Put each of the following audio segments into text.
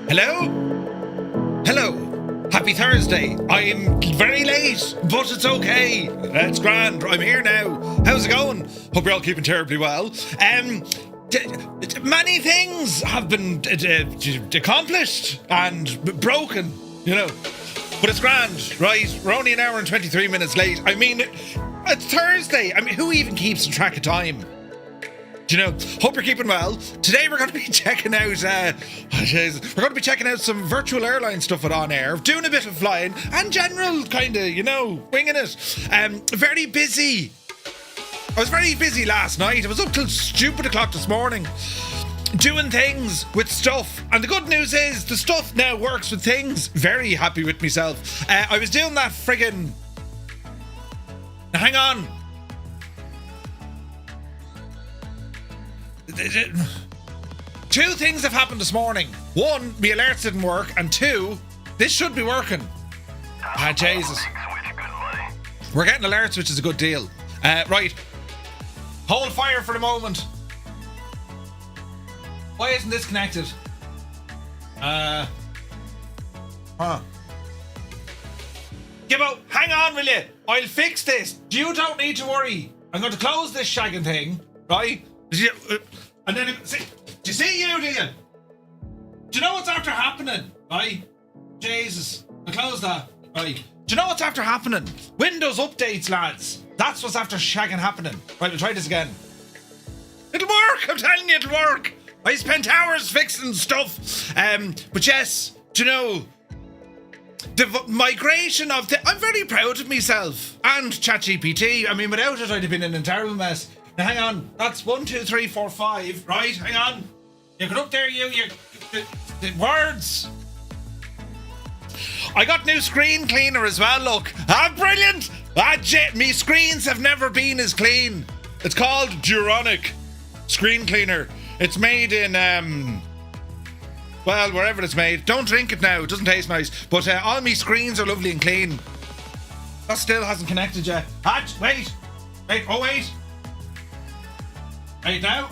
Hello? Hello. Happy Thursday. I'm very late, but it's okay. It's grand. I'm here now. How's it going? Hope you're all keeping terribly well. Many things have been accomplished and broken, you know. But it's grand, right? We're only an hour and 23 minutes late. I mean, it's Thursday. I mean, who even keeps track of time? Do you know? Hope you're keeping well. Today we're going to be checking out, we're going to be checking out some virtual airline stuff at OnAir, doing a bit of flying, and general kind of, you know, winging it. Very busy. I was very busy last night. I was up till stupid o'clock this morning, doing things with stuff. And the good news is, the stuff now works with things. Very happy with myself. I was doing that friggin'... Now, hang on. Two things have happened this morning. One, my alerts didn't work, and two, this should be working. Ah, Jesus. We're getting alerts, which is a good deal. Right. Hold fire for the moment. Why isn't this connected? Gibbo, hang on, will you? I'll fix this. You don't need to worry. I'm going to close this shagging thing, right? And then, do you see you, do you? Do you know what's after happening, right? Jesus, I closed that, right? Do you know what's after happening? Windows updates, lads. That's what's after shagging happening. Right, we'll try this again. It'll work, I'm telling you, it'll work. I spent hours fixing stuff. But yes, do you know, the migration of I'm very proud of myself and ChatGPT. I mean, without it, I'd have been in a terrible mess. Now, hang on. That's 1, 2, 3, 4, 5. Right, hang on. You get up there, the words. I got new screen cleaner as well, look. Ah, brilliant. Me screens have never been as clean. It's called Duronic Screen Cleaner. It's made in, well, wherever it's made. Don't drink it now. It doesn't taste nice. But all me screens are lovely and clean. That still hasn't connected yet. Wait. Oh, wait. Right now.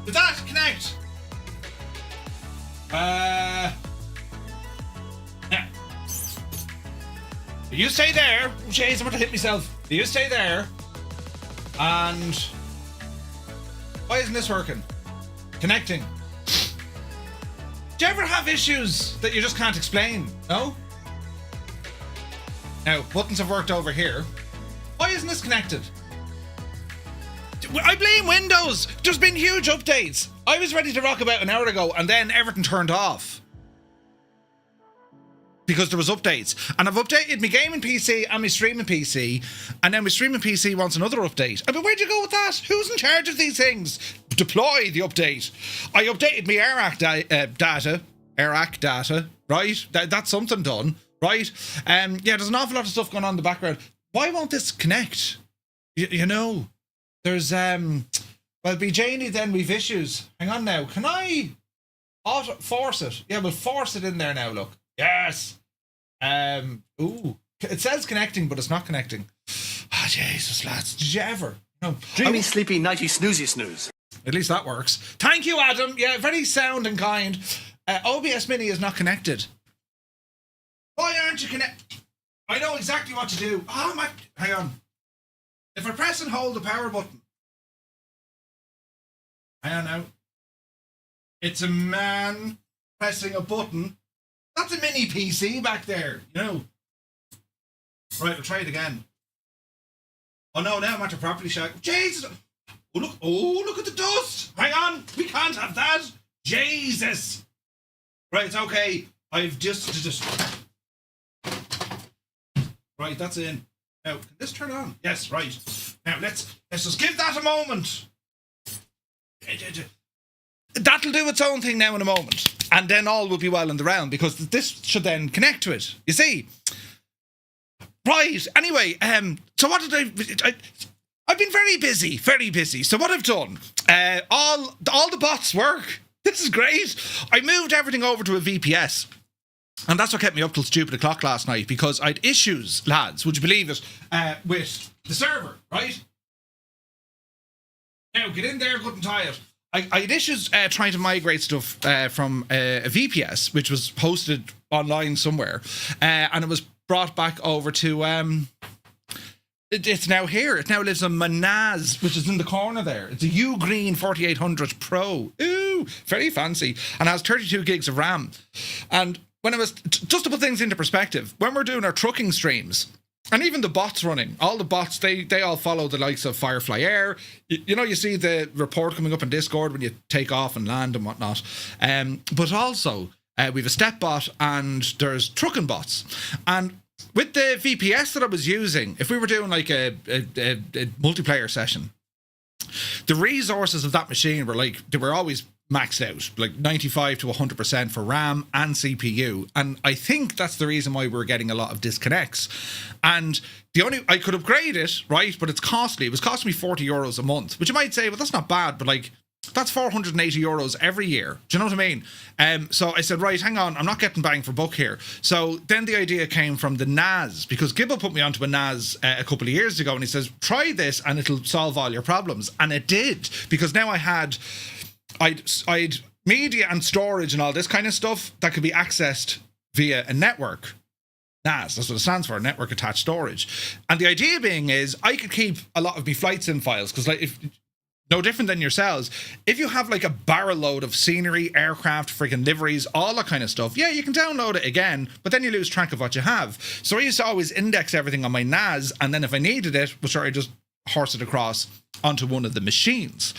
Did that connect? Yeah. You stay there. Oh, jeez, I'm about to hit myself. You stay there. And why isn't this working? Connecting. Do you ever have issues that you just can't explain? No? Now, buttons have worked over here. Why isn't this connected? I blame Windows. There's been huge updates. I was ready to rock about an hour ago and then everything turned off. Because there was updates. And I've updated my gaming PC and my streaming PC. And then my streaming PC wants another update. I mean, where'd you go with that? Who's in charge of these things? Deploy the update. I updated my AirAC data, right? That's something done, right? Yeah, there's an awful lot of stuff going on in the background. Why won't this connect? You know, there's, well, be Janie, then we've issues. Hang on now. Can I force it? Yeah, we'll force it in there now, look. Yes. Ooh. It says connecting, but it's not connecting. Ah, Jesus, lads. Did you ever? No. Dreamy, sleepy, nighty, snoozy, snooze. At least that works. Thank you, Adam. Yeah, very sound and kind. OBS Mini is not connected. Why aren't you connected? I know exactly what to do. Oh, my... Hang on. If I press and hold the power button. Hang on now. It's a man pressing a button. That's a mini PC back there, you know. Right, we'll try it again. Oh no, now I'm at to properly shag. Jesus! Oh, look at the dust! Hang on, we can't have that! Jesus! Right, it's okay. I've just... Right, that's in. Now, can this turn on? Yes, right. Now, let's just give that a moment. That'll do its own thing now in a moment. And then all will be well in the round, because this should then connect to it. You see? Right. Anyway, so what did I've been very busy. So what I've done, all the bots work. This is great. I moved everything over to a VPS. And that's what kept me up till stupid o'clock last night, because I'd issues, lads, would you believe it, with the server, right? Now, get in there, good and tired. I had issues trying to migrate stuff from a VPS, which was hosted online somewhere, and it was brought back over to... It's now here. It now lives on my NAS, which is in the corner there. It's a Ugreen 4800 Pro. Ooh, very fancy. And has 32 gigs of RAM. And when I was... Just to put things into perspective, when we're doing our trucking streams... And even the bots running, all the bots, they all follow the likes of Firefly Air. You know, you see the report coming up in Discord when you take off and land and whatnot. But also, we have a step bot and there's trucking bots. And with the VPS that I was using, if we were doing like a multiplayer session, the resources of that machine were they were always maxed out, like 95 to 100% for RAM and CPU. And I think that's the reason why we're getting a lot of disconnects. And I could upgrade it, right? But it's costly. It was costing me €40 a month, which you might say, well, that's not bad, but that's €480 every year. Do you know what I mean? So I said, right, hang on, I'm not getting bang for buck here. So then the idea came from the NAS, because Gibble put me onto a NAS a couple of years ago, and he says, try this and it'll solve all your problems. And it did, because now I'd media and storage and all this kind of stuff that could be accessed via a network. NAS, that's what it stands for, network attached storage. And the idea being is I could keep a lot of my flights in files, because if no different than yourselves, if you have like a barrel load of scenery, aircraft, freaking liveries, all that kind of stuff, yeah, you can download it again, but then you lose track of what you have. So I used to always index everything on my NAS, and then if I needed it, I just horse it across onto one of the machines.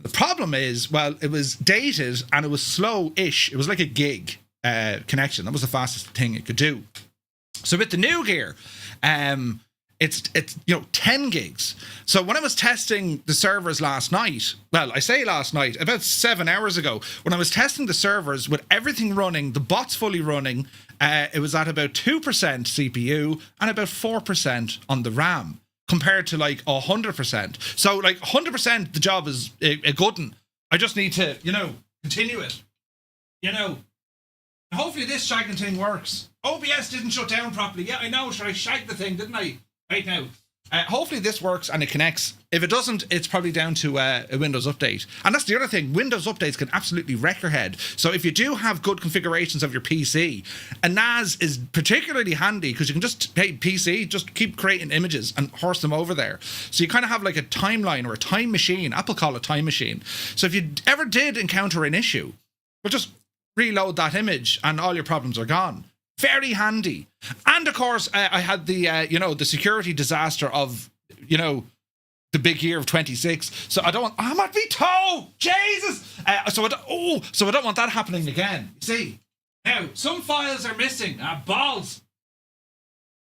The problem is, well, it was dated and it was slow-ish. It was like a gig connection. That was the fastest thing it could do. So with the new gear, it's 10 gigs. So when I was testing the servers last night, well, I say last night, about 7 hours ago, when I was testing the servers with everything running, the bots fully running, it was at about 2% CPU and about 4% on the RAM, compared to 100%. So 100%, the job is a good one. I just need to, continue it. Hopefully this shagging thing works. OBS didn't shut down properly. Yeah, I know. I shagged the thing, didn't I? Right now. Hopefully this works and it connects. If it doesn't, it's probably down to a Windows update. And that's the other thing. Windows updates can absolutely wreck your head. So if you do have good configurations of your PC, a NAS is particularly handy, because you can just, hey, PC, just keep creating images and horse them over there. So you kind of have like a timeline or a time machine. Apple call it time machine. So if you ever did encounter an issue, well, just reload that image and all your problems are gone. Very handy. And of course, I had the security disaster of, the big year of 26. So I'm at Vito! Jesus! So I don't want that happening again. You see? Now, some files are missing. Balls.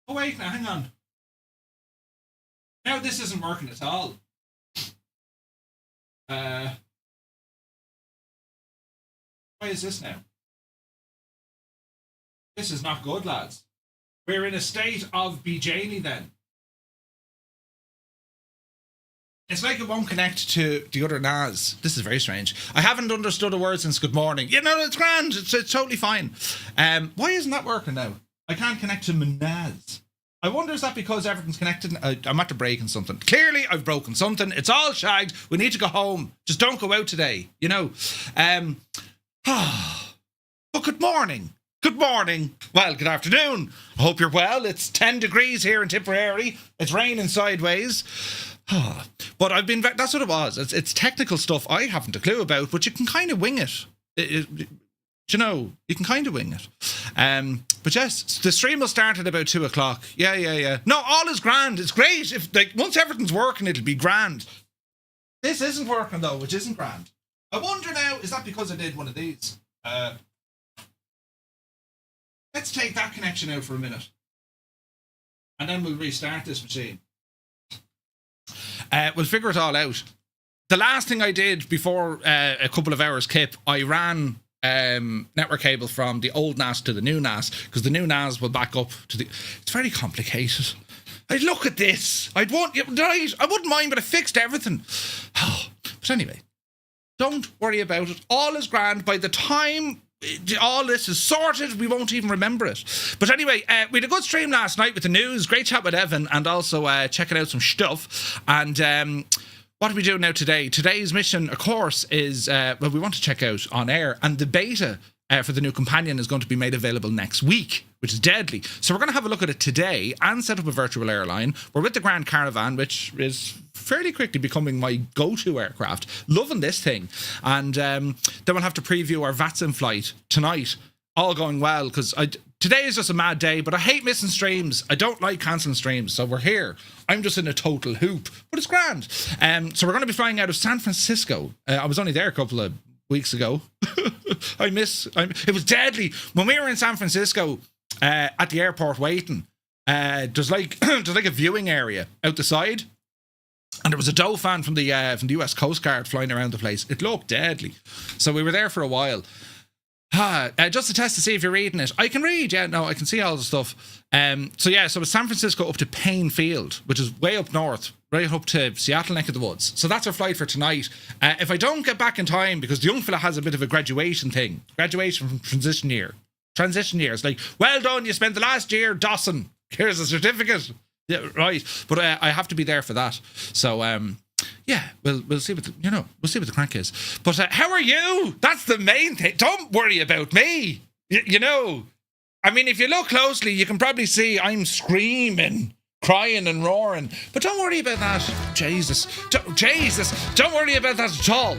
Oh, wait, now, hang on. Now this isn't working at all. Why is this now? This is not good, lads. We're in a state of BJanie then. It's like it won't connect to the other NAS. This is very strange. I haven't understood a word since good morning. It's grand. It's totally fine. Why isn't that working now? I can't connect to my NAS. I wonder, is that because everything's connected? I'm at breaking something. Clearly, I've broken something. It's all shagged. We need to go home. Just don't go out today. But good morning. Good morning. Well, good afternoon. I hope you're well. It's 10 degrees here in Tipperary. It's raining sideways. But that's what it was. It's technical stuff I haven't a clue about, but you can kind of wing it. You can kind of wing it. But yes, the stream will start at about 2 o'clock. Yeah. No, all is grand. It's great. If once everything's working, it'll be grand. This isn't working though, which isn't grand. I wonder now, is that because I did one of these? Let's take that connection out for a minute. And then we'll restart this machine. We'll figure it all out. The last thing I did before a couple of hours kip, I ran network cable from the old NAS to the new NAS, because the new NAS will back up to the... It's very complicated. I'd look at this. I wouldn't mind, but I fixed everything. But anyway, don't worry about it. All is grand. By the time all this is sorted, we won't even remember it. But anyway, we had a good stream last night with the news. Great chat with Evan, and also checking out some stuff. And what are we doing now today? Today's mission, of course, is, we want to check out OnAir, and the beta for the new companion is going to be made available next week, which is deadly. So we're going to have a look at it today and set up a virtual airline. We're with the Grand Caravan, which is fairly quickly becoming my go-to aircraft. Loving this thing. And then we'll have to preview our VATSIM flight tonight. All going well, because today is just a mad day, but I hate missing streams. I don't like cancelling streams, so we're here. I'm just in a total hoop, but it's grand. So we're going to be flying out of San Francisco. I was only there a couple of weeks ago. It was deadly. When we were in San Francisco at the airport waiting, there's like a viewing area out the side, and there was a Dauphin from the US Coast Guard flying around the place. It looked deadly. So we were there for a while. Just to test to see if you're reading it. I can read, yeah, no, I can see all the stuff. So it's San Francisco up to Paine Field, which is way up north, right up to Seattle neck of the woods. So that's our flight for tonight. If I don't get back in time, because the young fella has a bit of a graduation from transition year. It's like, well done, you spent the last year Dawson. Here's a certificate. Yeah, right. But I have to be there for that. So we'll see what the crack is. But how are you? That's the main thing. Don't worry about me. I mean, if you look closely, you can probably see I'm screaming, crying and roaring. But don't worry about that. Jesus. Don't worry about that at all.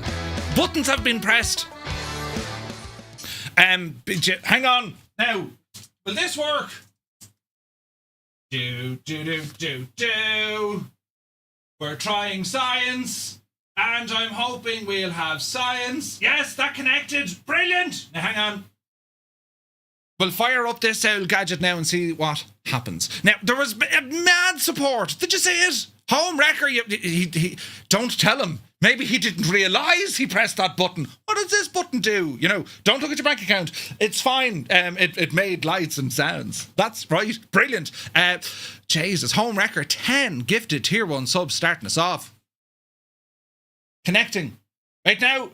Buttons have been pressed. Hang on. Now, will this work? Do. We're trying science, and I'm hoping we'll have science. Yes, that connected. Brilliant. Now, hang on. We'll fire up this old gadget now and see what happens. Now, there was mad support. Did you see it? Home wrecker. He don't tell him. Maybe he didn't realise he pressed that button. What does this button do? Don't look at your bank account. It's fine. It made lights and sounds. That's right. Brilliant. Jesus. Home wrecker 10 gifted tier 1 subs starting us off. Connecting. Right now.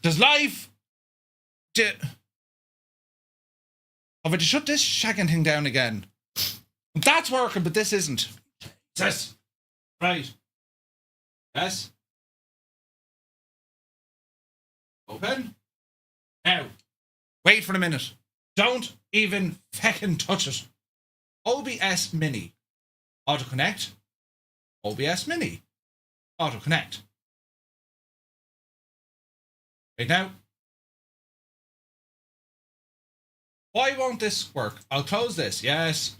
There's live. I've to shut this shagging thing down again. That's working, but this isn't. Yes. Right. Yes. Open. Now. Wait for a minute. Don't even feckin' touch it. OBS Mini. Auto connect. OBS Mini. Auto connect. Right now. Why won't this work? I'll close this. Yes.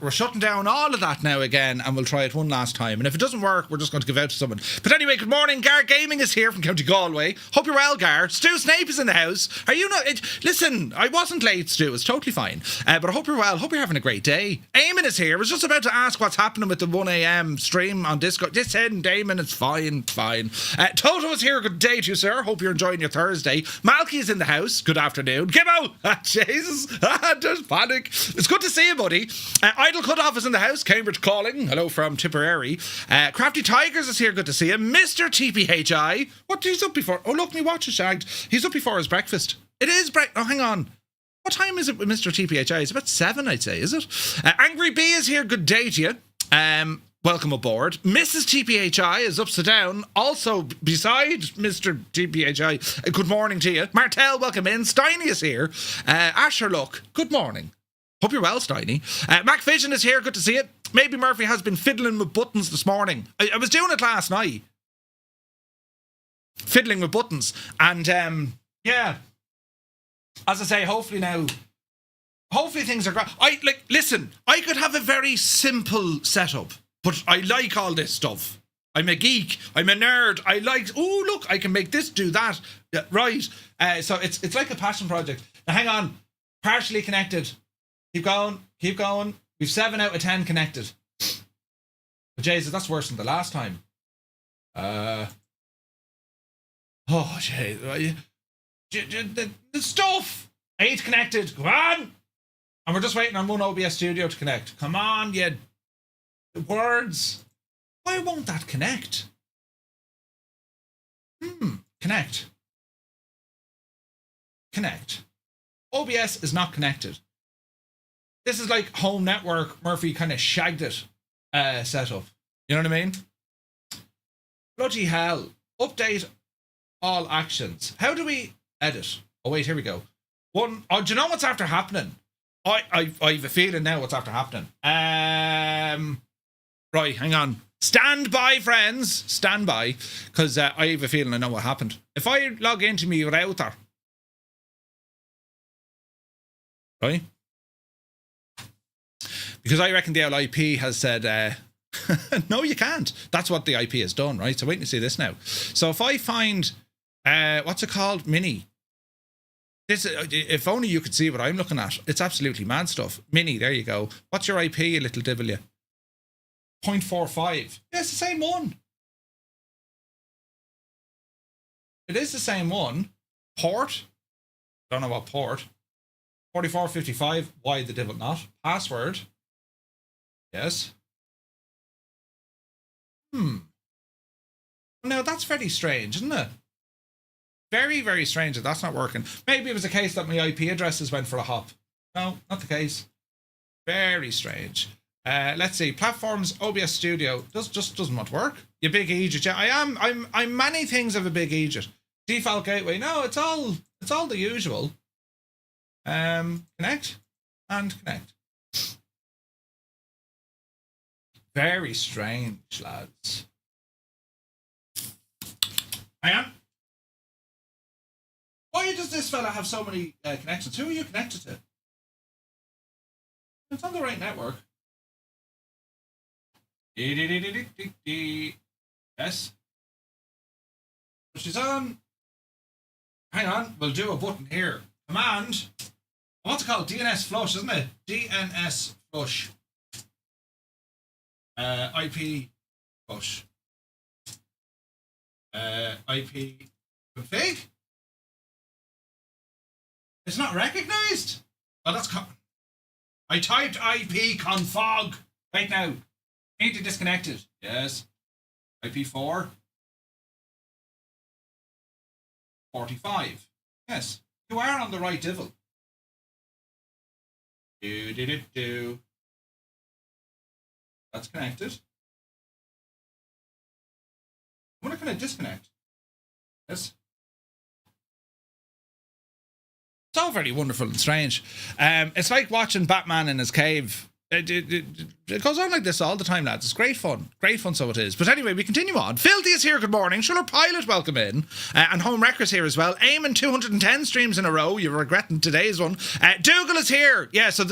We're shutting down all of that now again, and we'll try it one last time. And if it doesn't work, we're just going to give out to someone. But anyway, good morning. Gar Gaming is here from County Galway. Hope you're well, Gar. Stu Snape is in the house. Are you not? Listen, I wasn't late, Stu. It's totally fine. But I hope you're well. Hope you're having a great day. Eamon is here. I was just about to ask what's happening with the 1 a.m. stream on Discord. Just said, Eamon, it's fine. Toto is here. Good day to you, sir. Hope you're enjoying your Thursday. Malky is in the house. Good afternoon. Gibbo. Jesus. Just panic. It's good to see you, buddy. Idle Cutoff is in the house. Cambridge calling. Hello from Tipperary. Crafty Tigers is here. Good to see you. Mr. TPHI. What he's up before? Oh, look, me watch is shagged. He's up before his breakfast. It is Oh, hang on. What time is it with Mr. TPHI? It's about 7, I'd say, is it? Angry B is here. Good day to you. Welcome aboard. Mrs. TPHI is upside down. Also, beside Mr. TPHI, good morning to you. Martel, welcome in. Steiny is here. Asher, look, good morning. Hope you're well, Steiny. Mac Vision is here. Good to see it. Maybe Murphy has been fiddling with buttons this morning. I was doing it last night. Fiddling with buttons. And, yeah. As I say, hopefully things are great. Listen, I could have a very simple setup, but I like all this stuff. I'm a geek. I'm a nerd. Look, I can make this do that. Yeah, right. So it's like a passion project. Now, hang on. Partially connected. Keep going. We've 7 out of 10 connected. But Jesus, that's worse than the last time. The stuff. 8 connected. Come on. And we're just waiting on one OBS Studio to connect. Come on, you words. Why won't that connect? Connect. OBS is not connected. This is like home network. Murphy kind of shagged it setup. You know what I mean? Bloody hell. Update all actions. How do we edit? Oh, wait, here we go. Do you know what's after happening? I have a feeling now what's after happening. Right, hang on. Stand by, friends. Stand by. Because I have a feeling I know what happened. If I log into my router. Right? Because I reckon the LIP has said, no, you can't. That's what the IP has done, right? So wait to see this now. So if I find, what's it called? Mini. This, if only you could see what I'm looking at. It's absolutely mad stuff. Mini, there you go. What's your IP, you little devil, you? 0.45. Yeah, it's the same one. It is the same one. Port. Don't know what port. 4455. Why the devil not? Password. Yes. Now that's very strange, isn't it? Very, very strange that that's not working. Maybe it was a case that my IP addresses went for a hop. No, not the case. Very strange. Let's see. Platforms, OBS Studio just doesn't want to work. You big idiot. Yeah, I'm many things of a big idiot. Default gateway. No, it's all the usual. Connect and connect. Very strange, lads. Hang on. Why does this fella have so many connections? Who are you connected to? It's on the right network. Yes. She's on. Hang on, we'll do a button here. Command. What's it called? DNS flush, isn't it? DNS flush. IP flush. IP config. It's not recognized. Well, that's I typed IP config right now. Need to disconnect it. Yes. IP4. 45. Yes. You are on the right devil. Do. That's connected. I wonder, can I disconnect? Yes. It's all very wonderful and strange. It's like watching Batman in his cave. It goes on like this all the time, lads. It's great fun. Great fun, so it is. But anyway, we continue on. Filthy is here, good morning. Shuller Pilot, welcome in. And Home Wreckers here as well. Eamon, 210 streams in a row. You're regretting today's one. Dougal is here. Yeah, so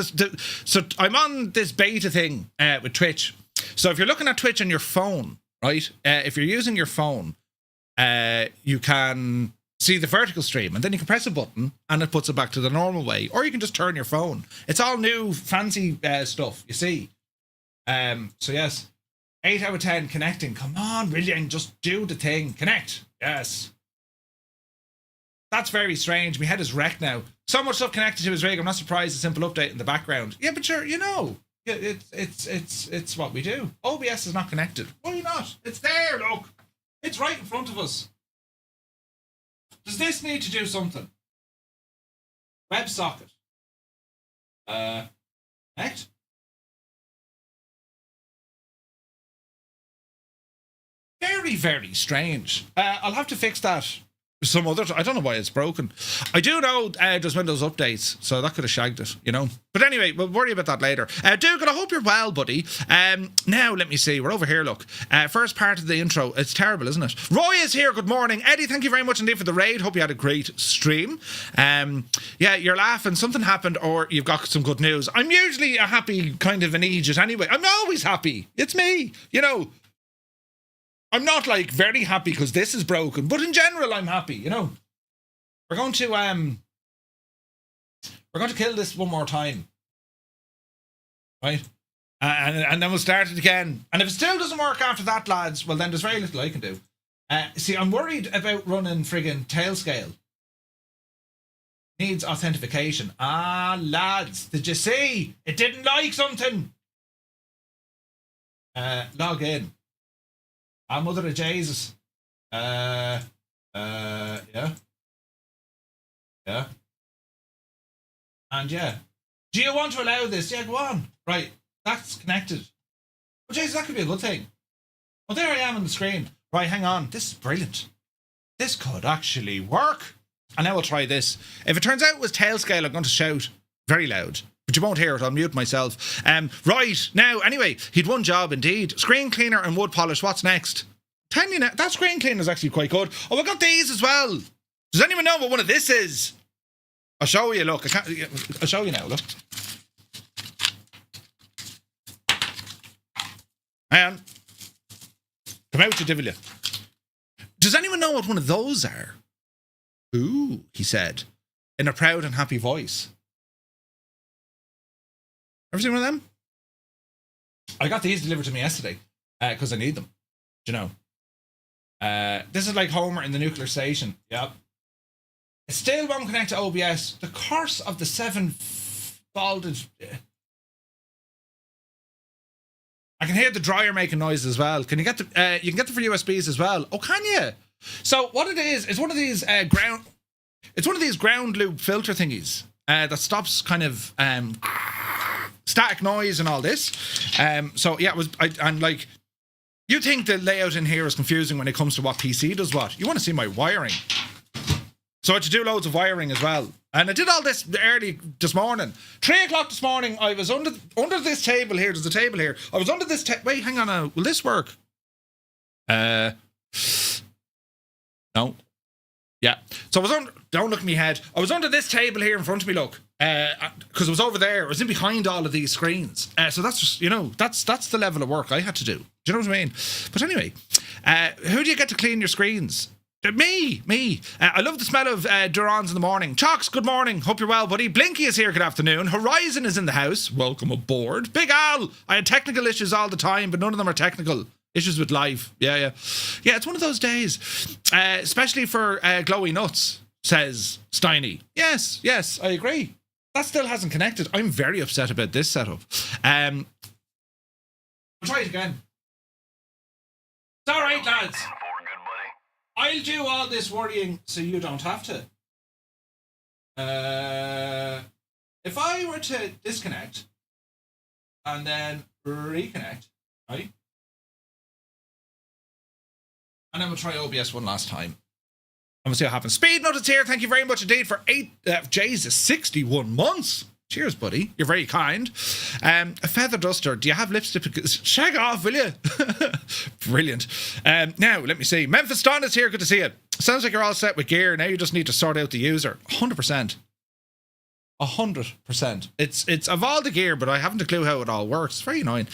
I'm on this beta thing with Twitch. So if you're looking at Twitch on your phone, right? If you're using your phone, you can see the vertical stream, and then you can press a button and it puts it back to the normal way, or you can just turn your phone. It's all new fancy stuff, you see. So yes, 8 out of 10 connecting. Come on, William, just do the thing. Connect. Yes. That's very strange. My head is wrecked now. So much stuff connected to his rig. I'm not surprised. A simple update in the background. Yeah, but sure, you know, it's what we do. OBS is not connected. Why not? It's there. Look, it's right in front of us. Does this need to do something? WebSocket. Connect. Very, very strange. I'll have to fix that some other I don't know why it's broken. I do know there's Windows updates, so that could have shagged it, you know. But anyway, we'll worry about that later. Dougal, I hope you're well, buddy. Now, let me see. We're over here, look. First part of the intro. It's terrible, isn't it? Roy is here. Good morning. Eddie, thank you very much indeed for the raid. Hope you had a great stream. Yeah, you're laughing. Something happened or you've got some good news. I'm usually a happy kind of an idiot anyway. I'm always happy. It's me, you know. I'm not like very happy because this is broken, but in general I'm happy, you know. We're going to kill this one more time. Right? And then we'll start it again. And if it still doesn't work after that, lads, well then there's very little I can do. See, I'm worried about running friggin' Tailscale. Needs authentication. Ah, lads, did you see? It didn't like something. Log in. Ah, Mother of Jesus. Yeah. Yeah. And yeah. Do you want to allow this? Yeah, go on. Right. That's connected. Oh, Jesus, that could be a good thing. Well, there I am on the screen. Right, hang on. This is brilliant. This could actually work. And now we'll try this. If it turns out it was tail scale, I'm going to shout very loud. But you won't hear it. I'll mute myself. Right, now, anyway, he'd one job indeed. Screen cleaner and wood polish. What's next? Tell you now, that screen cleaner is actually quite good. Oh, I got these as well. Does anyone know what one of this is? I'll show you, look. I'll show you now, look. Hang on. Come out, you devil. Does anyone know what one of those are? Ooh, he said, in a proud and happy voice. Ever seen one of them? I got these delivered to me yesterday because I need them. Do you know? This is like Homer in the nuclear station. Yep. It still won't connect to OBS. The curse of the seven-folded. I can hear the dryer making noises as well. Can you get the? You can get them for USBs as well. Oh, can you? So what it is one of these ground. It's one of these ground loop filter thingies that stops kind of static noise and all this. So yeah, I'm like, you think the layout in here is confusing when it comes to what PC does what? You want to see my wiring. So I had to do loads of wiring as well. And I did all this early this morning. 3 o'clock this morning, I was under this table here. There's a table here. I was under this wait, hang on now. Will this work? No. Yeah. So I was on. Don't look at me head. I was under this table here in front of me, look. Because I was over there. I was in behind all of these screens. So that's just, that's the level of work I had to do. Do you know what I mean? But anyway, who do you get to clean your screens? Me. I love the smell of Durans in the morning. Chalks, good morning. Hope you're well, buddy. Blinky is here, good afternoon. Horizon is in the house. Welcome aboard. Big Al, I had technical issues all the time, but none of them are technical. Issues with life. Yeah, it's one of those days. Especially for glowy nuts, says Steiny. Yes, I agree. That still hasn't connected. I'm very upset about this setup. I'll try it again. It's alright, lads. I'll do all this worrying so you don't have to. If I were to disconnect and then reconnect, right? And then we'll try OBS one last time. And we'll see what happens. Speed Note is here. Thank you very much indeed for 61 months. Cheers, buddy. You're very kind. A feather duster. Do you have lipstick? Shag off, will you? Brilliant. Now, let me see. Memphis Don is here. Good to see you. Sounds like you're all set with gear. Now you just need to sort out the user. 100%. 100%. It's of all the gear, but I haven't a clue how it all works. It's very annoying.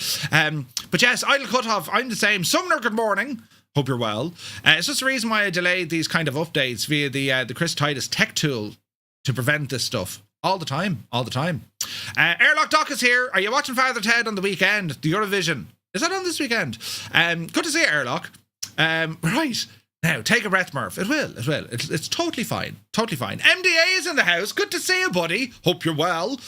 But yes, idle cutoff. I'm the same. Sumner, good morning. Hope you're well. It's just the reason why I delayed these kind of updates via the Chris Titus tech tool to prevent this stuff. All the time. Airlock Doc is here. Are you watching Father Ted on the weekend? The Eurovision. Is that on this weekend? Good to see you, Airlock. Right. Now, take a breath, Murph. It will. It's totally fine. MDA is in the house. Good to see you, buddy. Hope you're well.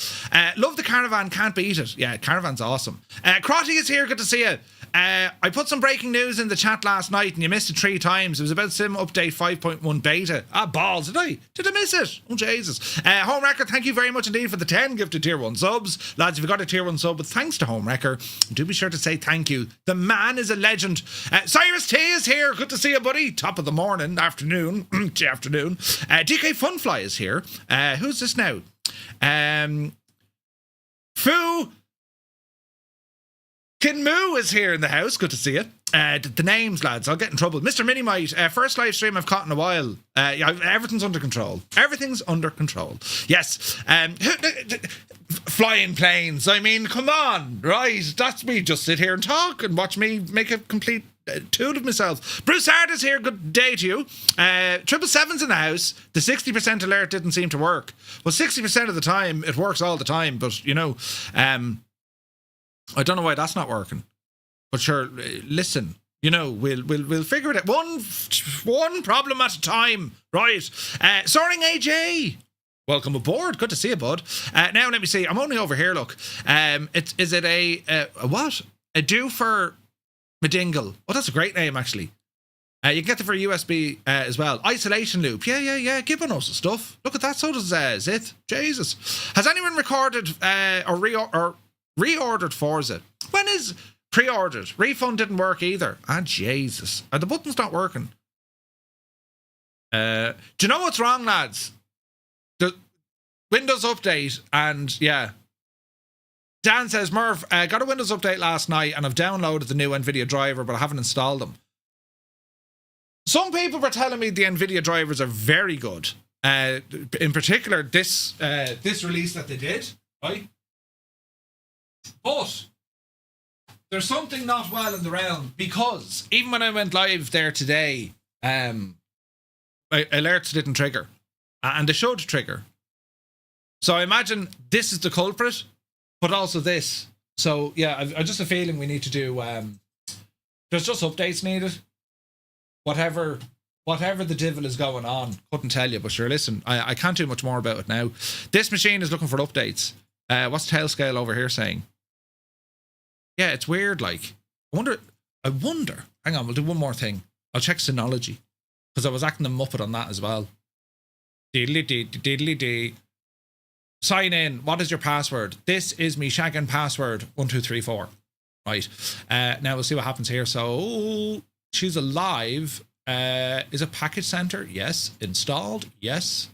Love the caravan. Can't beat it. Yeah, caravan's awesome. Crotty is here. Good to see you. I put some breaking news in the chat last night and you missed it 3 times. It was about Sim Update 5.1 Beta. Balls, did I miss it? Oh, Jesus. Home Wrecker, thank you very much indeed for the 10 gifted Tier 1 subs. Lads, if you got a Tier 1 sub, but thanks to Home Wrecker, do be sure to say thank you. The man is a legend. Cyrus T is here. Good to see you, buddy. Top of the morning, afternoon. DK Funfly is here. Who's this now? Foo Kinmoo is here in the house. Good to see you. The names, lads. I'll get in trouble. Mr. Minimite, first live stream I've caught in a while. Everything's under control. Yes. Flying planes. I mean, come on, right? That's me. Just sit here and talk and watch me make a complete tool of myself. Bruce Hart is here. Good day to you. 777's in the house. The 60% alert didn't seem to work. Well, 60% of the time it works all the time, but I don't know why that's not working. But sure, listen, we'll figure it out. One problem at a time, right? Soaring AJ, welcome aboard. Good to see you, bud. Now let me see. I'm only over here. Look, is it a what? A do for Medingle. Oh, that's a great name actually. You can get it for USB as well. Isolation loop. Yeah. Giving us stuff. Look at that. So does Zith. Jesus. Has anyone recorded or reordered Forza? When is Pre-ordered. Refund didn't work either. Ah, Jesus. Are the buttons not working? Do you know what's wrong, lads? The Windows update, and yeah. Dan says, Murph, got a Windows update last night and I've downloaded the new Nvidia driver, but I haven't installed them. Some people were telling me the Nvidia drivers are very good. In particular, this release that they did, right? But there's something not well in the realm, because even when I went live there today, alerts didn't trigger, and they should trigger. So I imagine this is the culprit, but also this. So yeah, I've just a feeling we need to do. There's just updates needed. Whatever the devil is going on, couldn't tell you. But sure, listen, I can't do much more about it now. This machine is looking for updates. What's Tailscale over here saying? Yeah, it's weird. Like, I wonder. Hang on, we'll do one more thing. I'll check Synology, because I was acting a muppet on that as well. Diddly-dee. Sign in. What is your password? This is me shagging password 1234. Right. Now we'll see what happens here. So she's alive. Is it package center? Yes. Installed? Yes.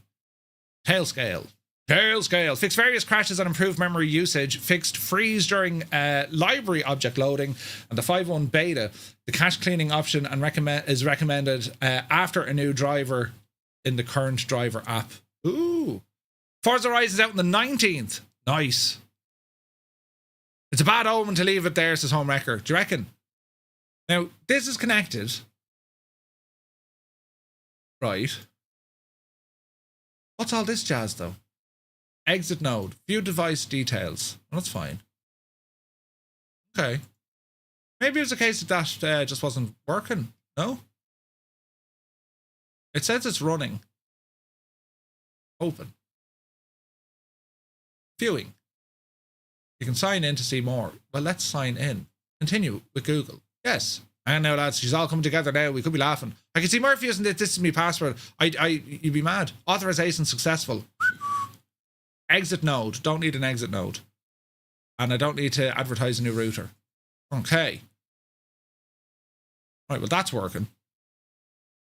Tailscale. Fixed various crashes and improved memory usage. Fixed freeze during library object loading. And the 5.1 beta, the cache cleaning option is recommended after a new driver in the current driver app. Ooh. Forza Horizon's out on the 19th. Nice. It's a bad omen to leave it there, says Home Wrecker. Do you reckon? Now, this is connected. Right. What's all this jazz, though? Exit node. View device details. Well, that's fine. Okay. Maybe it was a case of that just wasn't working. No? It says it's running. Open. Viewing. You can sign in to see more. Well, let's sign in. Continue with Google. Yes. And now, lads, she's all coming together now. We could be laughing. I can see Murphy using this is my password. You'd be mad. Authorization successful. Exit node. Don't need an exit node. And I don't need to advertise a new router. Okay. Right, well, that's working.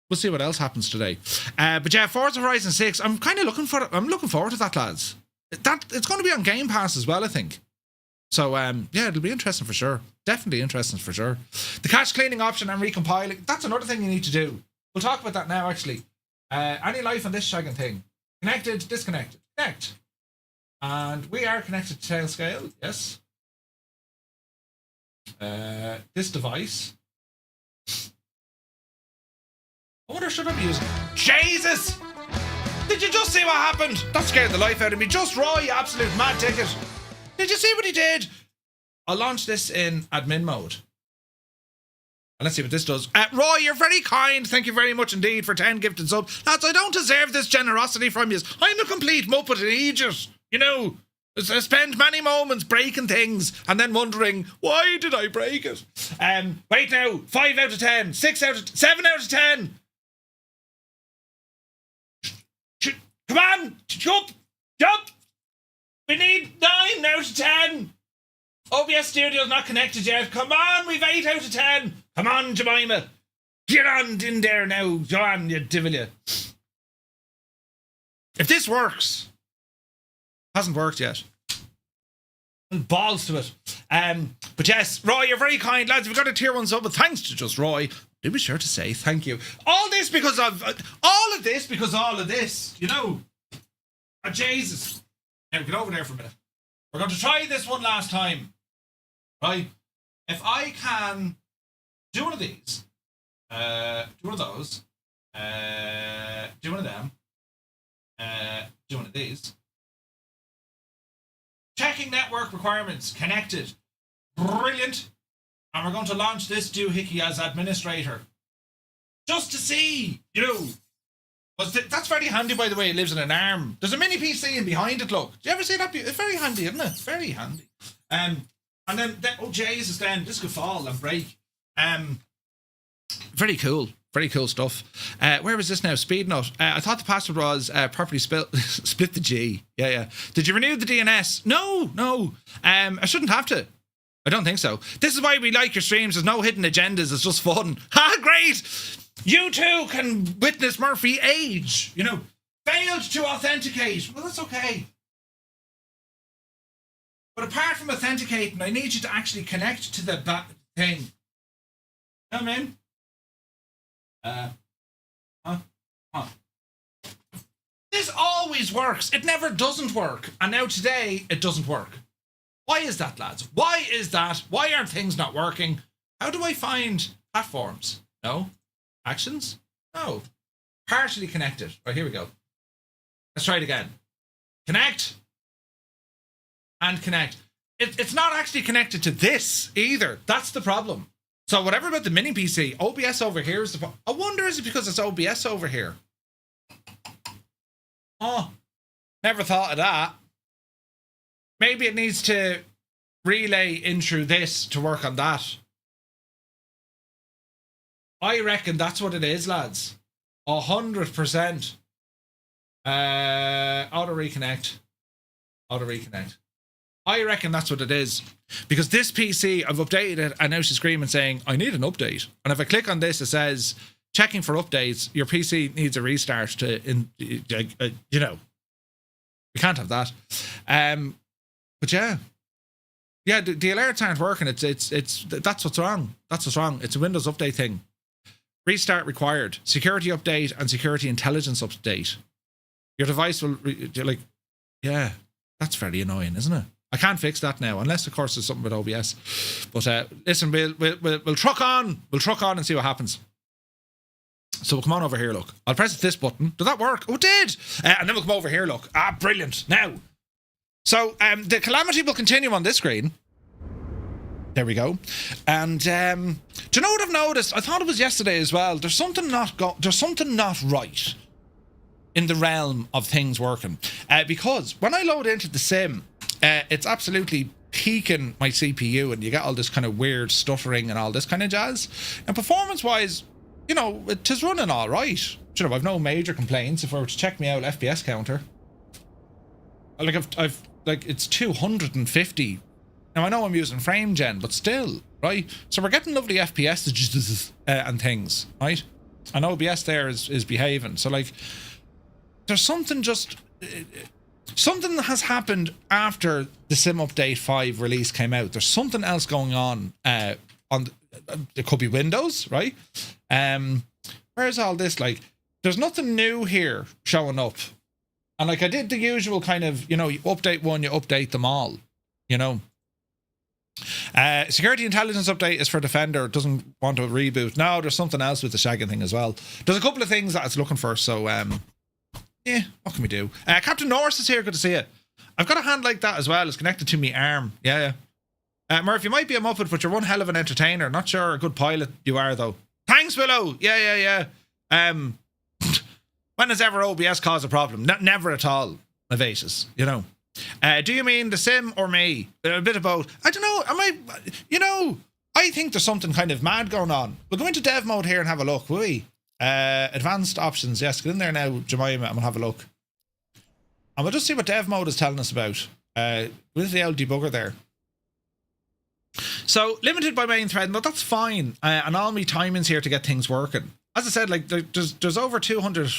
We'll see what else happens today. But yeah, Forza Horizon 6, I'm kind of looking for it. I'm looking forward to that, lads. It's going to be on Game Pass as well, I think. So, yeah, it'll be interesting for sure. Definitely interesting for sure. The cache cleaning option and recompiling, that's another thing you need to do. We'll talk about that now, actually. Any life on this shagging thing? Connected, disconnected. Connect. And we are connected to Tailscale, yes. This device. I wonder, should I be using... Jesus! Did you just see what happened? That scared the life out of me. Just Roy, you absolute mad ticket. Did you see what he did? I'll launch this in admin mode. And let's see what this does. Roy, you're very kind. Thank you very much indeed for 10 gifted subs. Lads, I don't deserve this generosity from you. I'm a complete muppet and idiot. You know, I spend many moments breaking things and then wondering, why did I break it? Wait now. 5 out of 10. 7 out of 10. Come on. Jump. We need 9 out of 10. OBS Studio's not connected yet. Come on, we've 8 out of 10. Come on, Jemima. Get on in there now. Go on, you devil you. If this works, hasn't worked yet. Balls to it. But yes, Roy, you're very kind, lads. We've got a tier 1 sub, but thanks to just Roy. Do be sure to say thank you. All of this because all of this, you know. Oh, Jesus. Now, get over there for a minute. We're going to try this one last time. Right? If I can do one of these, do one of those, do one of them, do one of these. Checking network requirements. Connected. Brilliant. And we're going to launch this doohickey as administrator. Just to see, you know. That's very handy, by the way. It lives in an arm. There's a mini PC in behind it, look. Do you ever see that? It's very handy, isn't it? Very handy. And then, oh Jesus, then this could fall and break. Very cool. Very cool stuff. Where was this now? Speed note. I thought the password was properly split the G. Yeah. Did you renew the DNS? No. I shouldn't have to. I don't think so. This is why we like your streams. There's no hidden agendas. It's just fun. Ha, great. You too can witness Murphy age. You know, failed to authenticate. Well, that's okay. But apart from authenticating, I need you to actually connect to the thing. Come in. This always works. It never doesn't work. And now today, it doesn't work. Why is that, lads? Why is that? Why aren't things not working? How do I find platforms? No. Actions? No. Partially connected. Right, here we go. Let's try it again. Connect. And connect. It's not actually connected to this either. That's the problem. So whatever about the mini PC, OBS over here is the problem. I wonder, is it because it's OBS over here? Oh, never thought of that. Maybe it needs to relay in through this to work on that. I reckon that's what it is, lads. 100%. Auto reconnect. I reckon that's what it is. Because this PC, I've updated it, and now she's screaming saying, I need an update. And if I click on this, it says, checking for updates, your PC needs a restart to, you know. We can't have that. But yeah, the alerts aren't working. It's that's what's wrong. That's what's wrong. It's a Windows update thing. Restart required. Security update and security intelligence update. Your device will yeah, that's very annoying, isn't it? I can't fix that now, unless of course there's something with OBS. But listen, we'll truck on. We'll truck on and see what happens. So we'll come on over here. Look, I'll press this button. Did that work? Oh, it did. And then we'll come over here. Look, brilliant. Now. So the calamity will continue on this screen. There we go. And do you know what I've noticed? I thought it was yesterday as well. There's something not right in the realm of things working. Because when I load into the sim, it's absolutely peaking my CPU, and you get all this kind of weird stuttering and all this kind of jazz. And performance-wise, you know, it is running all right. You know, I've no major complaints. If I were to check me out FPS counter, like I've like it's 250. Now I know I'm using frame gen, but still, right? So we're getting lovely FPS and things, right? And OBS there is behaving. So like, there's something something has happened after the Sim Update 5 release came out. There's something else going on. It could be Windows, right? Where's all this? Like, there's nothing new here showing up. And like I did the usual kind of, you know, you update one, you update them all, you know. Security intelligence update is for Defender. It doesn't want to reboot. No, there's something else with the shagging thing as well. There's a couple of things that it's looking for. So, yeah, what can we do? Captain Norris is here. Good to see you. I've got a hand like that as well. It's connected to me arm. Yeah. Murph, you might be a muppet, but you're one hell of an entertainer. Not sure a good pilot you are, though. Thanks, Willow. Yeah. When has ever OBS caused a problem? Never at all, Evasis, you know. Do you mean the sim or me? A bit of both. I don't know. I think there's something kind of mad going on. We'll go into dev mode here and have a look, will we? Advanced options. Yes, get in there now, Jemima, and we'll have a look. And we'll just see what dev mode is telling us about. With the old debugger there. So, limited by main thread, but that's fine. And all me timings here to get things working. As I said, like there's over 200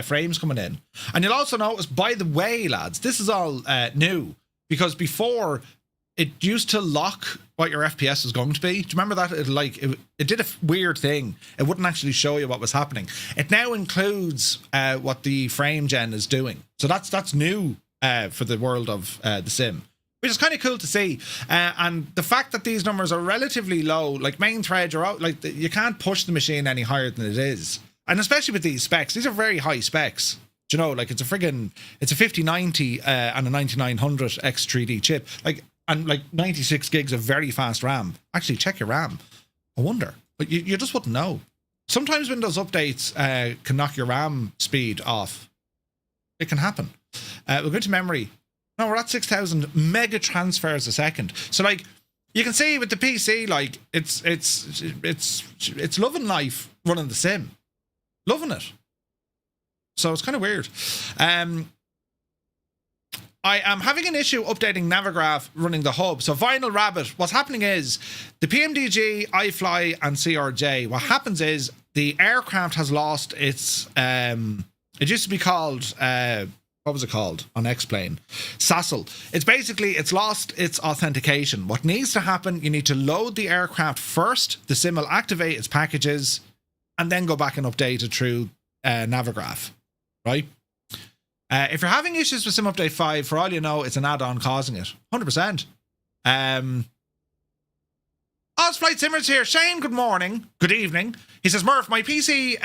frames coming in. And you'll also notice, by the way, lads, this is all new. Because before, it used to lock what your FPS was going to be. Do you remember that? It did a weird thing. It wouldn't actually show you what was happening. It now includes what the frame gen is doing. So that's new for the world of the sim, which is kind of cool to see. And the fact that these numbers are relatively low, like main thread, you're out, like you can't push the machine any higher than it is. And especially with these specs, these are very high specs. Do you know, like it's a 5090 and a 9900 X3D chip. And 96 gigs of very fast RAM. Actually, check your RAM. I wonder. But you just wouldn't know. Sometimes Windows updates can knock your RAM speed off. It can happen. We'll go to memory. No, we're at 6,000 mega transfers a second. So like you can see with the PC, like it's loving life running the sim. Loving it. So it's kind of weird. I am having an issue updating Navigraph running the hub. So Vinyl Rabbit, what's happening is the PMDG, iFly and CRJ, what happens is the aircraft has lost its, it used to be called, what was it called on X-Plane? SASL. It's lost its authentication. What needs to happen, you need to load the aircraft first, the sim will activate its packages, and then go back and update it through Navigraph, right? If you're having issues with Sim Update 5, for all you know, it's an add-on causing it. 100%. Oz Flight Simmers here. Shane, good morning. Good evening. He says, Murph, my PC,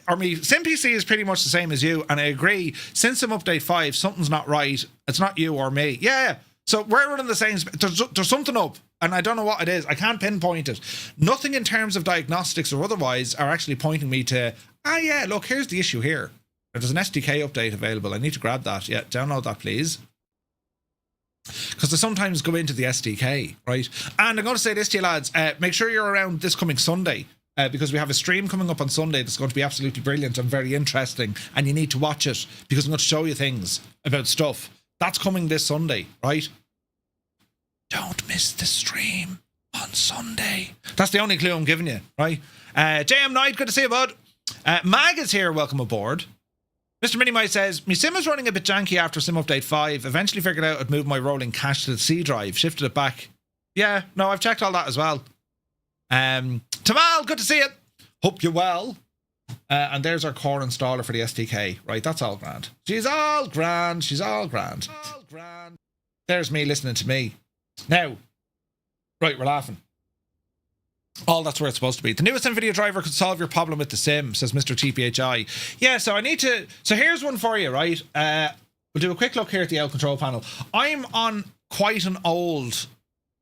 or my Sim PC is pretty much the same as you, and I agree. Since Sim Update 5, something's not right. It's not you or me. Yeah. So we're running the same. There's something up, and I don't know what it is. I can't pinpoint it. Nothing in terms of diagnostics or otherwise are actually pointing me to, yeah, look, here's the issue here. There's an SDK update available. I need to grab that. Yeah, download that, please. Because I sometimes go into the SDK, right? And I'm going to say this to you, lads. Make sure you're around this coming Sunday. Because we have a stream coming up on Sunday that's going to be absolutely brilliant and very interesting. And you need to watch it. Because I'm going to show you things about stuff. That's coming this Sunday, right? Don't miss the stream on Sunday. That's the only clue I'm giving you, right? JM Knight, good to see you, bud. Mag is here. Welcome aboard. Mr. Minimite says, my sim is running a bit janky after Sim Update 5. Eventually figured out I'd move my rolling cache to the C drive. Shifted it back. Yeah, no, I've checked all that as well. Tamal, good to see you. Hope you're well. And there's our core installer for the SDK. Right, that's all grand. She's all grand. She's all grand. All grand. There's me listening to me. Now, right, we're laughing. All that's where it's supposed to be. The newest Nvidia driver could solve your problem with the sim, says Mr. TPHI. Yeah, so I need to... So here's one for you, right? We'll do a quick look here at the out control panel. I'm on quite an old...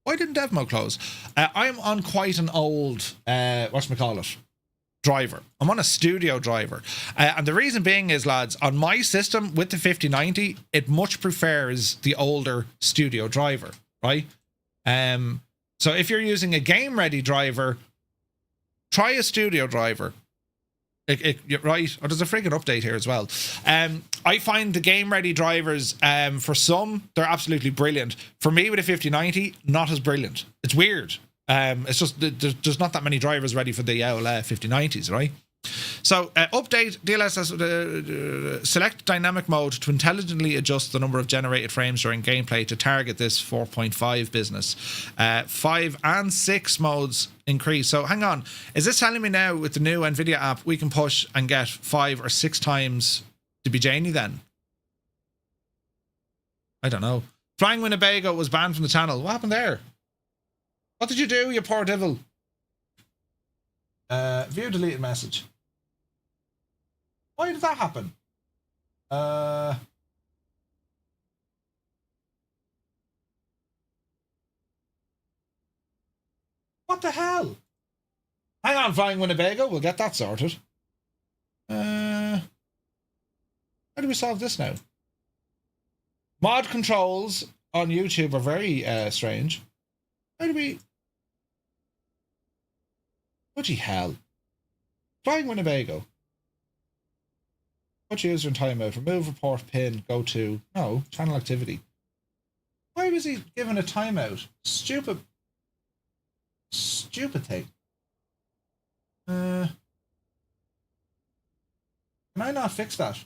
Why didn't Dev Mode close? I'm on quite an old... whatchamacallit? Driver. I'm on a studio driver. And the reason being is, lads, on my system with the 5090, it much prefers the older studio driver, right? So if you're using a game-ready driver, try a studio driver. Right? Oh, there's a friggin' update here as well. I find the game-ready drivers, for some, they're absolutely brilliant. For me, with a 5090, not as brilliant. It's weird. It's just, there's not that many drivers ready for the old 5090s, right? So, update DLSS, select dynamic mode to intelligently adjust the number of generated frames during gameplay to target this 4.5 business. 5 and 6 modes increase. So, hang on. Is this telling me now with the new Nvidia app we can push and get 5 or 6 times the Bijani then? I don't know. Flying Winnebago was banned from the channel. What happened there? What did you do, you poor devil? View deleted message. Why did that happen? What the hell? Hang on, Flying Winnebago. We'll get that sorted. How do we solve this now? Mod controls on YouTube are very strange. How do we... Bloody hell. Flying Winnebago. Put user in timeout. Remove report pin. Go to... No. Channel activity. Why was he given a timeout? Stupid thing. Can I not fix that?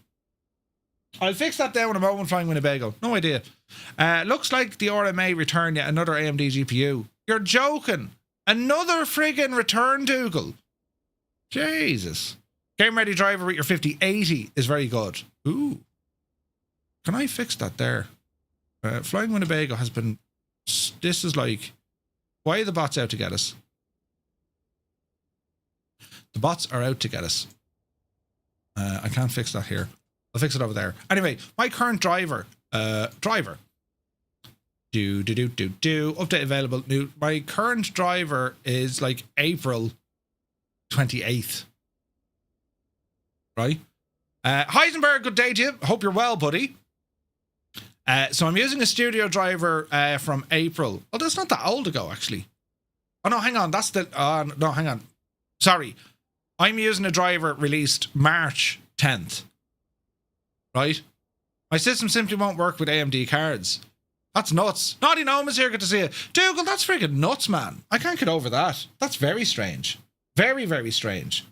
I'll fix that down in a moment, Flying Winnebago. No idea. Looks like the RMA returned yet another AMD GPU. You're joking. Another friggin' return, Dougal. Jesus. Game ready driver with your 5080 is very good. Ooh. Can I fix that there? Flying Winnebago has been... This is like... Why are the bots out to get us? The bots are out to get us. I can't fix that here. I'll fix it over there. Anyway, my current driver. Update available. My current driver is like April 28th. Right? Heisenberg, good day to you. Hope you're well, buddy. So I'm using a studio driver from April. Oh, that's not that old ago, actually. Oh, no, hang on. That's the... no, hang on. Sorry. I'm using a driver released March 10th. Right? My system simply won't work with AMD cards. That's nuts. Naughty Gnome is here. Good to see you. Dougal, that's freaking nuts, man. I can't get over that. That's very strange. Very, very strange.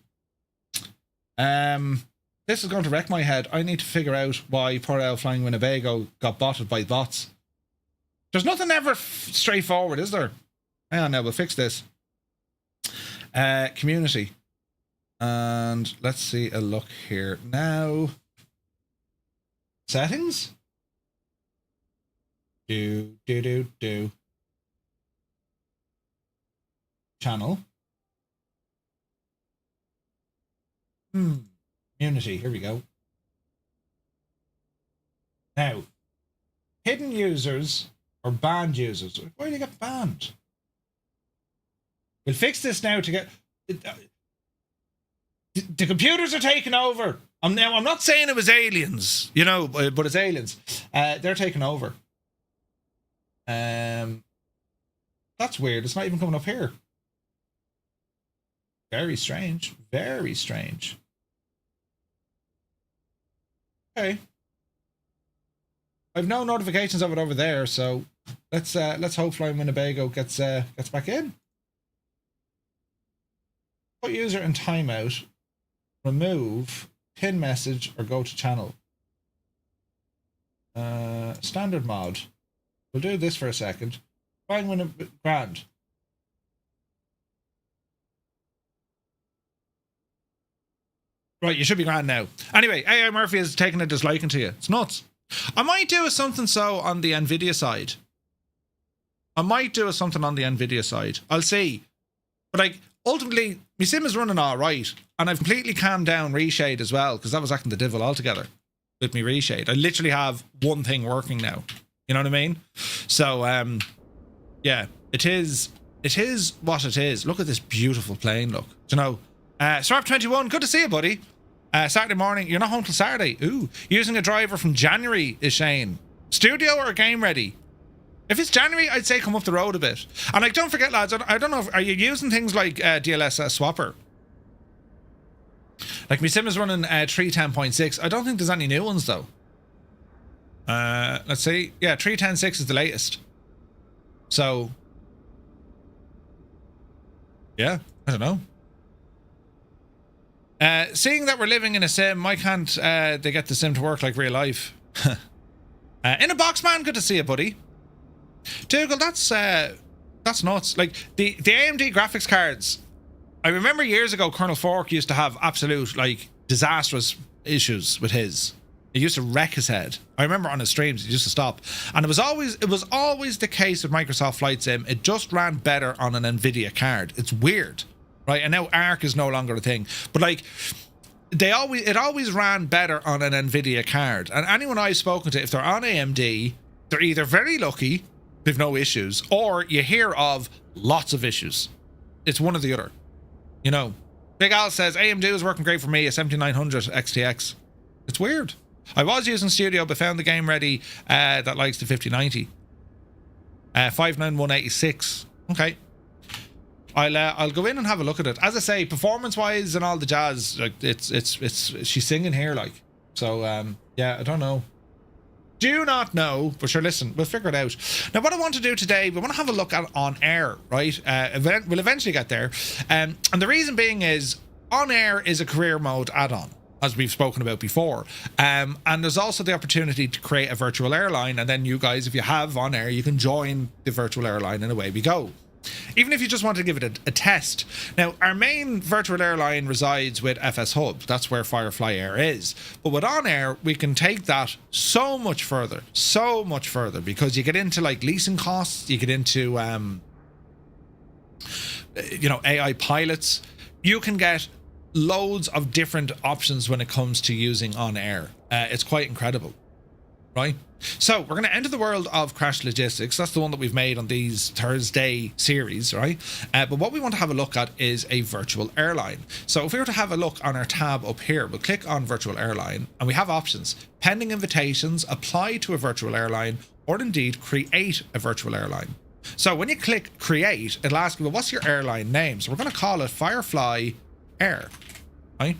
This is going to wreck my head. I need to figure out why poor old Flying Winnebago got botted by bots. There's nothing ever straightforward, is there? Hang on now, we'll fix this. Community. And let's see a look here now. Settings? Do. Channel. Community, here we go. Now, hidden users or banned users. Why do you get banned? We'll fix this now to get... The computers are taking over. I'm not saying it was aliens, you know, but it's aliens. They're taking over. That's weird. It's not even coming up here. Very strange. Very strange. Okay. I've no notifications of it over there, so let's hope Flying Winnebago gets back in. Put user in timeout. Remove, pin message, or go to channel. Standard mod. We'll do this for a second. Flying Winnebago grand. Right, you should be grand now. Anyway, AI Murphy has taken a disliking to you. It's nuts. I might do something so on the Nvidia side. I'll see. But like, ultimately, my sim is running all right. And I've completely calmed down Reshade as well, because that was acting the devil altogether with me Reshade. I literally have one thing working now. You know what I mean? So, yeah, it is what it is. Look at this beautiful plane, look. Do you know? Swap21, good to see you, buddy. Saturday morning, you're not home till Saturday. Ooh, using a driver from January is Shane. Studio or game ready? If it's January, I'd say come up the road a bit. And like, don't forget, lads, I don't know, are you using things like DLSS Swapper? Like, my sim is running 3.10.6. I don't think there's any new ones, though. Let's see. Yeah, 3.10.6 is the latest. So, yeah, I don't know. Seeing that we're living in a sim, why can't they get the sim to work like real life? In a box, man, good to see you, buddy. Dougal, that's nuts. Like, the AMD graphics cards, I remember years ago, Colonel Fork used to have absolute, like, disastrous issues with his. It used to wreck his head. I remember on his streams, it used to stop. And it was always the case with Microsoft Flight Sim. It just ran better on an Nvidia card. It's weird. Right, and now ARC is no longer a thing, but like it always ran better on an Nvidia card. And anyone I've spoken to, if they're on AMD, they're either very lucky, they've no issues, or you hear of lots of issues. It's one or the other, you know. Big Al says AMD is working great for me, a 7900 XTX. It's weird. I was using Studio, but found the game ready that likes the 5090. 59186. Okay. I'll go in and have a look at it. As I say, performance wise and all the jazz, like it's she's singing here, like. So yeah, I don't know. Do not know, but sure, listen, we'll figure it out. Now, what I want to do today, we want to have a look at OnAir, right? We'll eventually get there. And the reason being is OnAir is a career mode add-on, as we've spoken about before. And there's also the opportunity to create a virtual airline, and then you guys, if you have OnAir, you can join the virtual airline and away we go. Even if you just want to give it a test. Now, our main virtual airline resides with FS Hub. That's where Firefly Air is. But with OnAir, we can take that so much further, because you get into like leasing costs, you get into, you know, AI pilots. You can get loads of different options when it comes to using OnAir. It's quite incredible, right? So we're going to enter the world of Crash Logistics. That's the one that we've made on these Thursday series, right? But what we want to have a look at is a virtual airline. So if we were to have a look on our tab up here, we'll click on virtual airline and we have options: pending invitations, apply to a virtual airline, or indeed create a virtual airline. So when you click create, it'll ask you, well, what's your airline name? So we're going to call it Firefly Air, right?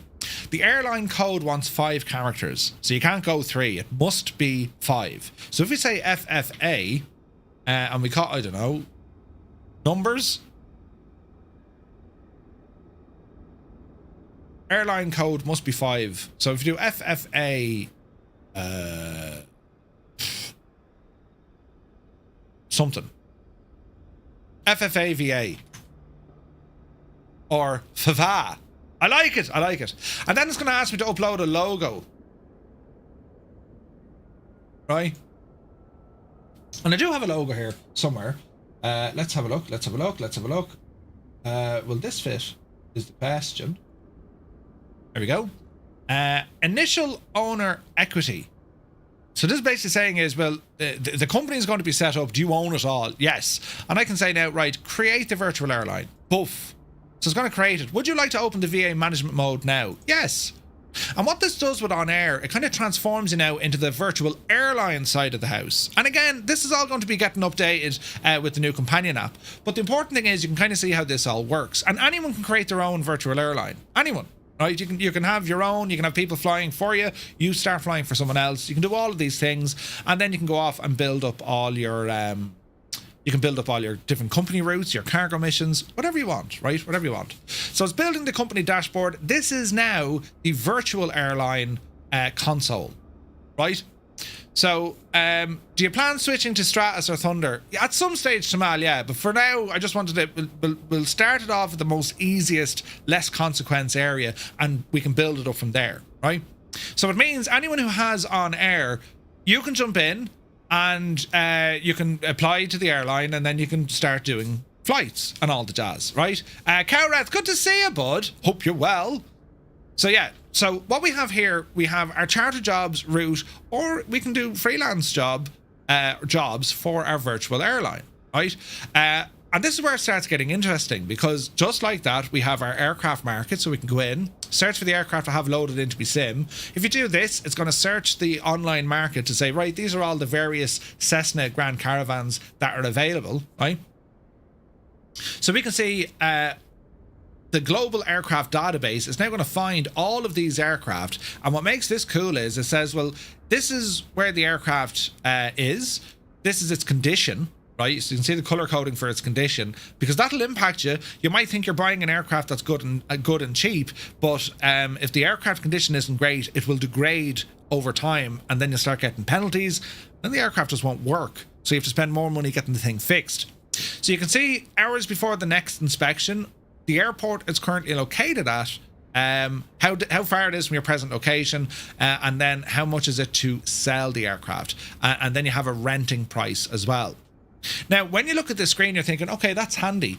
The airline code wants 5 characters, so you can't go 3. It must be 5. So if we say FFA, and we call, I don't know, numbers, airline code must be 5. So if you do FFA, something, FFAVA, or FFA. I like it. And then it's going to ask me to upload a logo. Right? And I do have a logo here somewhere. Let's have a look. Will this fit? Is the question. There we go. Initial owner equity. So this is basically saying is, well, the company is going to be set up. Do you own it all? Yes. And I can say now, right, create the virtual airline. Poof. So it's going to create it. Would you like to open the VA management mode now? Yes. And what this does with OnAir, it kind of transforms you now into the virtual airline side of the house. And again, this is all going to be getting updated with the new companion app. But the important thing is you can kind of see how this all works. And anyone can create their own virtual airline. Anyone. Right? You can have your own, you can have people flying for you, you start flying for someone else, you can do all of these things, and then you can go off and build up all your different company routes, your cargo missions, whatever you want, right? Whatever you want. So it's building the company dashboard. This is now the virtual airline console, right? So, do you plan switching to Stratus or Thunder? At some stage, Tamal, yeah. But for now, I just wanted to... We'll start it off at the most easiest, less consequence area, and we can build it up from there, right? So it means anyone who has OnAir, you can jump in, and you can apply to the airline, and then you can start doing flights and all the jazz, right? Cowrath, good to see you, bud. Hope you're well. So yeah, so what we have here, we have our charter jobs route, or we can do freelance jobs for our virtual airline, right? And this is where it starts getting interesting, because just like that, we have our aircraft market, so we can go in, search for the aircraft I have loaded into my sim. If you do this, it's going to search the online market to say, right, these are all the various Cessna Grand Caravans that are available, right? So we can see the global aircraft database is now going to find all of these aircraft. And what makes this cool is it says, well, this is where the aircraft is. This is its condition, right? So you can see the color coding for its condition, because that'll impact you. You might think you're buying an aircraft that's good and cheap, but if the aircraft condition isn't great, it will degrade over time, and then you'll start getting penalties, and the aircraft just won't work. So you have to spend more money getting the thing fixed. So you can see hours before the next inspection, the airport it's currently located at, how far it is from your present location, and then how much is it to sell the aircraft, and then you have a renting price as well. Now, when you look at this screen, you're thinking, okay, that's handy,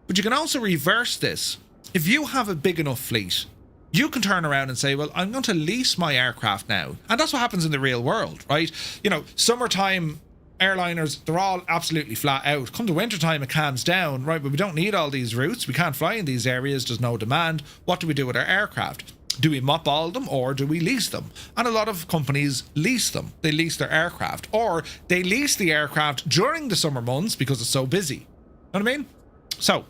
but you can also reverse this. If you have a big enough fleet, you can turn around and say, well, I'm going to lease my aircraft now, and that's what happens in the real world, right? You know, summertime airliners, they're all absolutely flat out. Come to wintertime, it calms down, right? But we don't need all these routes. We can't fly in these areas. There's no demand. What do we do with our aircraft? Do we mothball them, or do we lease them? And a lot of companies lease them. They lease their aircraft, or they lease the aircraft during the summer months because it's so busy. Know what I mean? So,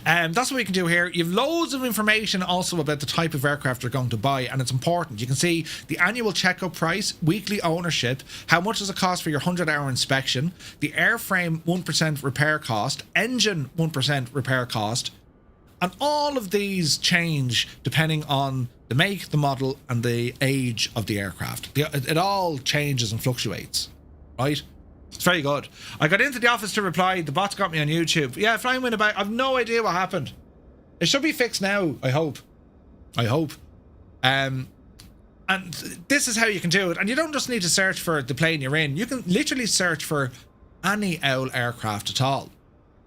that's what we can do here. You have loads of information also about the type of aircraft you're going to buy, and it's important. You can see the annual checkup price, weekly ownership, how much does it cost for your 100-hour inspection, the airframe 1% repair cost, engine 1% repair cost, and all of these change depending on the make, the model, and the age of the aircraft. It all changes and fluctuates, right? It's very good. I got into the office to reply. The bots got me on YouTube. Yeah, flying went about. I've no idea what happened. It should be fixed now. I hope. And this is how you can do it. And you don't just need to search for the plane you're in. You can literally search for any owl aircraft at all,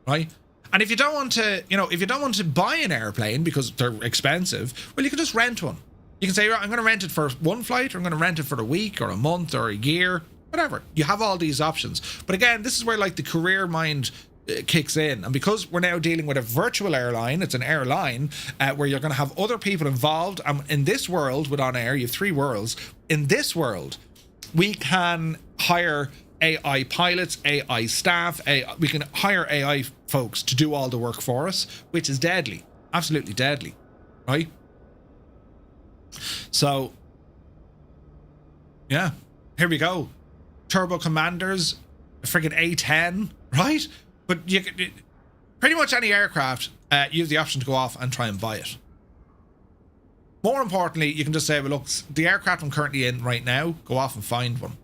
right? And if you don't want to, if you don't want to buy an airplane because they're expensive, well, you can just rent one. You can say, right, I'm going to rent it for one flight, or I'm going to rent it for a week or a month or a year. Whatever. You have all these options. But again, this is where like the career mind kicks in. And because we're now dealing with a virtual airline, it's an airline where you're going to have other people involved. In this world with OnAir, you have 3 worlds. In this world, we can hire AI pilots, AI staff. We can hire AI folks to do all the work for us, which is deadly. Absolutely deadly. Right? So, yeah, here we go. Turbo Commanders, a friggin' A10, right? But you can, pretty much any aircraft, you have the option to go off and try and buy it. More importantly, you can just say, well, look, the aircraft I'm currently in right now, go off and find one,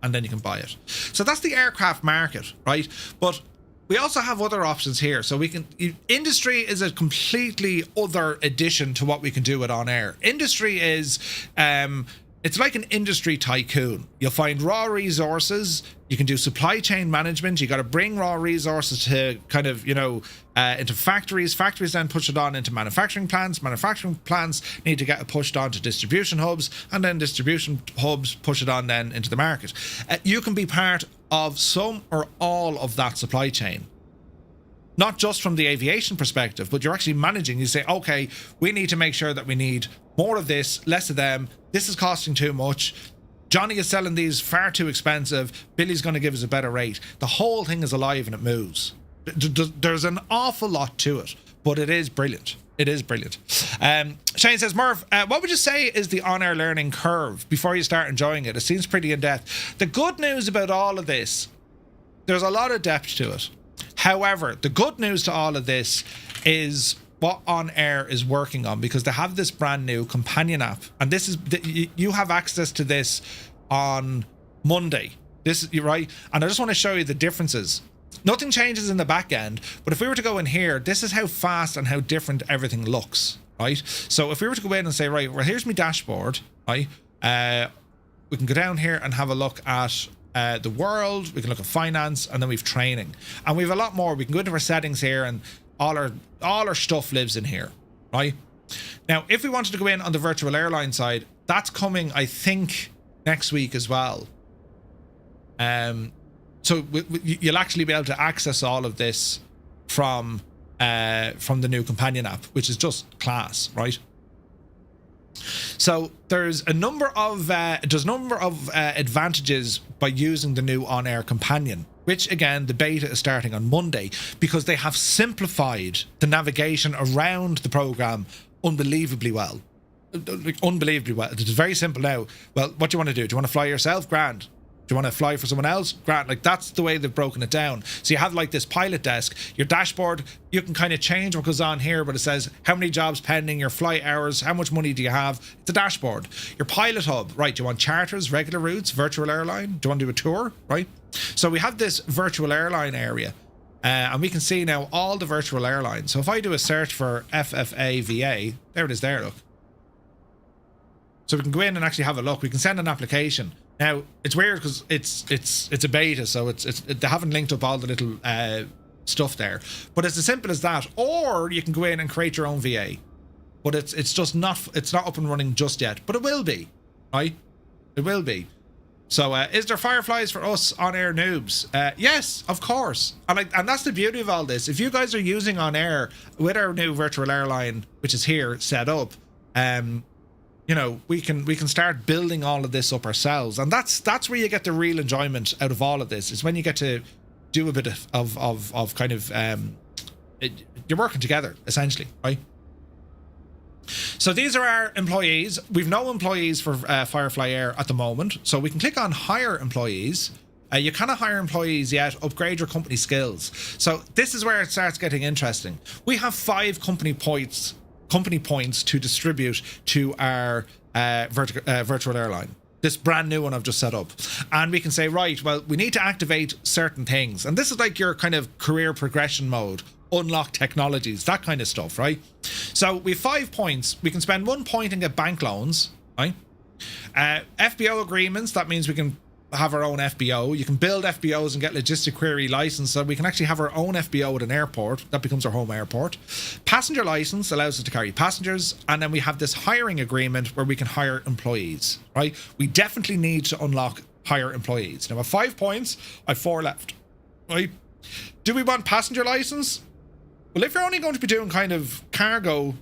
and then you can buy it. So that's the aircraft market, right? But we also have other options here. So we can, industry is a completely other addition to what we can do with OnAir. Industry is, it's like an industry tycoon. You'll find raw resources. You can do supply chain management. You got to bring raw resources to kind of, into factories. Factories then push it on into manufacturing plants. Manufacturing plants need to get pushed on to distribution hubs, and then distribution hubs push it on then into the market. You can be part of some or all of that supply chain. Not just from the aviation perspective, but you're actually managing. You say, okay, we need to make sure that we need more of this, less of them. This is costing too much. Johnny is selling these far too expensive. Billy's going to give us a better rate. The whole thing is alive and it moves. There's an awful lot to it, but it is brilliant. It is brilliant. Shane says, Murph, what would you say is the on-air learning curve before you start enjoying it? It seems pretty in-depth. The good news about all of this, there's a lot of depth to it. However, the good news to all of this is what OnAir is working on, because they have this brand new companion app, and this is you have access to this on Monday. This is right, and I just want to show you the differences. Nothing changes in the back end, but if we were to go in here, this is how fast and how different everything looks, right? So if we were to go in and say, right, well, here's my dashboard, right? We can go down here and have a look at the world. We can look at finance, and then we've training, and we have a lot more. We can go into our settings here, and all our stuff lives in here, right? Now, if we wanted to go in on the virtual airline side, that's coming, I think, next week as well. So you'll actually be able to access all of this from the new companion app, which is just class, right? So there's a number of advantages by using the new OnAir Companion, which again, the beta is starting on Monday, because they have simplified the navigation around the program unbelievably well. Unbelievably well. It's very simple now. Well, what do you want to do? Do you want to fly yourself? Grand. Do you want to fly for someone else? Grant, like that's the way they've broken it down. So you have like this pilot desk, your dashboard, you can kind of change what goes on here, but it says how many jobs pending, your flight hours, how much money do you have? It's a dashboard. Your pilot hub, right? Do you want charters, regular routes, virtual airline? Do you want to do a tour, right? So we have this virtual airline area, and we can see now all the virtual airlines. So if I do a search for FFAVA, there it is there, look. So we can go in and actually have a look. We can send an application. Now, it's weird because it's a beta, so they haven't linked up all the little stuff there. But it's as simple as that. Or you can go in and create your own VA. But it's just not up and running just yet. But it will be, right? It will be. So is there Fireflies for us on-air noobs? Yes, of course. And that's the beauty of all this. If you guys are using OnAir with our new virtual airline, which is here set up, we can start building all of this up ourselves, and that's where you get the real enjoyment out of all of this. Is when you get to do a bit of kind of you're working together essentially, right? So these are our employees. We've no employees for Firefly Air at the moment, so we can click on hire employees. You cannot hire employees yet. Upgrade your company skills. So this is where it starts getting interesting. We have 5 company points to distribute to our virtual airline, this brand new one I've just set up, and we can say, right, well, we need to activate certain things, and this is like your kind of career progression mode, unlock technologies, that kind of stuff, right? So we have 5 points. We can spend 1 point and get bank loans, right? FBO agreements, that means we can have our own FBO. You can build FBOs and get logistic query license, so we can actually have our own FBO at an airport. That becomes our home airport. Passenger license allows us to carry passengers, and then we have this hiring agreement where we can hire employees, right? We definitely need to unlock hire employees. Now, I have 5 points, I have 4 left, right? Do we want passenger license? Well, if you're only going to be doing kind of cargo,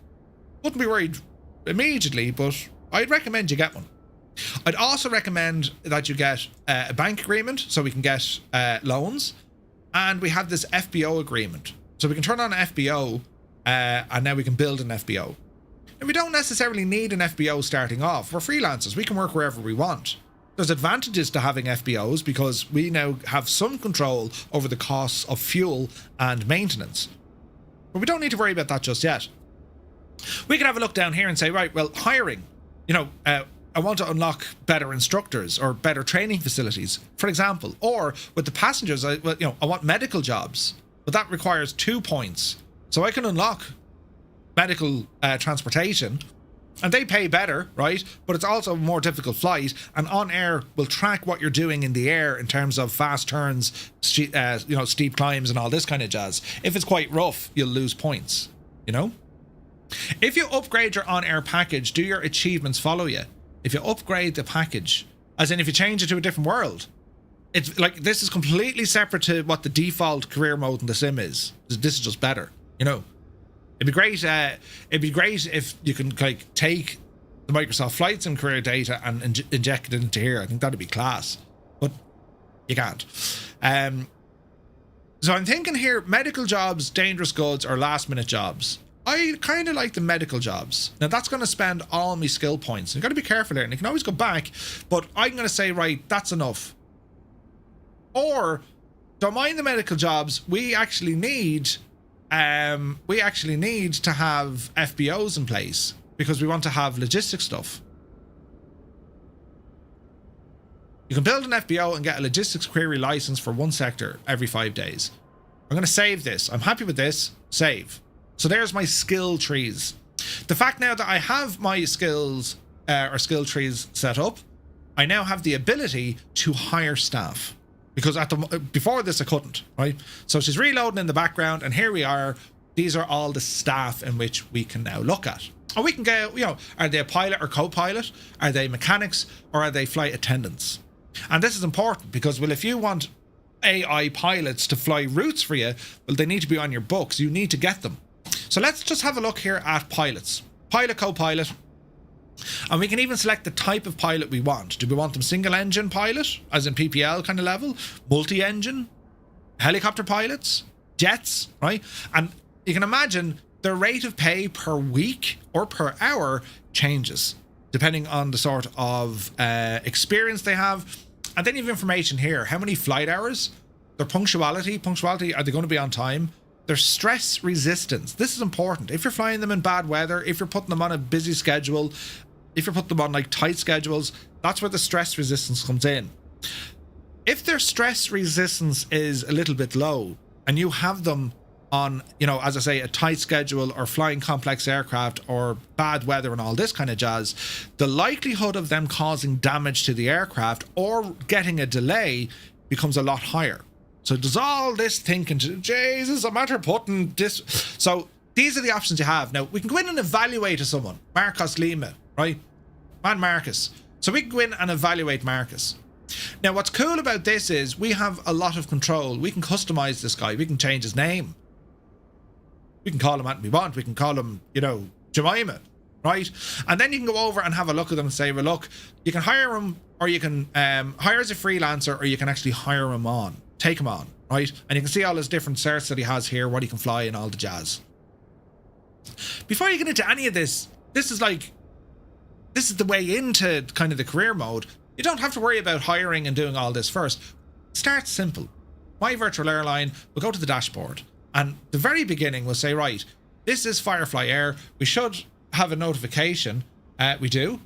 wouldn't be worried immediately, but I'd recommend you get one. I'd also recommend that you get a bank agreement so we can get loans, and we have this FBO agreement, so we can turn on FBO, and now we can build an FBO. And we don't necessarily need an FBO starting off. We're freelancers. We can work wherever we want. There's advantages to having FBOs because we now have some control over the costs of fuel and maintenance. But we don't need to worry about that just yet. We can have a look down here and say, right, well, hiring. You know, I want to unlock better instructors or better training facilities, for example. Or with the passengers, I want medical jobs. But that requires 2 points. So I can unlock medical transportation. And they pay better, right? But it's also a more difficult flight. And OnAir will track what you're doing in the air in terms of fast turns, steep climbs and all this kind of jazz. If it's quite rough, you'll lose points, you know? If you upgrade your OnAir package, do your achievements follow you? If you upgrade the package, as in if you change it to a different world, it's like this is completely separate to what the default career mode in the sim is. This is just better, you know? It'd be great. It'd be great if you can like take the Microsoft Flight Sim career data and inject it into here. I think that'd be class, but you can't. So I'm thinking here: medical jobs, dangerous goods, or last-minute jobs. I kind of like the medical jobs. Now that's going to spend all my skill points. You've got to be careful here, and you can always go back. But I'm going to say, right, that's enough. Or don't mind the medical jobs. We actually need to have FBOs in place because we want to have logistics stuff. You can build an FBO and get a logistics query license for one sector every 5 days. I'm going to save this. I'm happy with this. Save. So there's my skill trees. The fact now that I have my skills or skill trees set up, I now have the ability to hire staff. Because before this I couldn't, right? So she's reloading in the background, and here we are. These are all the staff in which we can now look at. And we can go, are they a pilot or co-pilot? Are they mechanics or are they flight attendants? And this is important because, well, if you want AI pilots to fly routes for you, well, they need to be on your books. You need to get them. So let's just have a look here at pilots. Pilot, co-pilot. And we can even select the type of pilot we want. Do we want them single engine pilot, as in PPL kind of level, multi-engine, helicopter pilots, jets, right? And you can imagine their rate of pay per week or per hour changes depending on the sort of experience they have. And then you have information here: how many flight hours, their punctuality, are they going to be on time? Their stress resistance. This is important. If you're flying them in bad weather, if you're putting them on a busy schedule, if you're putting them on like tight schedules, that's where the stress resistance comes in. If their stress resistance is a little bit low and you have them on, as I say, a tight schedule or flying complex aircraft or bad weather and all this kind of jazz, the likelihood of them causing damage to the aircraft or getting a delay becomes a lot higher. So there's all this thinking, Jesus, I'm after putting this. So these are the options you have. Now, we can go in and evaluate someone. Marcos Lima, right? Man Marcus. So we can go in and evaluate Marcus. Now, what's cool about this is we have a lot of control. We can customize this guy. We can change his name. We can call him what we want. We can call him, Jemima, right? And then you can go over and have a look at them and say, well, look, you can hire him, or you can hire as a freelancer, or you can actually hire him on. Take him on, right? And you can see all his different certs that he has here, what he can fly and all the jazz. Before you get into any of this, this is the way into kind of the career mode. You don't have to worry about hiring and doing all this first. Start simple. My virtual airline will go to the dashboard, and the very beginning will say, right, this is Firefly Air. We should have a notification. We do.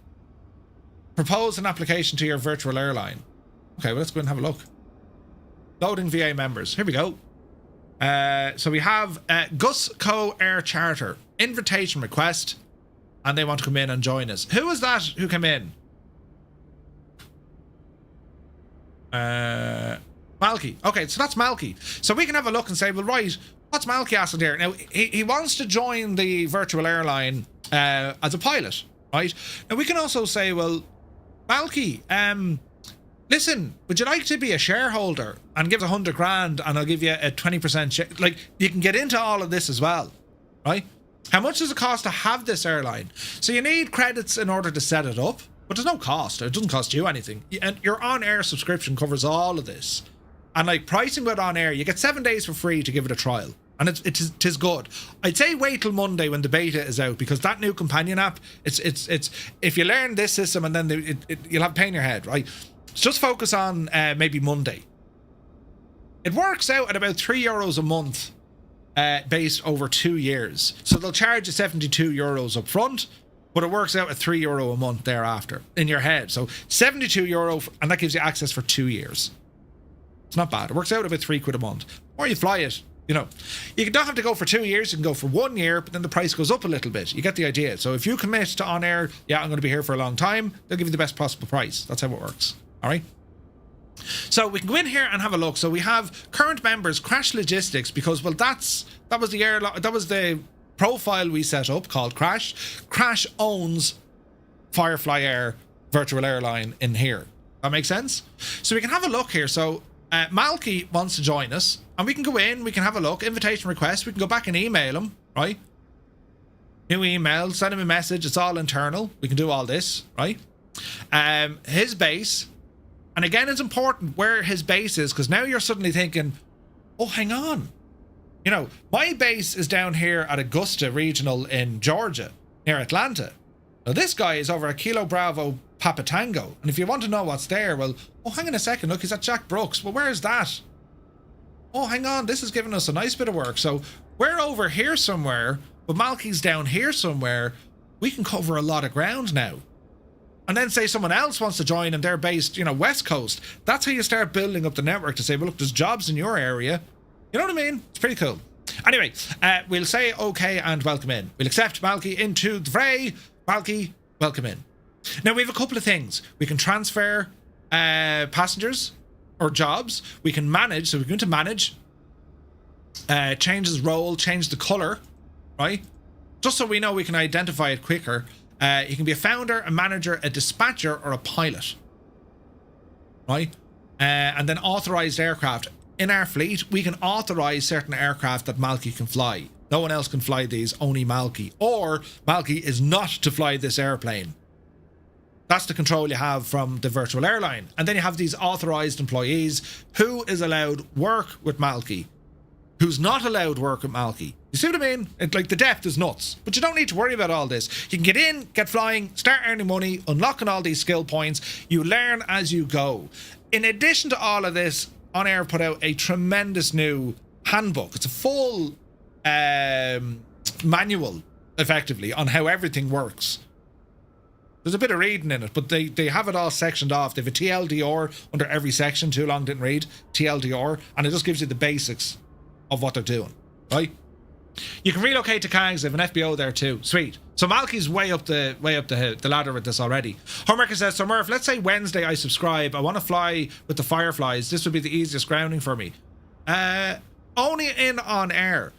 Propose an application to your virtual airline. Okay, well, let's go and have a look. Loading VA members. Here we go. So we have Gusco Air Charter. Invitation request. And they want to come in and join us. Who was that who came in? Malky. Okay, so that's Malky. So we can have a look and say, well, right, what's Malky asking here? Now, he wants to join the virtual airline as a pilot, right? Now, we can also say, well, Malky, listen, would you like to be a shareholder and give us 100 grand and I'll give you a 20% share? Like, you can get into all of this as well, right? How much does it cost to have this airline? So you need credits in order to set it up, but there's no cost. It doesn't cost you anything. And your OnAir subscription covers all of this. And like pricing with OnAir, you get 7 days for free to give it a trial. And it's good. I'd say wait till Monday when the beta is out, because that new companion app, it's if you learn this system and then you'll have pain in your head, right? Just focus on maybe Monday. It works out at about €3 a month, based over 2 years. So they'll charge you €72 up front, but it works out at €3 a month thereafter in your head. So €72, and that gives you access for 2 years. It's not bad. It works out about £3 a month. Or you fly it. You know, you don't have to go for 2 years. You can go for 1 year, but then the price goes up a little bit. You get the idea. So if you commit to OnAir, yeah, I'm going to be here for a long time, they'll give you the best possible price. That's how it works. All right. So we can go in here and have a look. So we have current members, Crash Logistics, because, well, that was the airline, that was the profile we set up called Crash. Crash owns Firefly Air Virtual Airline in here. That makes sense? So we can have a look here. So Malky wants to join us, and we can go in, we can have a look, invitation request, we can go back and email him, right? New email, send him a message, it's all internal, we can do all this, right? His base, and again, it's important where his base is, because now you're suddenly thinking, oh, hang on. You know, my base is down here at Augusta Regional in Georgia, near Atlanta. Now this guy is over at Kilo Bravo Papa Tango, and if you want to know what's there, well, oh, hang on a second, look, he's at Jack Brooks. Well, where's that? Oh, hang on, this is giving us a nice bit of work. So we're over here somewhere, but Malky's down here somewhere. We can cover a lot of ground now. And then say someone else wants to join and they're based, you know, West Coast. That's how you start building up the network to say, well, look, there's jobs in your area. You know what I mean? It's pretty cool. Anyway, we'll say okay and welcome in. We'll accept Malky into the fray. Malky, welcome in. Now, we have a couple of things. We can transfer passengers or jobs. We can manage. So we're going to manage, change his role, change the color, right? Just so we know we can identify it quicker. You can be a founder, a manager, a dispatcher, or a pilot, right? And then authorized aircraft. In our fleet, we can authorize certain aircraft that Malky can fly. No one else can fly these, only Malky. Or Malky is not to fly this airplane. That's the control you have from the virtual airline. And then you have these authorized employees. Who is allowed work with Malky? Who's not allowed work with Malky? You see what I mean? Like, the depth is nuts. But you don't need to worry about all this. You can get in, get flying, start earning money, unlocking all these skill points. You learn as you go. In addition to all of this, OnAir put out a tremendous new handbook. It's a full manual, effectively, on how everything works. There's a bit of reading in it, but they have it all sectioned off. They have a TLDR under every section. Too long, didn't read. TLDR. And it just gives you the basics of what they're doing, right? You can relocate to Kangs. They have an FBO there too. Sweet. So Malky's way up the ladder with this already. Homewrecker says, so Murph, let's say Wednesday I subscribe. I want to fly with the Fireflies. This would be the easiest grounding for me. Only in OnAir.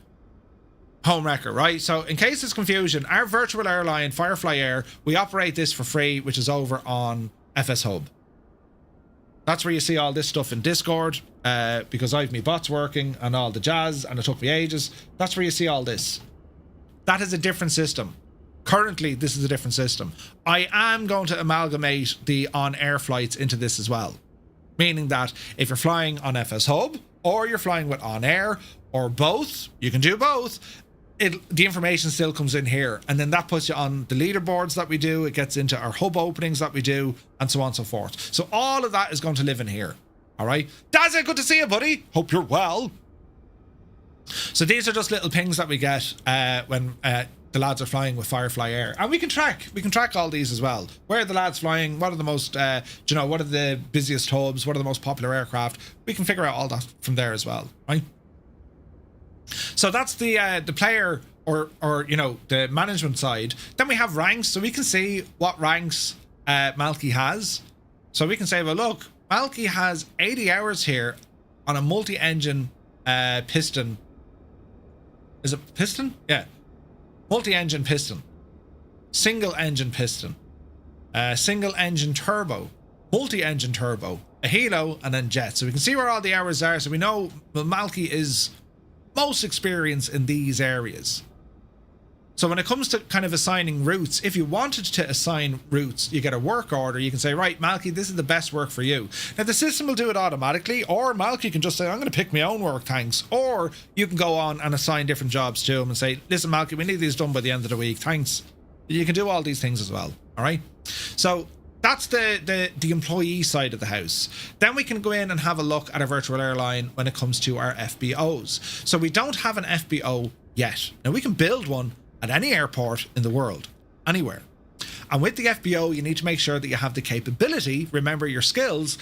Homewrecker, right? So in case there's confusion, our virtual airline, Firefly Air, we operate this for free, which is over on FS Hub. That's where you see all this stuff in Discord, because I've me bots working and all the jazz, and it took me ages. That's where you see all this. That is a different system. Currently, this is a different system. I am going to amalgamate the OnAir flights into this as well. Meaning that if you're flying on FS Hub, or you're flying with OnAir, or both, you can do both, the information still comes in here, and then that puts you on the leaderboards that we do. It gets into our hub openings that we do, and so on and so forth. So all of that is going to live in here. All right, Dazza, good to see you, buddy. Hope you're well. So these are just little pings that we get when the lads are flying with Firefly Air, and we can track all these as well. Where are the lads flying? What are the most what are the busiest hubs? What are the most popular aircraft? We can figure out all that from there as well, right? So that's the player or the management side. Then we have ranks, so we can see what ranks Malky has. So we can say, well, look, Malky has 80 hours here on a multi-engine piston. Is it piston? Yeah. Multi-engine piston. Single-engine piston. Single-engine turbo. Multi-engine turbo. A helo, and then jet. So we can see where all the hours are. So we know Malky is most experienced in these areas. So when it comes to kind of assigning routes, if you wanted to assign routes, you get a work order. You can say, right, Malky, this is the best work for you. Now, the system will do it automatically, or Malky can just say, I'm going to pick my own work, thanks. Or you can go on and assign different jobs to him and say, listen, Malky, we need these done by the end of the week, thanks. You can do all these things as well, all right? So that's the employee side of the house. Then we can go in and have a look at a virtual airline when it comes to our FBOs. So we don't have an FBO yet. Now, we can build one at any airport in the world, anywhere. And with the FBO, you need to make sure that you have the capability. Remember your skills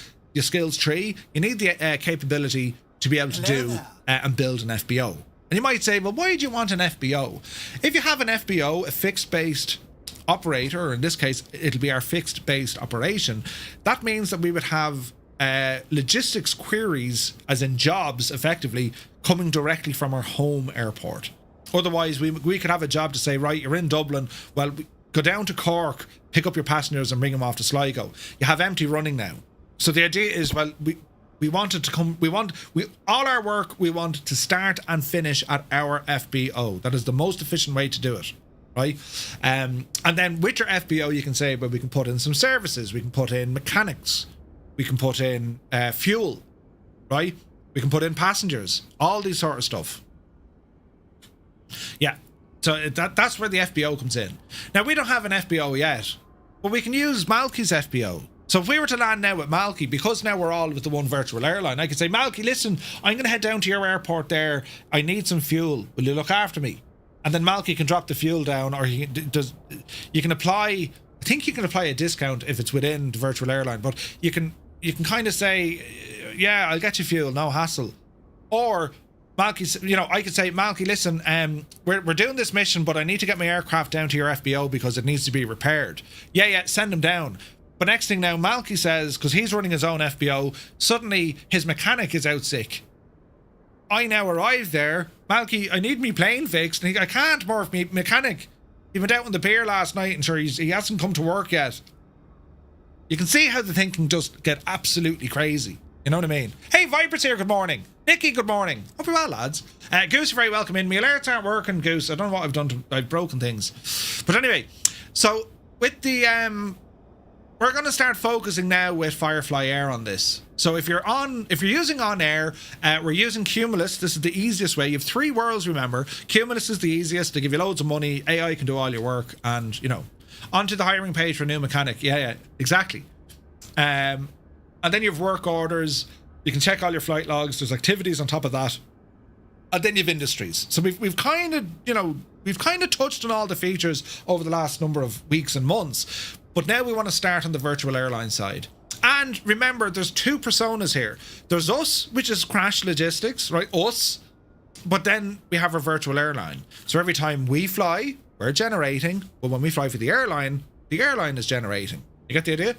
tree. You need the capability to be able to do and build an FBO. And you might say, well, why do you want an FBO? If you have an FBO, a fixed-based operator, or in this case, it'll be our fixed-based operation, that means that we would have logistics queries, as in jobs, effectively, coming directly from our home airport. Otherwise, we could have a job to say, right, you're in Dublin, well, go down to Cork, pick up your passengers and bring them off to Sligo. You have empty running now. So the idea is, well, we wanted to come, all our work, we want to start and finish at our FBO. That is the most efficient way to do it, right? And then with your FBO, you can say, well, we can put in some services, we can put in mechanics, we can put in fuel, right? We can put in passengers, all these sort of stuff. Yeah, so that's where the FBO comes in. Now, we don't have an FBO yet, but we can use Malky's FBO. So if we were to land now with Malky, because now we're all with the one virtual airline, I could say, Malky, listen, I'm going to head down to your airport there. I need some fuel. Will you look after me? And then Malky can drop the fuel down, or you can apply, I think you can apply a discount if it's within the virtual airline, but you can kind of say, yeah, I'll get you fuel, no hassle. Or Malky, I could say, Malky, listen, we're doing this mission, but I need to get my aircraft down to your FBO because it needs to be repaired. Yeah, send him down. But next thing now, Malky says, because he's running his own FBO, suddenly his mechanic is out sick. I now arrive there. Malky, I need me plane fixed. And I can't, Murph, me mechanic. He went out on the pier last night and sure, he hasn't come to work yet. You can see how the thing can just get absolutely crazy. You know what I mean? Hey, Viper's here, good morning. Nicky, good morning. Hope you're well, lads. Goose, you're very welcome in. My alerts aren't working, Goose. I don't know what I've done. I've broken things. But anyway, so with the... we're going to start focusing now with Firefly Air on this. So if you're using OnAir, we're using Cumulus. This is the easiest way. You have 3 worlds, remember. Cumulus is the easiest. They give you loads of money. AI can do all your work. And, onto the hiring page for a new mechanic. Yeah, exactly. And then you have work orders. You can check all your flight logs. There's activities on top of that. And then you have industries. So we've kind of touched on all the features over the last number of weeks and months. But now we want to start on the virtual airline side. And remember, there's 2 personas here. There's us, which is crash logistics, right? Us. But then we have our virtual airline. So every time we fly, we're generating. But when we fly for the airline is generating. You get the idea?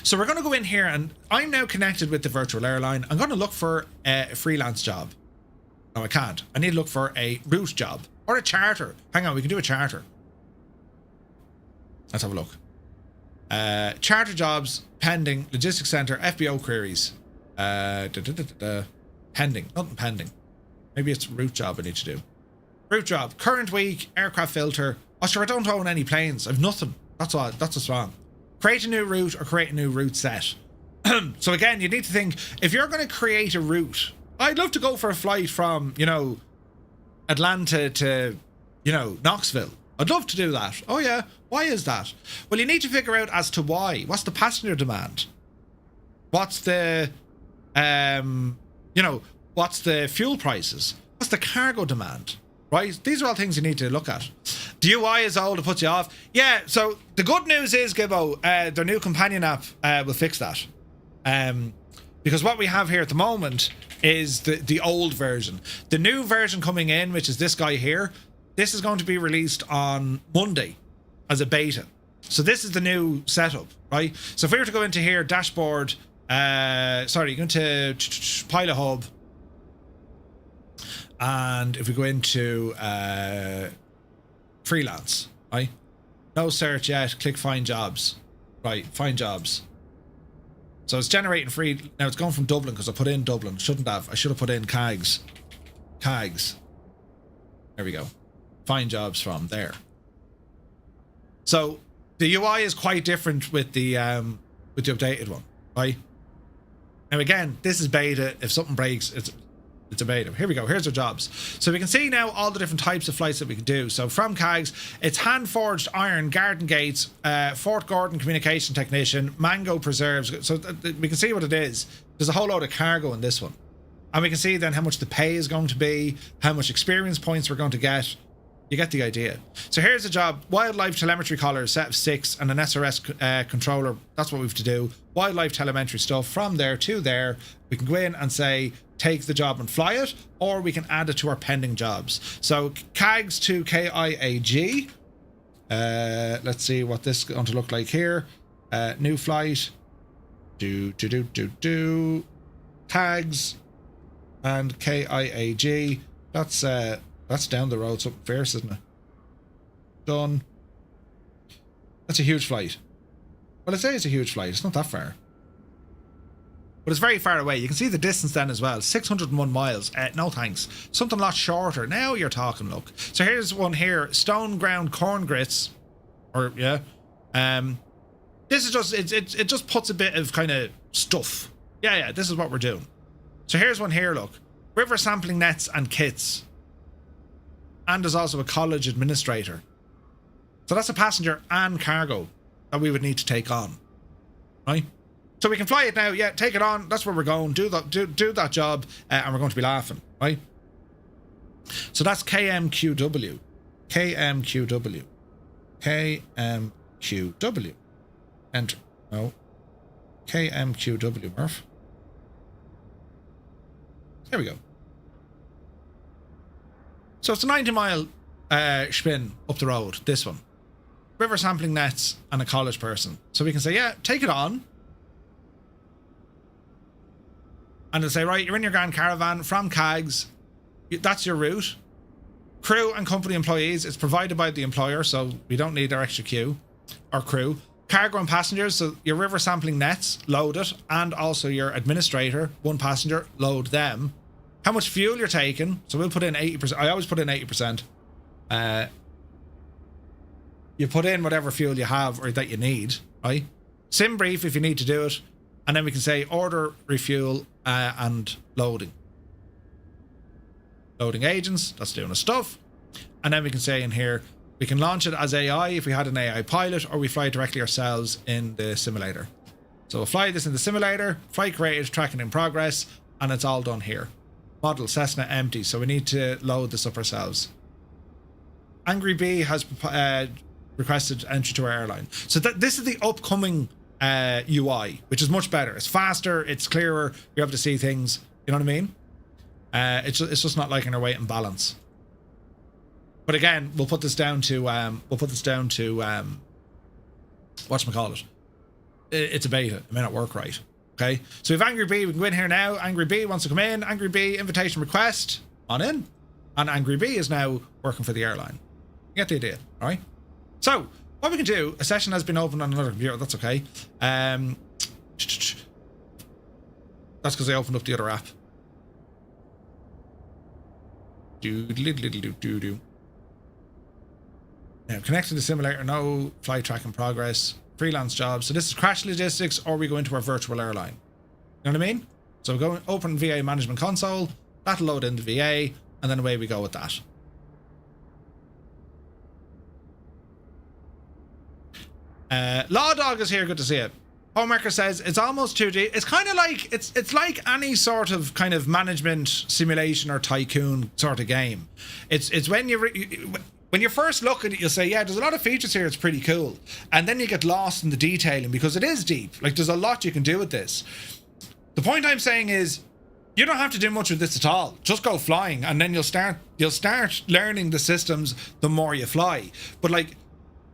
So we're going to go in here, and I'm now connected with the virtual airline. I'm going to look for a freelance job. No, I can't. I need to look for a route job or a charter. Hang on, we can do a charter. Let's have a look. Charter jobs, pending, logistics center, FBO queries. Pending, nothing pending. Maybe it's route job I need to do. Route job, current week, aircraft filter. Oh, sure, I don't own any planes. I've nothing. That's what's wrong. Create a new route or create a new route set. So again, you need to think, if you're going to create a route, I'd love to go for a flight from, Atlanta to, Knoxville. I'd love to do that. Oh yeah, why is that? Well, you need to figure out as to why. What's the passenger demand? What's the, what's the fuel prices? What's the cargo demand? Right? These are all things you need to look at. The UI is old, it puts you off. Yeah, so the good news is, Gibbo, their new companion app will fix that. Because what we have here at the moment is the old version. The new version coming in, which is this guy here, this is going to be released on Monday as a beta. So this is the new setup, right? So if we were to go into here, dashboard, go into Pilot Hub, and if we go into freelance, right? No search yet, click find jobs. Right, find jobs. So it's generating free. Now it's going from Dublin because I put in Dublin. Shouldn't have. I should have put in CAGs. There we go. find jobs from there. So the UI is quite different with the updated one, right? Now again, this is beta. If something breaks, it's a beta. Here we go. Here's our jobs. So we can see now all the different types of flights that we can do. So from CAGs, it's hand-forged iron, garden gates, Fort Gordon communication technician, mango preserves. So we can see what it is. There's a whole load of cargo in this one. And we can see then how much the pay is going to be, how much experience points we're going to get. You get the idea. So here's the job. Wildlife telemetry collar, set of 6, and an SRS controller. That's what we have to do. Wildlife telemetry stuff. From there to there, we can go in and say, take the job and fly it, or we can add it to our pending jobs. So CAGs to KIAG. Let's see what this is going to look like here. New flight. Tags. And KIAG. That's down the road, something fierce, isn't it? Done. That's a huge flight. Well, I say it's a huge flight. It's not that far. But it's very far away. You can see the distance then as well. 601 miles. No thanks. Something a lot shorter. Now you're talking, look. So here's one here. Stone ground corn grits. Or, yeah. This is just, it just puts a bit of kind of stuff. Yeah, this is what we're doing. So here's one here, look. River sampling nets and kits. And there's also a college administrator. So that's a passenger and cargo that we would need to take on. Right? So we can fly it now. Yeah, take it on. That's where we're going. Do that job. And we're going to be laughing. Right? So that's KMQW. KMQW. KMQW. Enter. No. KMQW, Murph. There we go. So it's a 90-mile spin up the road, this one. River sampling nets and a college person. So we can say, yeah, take it on. And they'll say, right, you're in your Grand Caravan from CAGs. That's your route. Crew and company employees, it's provided by the employer, so we don't need our extra queue or crew. Cargo and passengers, so your river sampling nets, load it. And also your administrator, one passenger, load them. How much fuel you're taking. So we'll put in 80%. I always put in 80%. You put in whatever fuel you have or that you need, right? Sim brief if you need to do it. And then we can say order, refuel, and loading. Loading agents, that's doing the stuff. And then we can say in here, we can launch it as AI if we had an AI pilot, or we fly directly ourselves in the simulator. So we'll fly this in the simulator, flight created, tracking in progress, and it's all done here. Model Cessna empty, so we need to load this up ourselves. Angry Bee has requested entry to our airline. So this is the upcoming UI, which is much better. It's faster, it's clearer, you're able to see things. You know what I mean? It's just not like in our weight and balance. But again, we'll put this down to whatchamacallit. It's a beta. It may not work right. Okay, so we have Angry Bee. We can go in here now. Angry Bee wants to come in. Angry Bee invitation request on in, and Angry Bee is now working for the airline. You get the idea, all right? So what we can do, a session has been opened on another computer. That's okay. That's because I opened up the other app. Now connect to the simulator. No flight track in progress. Freelance jobs. So this is crash logistics, or we go into our virtual airline. You know what I mean? So we go open VA management console. That'll load into VA, and then away we go with that. Law Dog is here. Good to see it. Homemaker says it's almost 2D. It's kind of like it's like any sort of kind of management simulation or tycoon sort of game. It's when when you first look at it, you'll say, yeah, there's a lot of features here, it's pretty cool. And then you get lost in the detailing because it is deep. Like, there's a lot you can do with this. The point I'm saying is, you don't have to do much with this at all. Just go flying, and then you'll start learning the systems the more you fly. But like,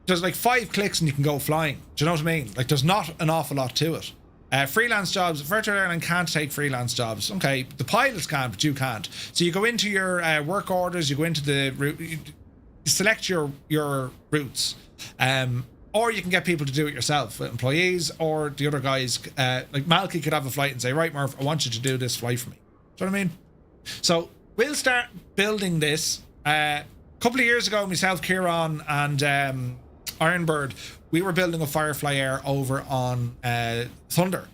there's like 5 clicks and you can go flying. Do you know what I mean? Like, there's not an awful lot to it. Freelance jobs, virtual airline can't take freelance jobs. Okay, the pilots can, but you can't. So you go into your work orders, you go into the route, you select your routes, or you can get people to do it yourself, employees or the other guys. Like Malky could have a flight and say, right, Murph, I want you to do this flight for me. Do you know what I mean? So we'll start building this. A couple of years ago, myself, Kieran, and Ironbird, we were building a Firefly Air over on Thunder.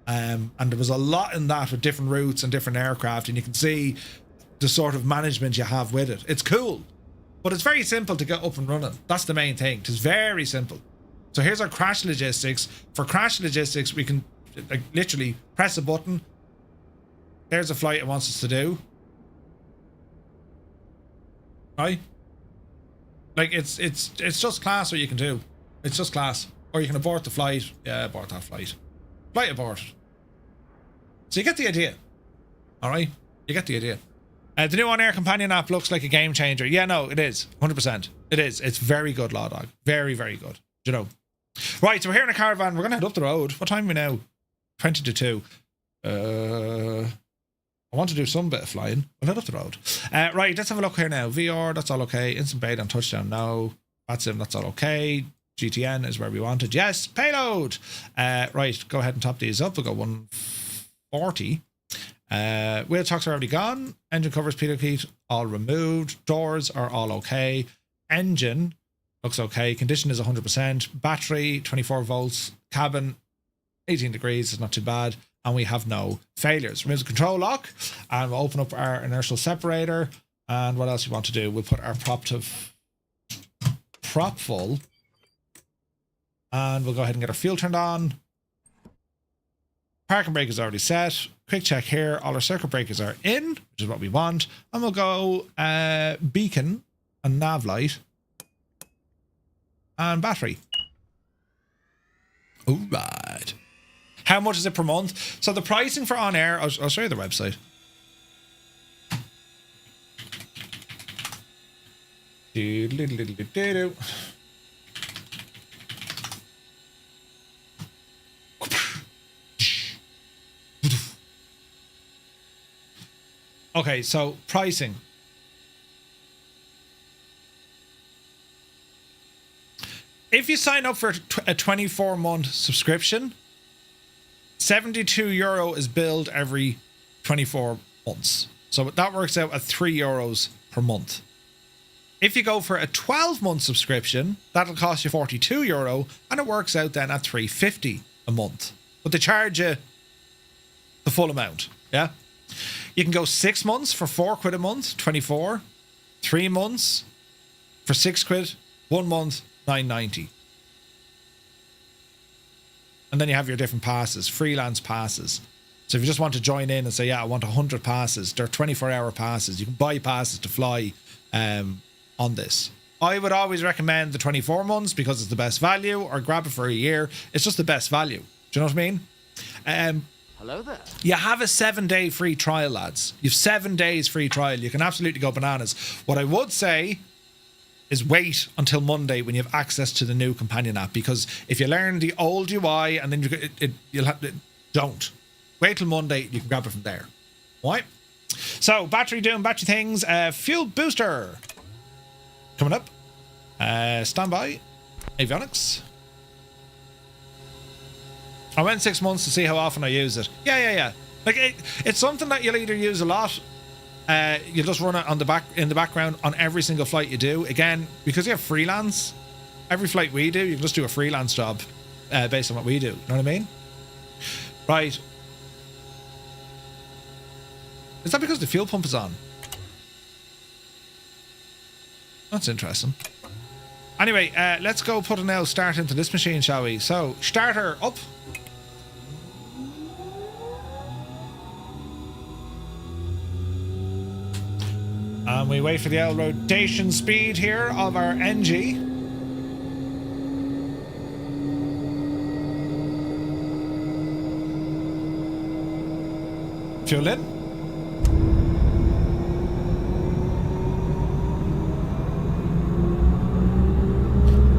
And there was a lot in that with different routes and different aircraft, and you can see the sort of management you have with it. It's cool, but it's very simple to get up and running. That's the main thing. It's very simple. So here's our crash logistics. For crash logistics, we can like literally press a button. There's a flight it wants us to do. Right? Like it's just class what you can do. It's just class. Or you can abort the flight. Yeah, abort that flight. Flight aborted. So you get the idea. Alright? You get the idea. The new OnAir Companion app looks like a game changer. Yeah, no, it is. 100%. It is. It's very good, Law Dog. Very, very good. You know. Right, so we're here in a caravan. We're going to head up the road. What time are we now? 20 to 2. I want to do some bit of flying. We'll head up the road. Right, let's have a look here now. VR, that's all okay. Instant bait on touchdown, no. VATSIM, that's all okay. GTN is where we wanted. Yes, payload. Right, go ahead and top these up. We'll go 140. Wheel chocks are already gone. Engine covers, pitot heat, all removed. Doors are all okay. Engine looks okay. Condition is 100%. Battery, 24 volts. Cabin, 18 degrees. It's not too bad. And we have no failures. Remove the control lock. And we'll open up our inertial separator. And what else you want to do? We'll put our prop full. And we'll go ahead and get our fuel turned on. Parking brake is already set. Quick check here. All our circuit breakers are in, which is what we want. And we'll go beacon and nav light. And battery. All right. How much is it per month? So the pricing for OnAir, I'll show you the website. Okay, so pricing. If you sign up for a 24-month subscription, €72 is billed every 24 months. So that works out at €3 per month. If you go for a 12-month subscription, that'll cost you €42 and it works out then at $3.50 a month. But they charge you the full amount, yeah? You can go 6 months for £4 a month, 24. 3 months for £6. 1 month, $9.90. And then you have your different passes, freelance passes. So if you just want to join in and say, yeah, I want 100 passes, they're 24-hour passes. You can buy passes to fly on this. I would always recommend the 24 months because it's the best value, or grab it for a year. It's just the best value. Do you know what I mean? Hello there. You have a 7-day free trial, lads. You have 7 days free trial. You can absolutely go bananas. What I would say is wait until Monday when you have access to the new companion app, because if you learn the old UI and then don't wait till Monday. You can grab it from there. All right. So battery things. Fuel booster coming up. Standby. Avionics. I went 6 months to see how often I use it. Yeah. Like it's something that you'll either use a lot. You just run it in the background on every single flight you do. Again, because you have freelance, every flight we do, you can just do a freelance job based on what we do. You know what I mean? Right. Is that because the fuel pump is on? That's interesting. Anyway, let's go put an L start into this machine, shall we? So, starter up. And we wait for the L rotation speed here of our NG. Fuel in.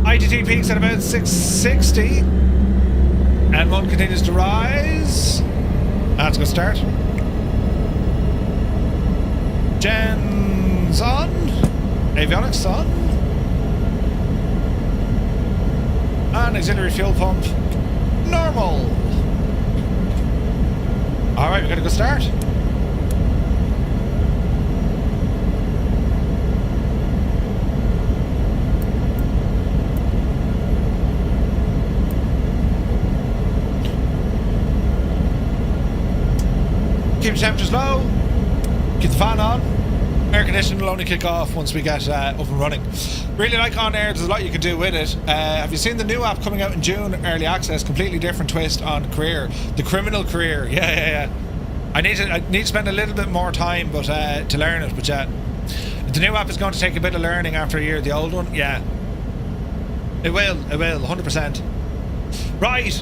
ITT peaks at about 660. And one continues to rise. Let's go start. Gen's on. Avionics on. And auxiliary fuel pump. Normal. Alright, we're gonna go start. Keep the temperatures low. Keep the fan on. Air conditioning will only kick off once we get up and running. Really like OnAir. There's a lot you can do with it. Have you seen the new app coming out in June? Early access, completely different twist on career. The criminal career. Yeah. I need to spend a little bit more time, but to learn it. But yeah, the new app is going to take a bit of learning after a year. The old one, yeah, it will, 100%. Right.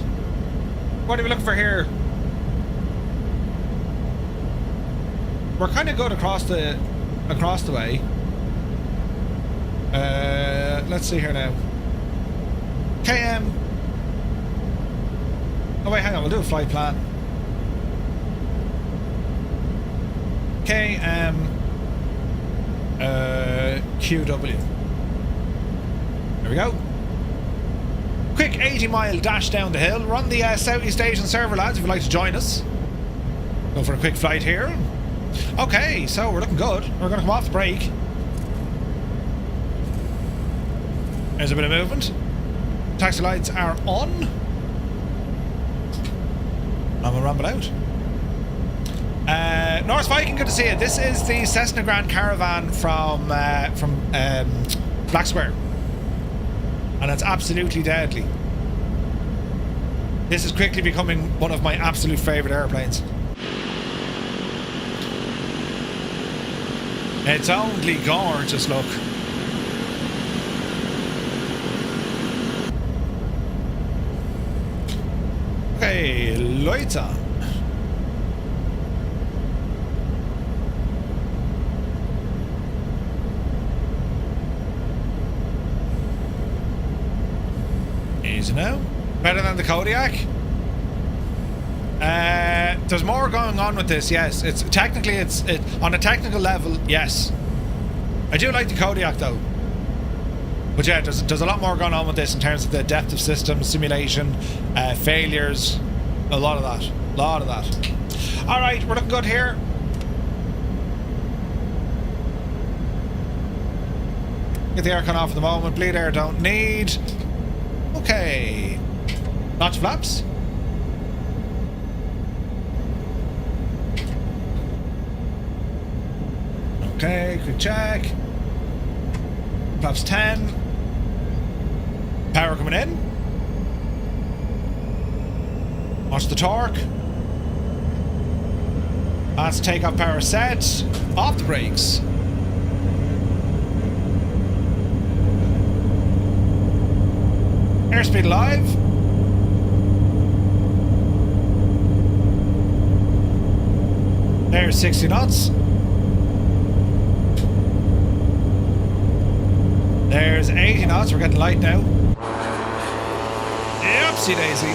What are we looking for here? We're kind of good across the way. Let's see here now. KM. Oh wait, hang on. We'll do a flight plan. KM. QW. There we go. Quick 80-mile dash down the hill. We're on the Southeast Asian server, lads. If you'd like to join us, go for a quick flight here. Okay, so we're looking good. We're going to come off the brake. There's a bit of movement. Taxi lights are on. And we'll rumble out. North Viking, good to see you. This is the Cessna Grand Caravan from Black Square. And it's absolutely deadly. This is quickly becoming one of my absolute favourite airplanes. It's only gorgeous, look. Okay, lights on. Easy now. Better than the Kodiak? There's more going on with this, yes. It's technically, on a technical level, yes. I do like the Kodiak though. But yeah, there's a lot more going on with this in terms of the depth of system, simulation, failures, a lot of that. Alright, we're looking good here. Get the aircon off at the moment. Bleed air don't need. Okay. Notch flaps. Okay, quick check. Flaps 10. Power coming in. Watch the torque. That's takeoff power set. Off the brakes. Airspeed live. There's 60 knots. There's 80 knots. We're getting light now. Oopsie daisy.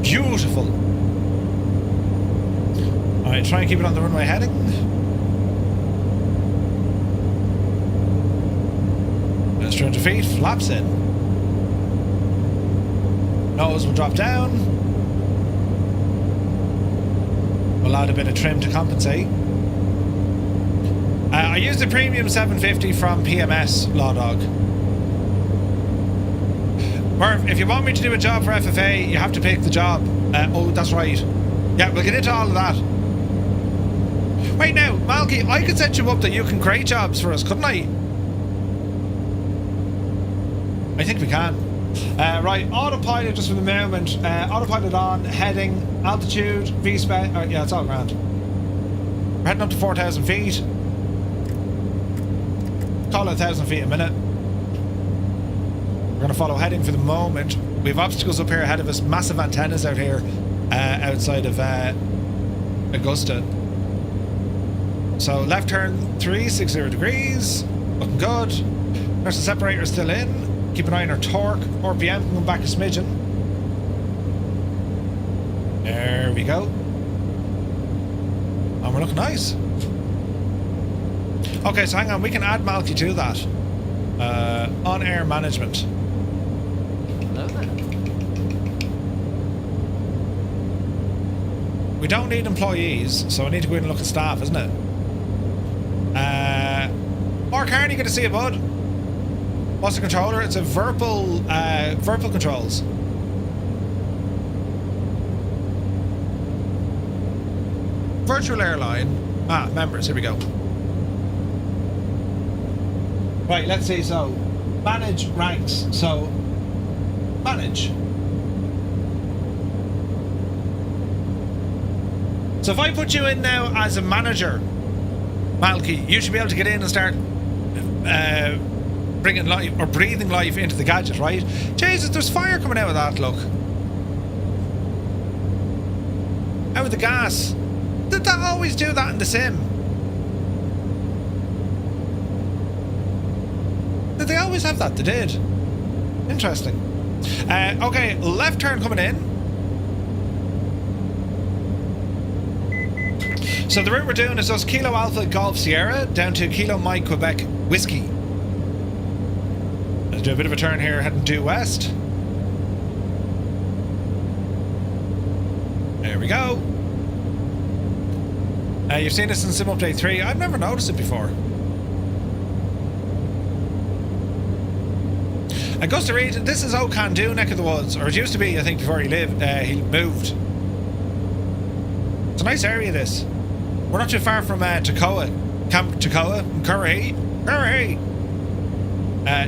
Beautiful. Alright, try and keep it on the runway heading. Let's 200 feet, flaps in. Nose will drop down. We'll add a bit of trim to compensate. I used the premium 750 from PMS, Lawdog. Merv, if you want me to do a job for FFA, you have to pick the job. Oh, that's right. Yeah, we'll get into all of that. Wait now, Malky, I could set you up that you can create jobs for us, couldn't I? I think we can. Right, autopilot just for the moment. Autopilot on, heading, altitude, V-spec. Yeah, it's all grand. We're heading up to 4,000 feet. Call it 1,000 feet a minute. We're going to follow heading for the moment. We have obstacles up here ahead of us. Massive antennas out here outside of Augusta. So left turn 360 degrees. Looking good. There's the separator still in. Keep an eye on our torque. RPM can come back a smidgen. There we go. And we're looking nice. Okay, so hang on. We can add Malky to that. On-air management. We don't need employees, so I need to go in and look at staff, isn't it? Mark Carney, good to see you, bud. What's the controller? It's a Virpil controls. Virtual airline. Members, here we go. Right, let's see, so manage ranks. So manage. So if I put you in now as a manager, Malky, you should be able to get in and start bringing life or breathing life into the gadget, right? Jesus, there's fire coming out of that, look. Out of the gas. Did that always do that in the sim? Did they always have that? They did. Interesting. Okay, left turn coming in. So the route we're doing is just Kilo Alpha Golf Sierra down to Kilo Mike Quebec Whiskey. Let's do a bit of a turn here, heading due west. There we go. You've seen this in Sim Update 3. I've never noticed it before. And Gus to read, this is Okandu neck of the woods, or it used to be, I think, before he moved. It's a nice area, this. We're not too far from Toccoa, Camp Toccoa, Currahee.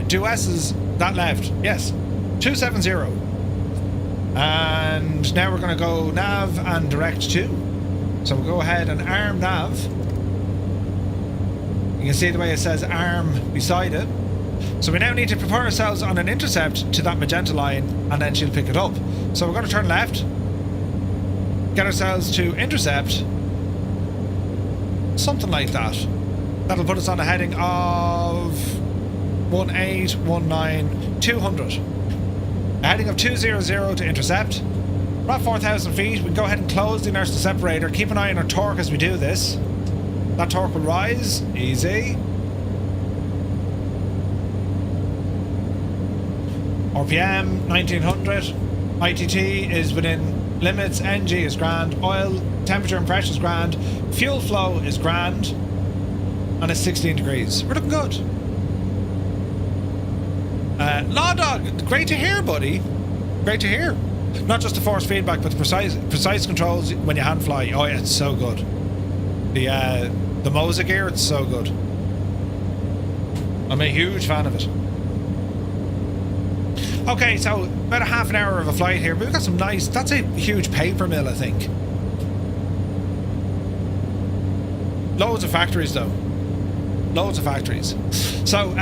Due west is that left, yes, 270. And now we're going to go nav and direct to. So we'll go ahead and arm nav. You can see the way it says arm beside it. So we now need to prepare ourselves on an intercept to that magenta line, and then she'll pick it up. So we're going to turn left, get ourselves to intercept, something like that. That'll put us on a heading of 1819-200. A heading of 200 to intercept. We're at 4,000 feet. We can go ahead and close the inertial separator. Keep an eye on our torque as we do this. That torque will rise. Easy. RPM 1900. ITT is within limits. NG is grand. Oil temperature and pressure is grand. Fuel flow is grand. And it's 16 degrees. We're looking good. Law Dog, great to hear, buddy. Great to hear. Not just the force feedback, but the precise controls when you hand fly. Oh yeah, it's so good. The Mosa gear, it's so good. I'm a huge fan of it. Okay, so about a half an hour of a flight here, but we've got some nice. That's a huge paper mill, I think. Loads of factories, though. Loads of factories. So,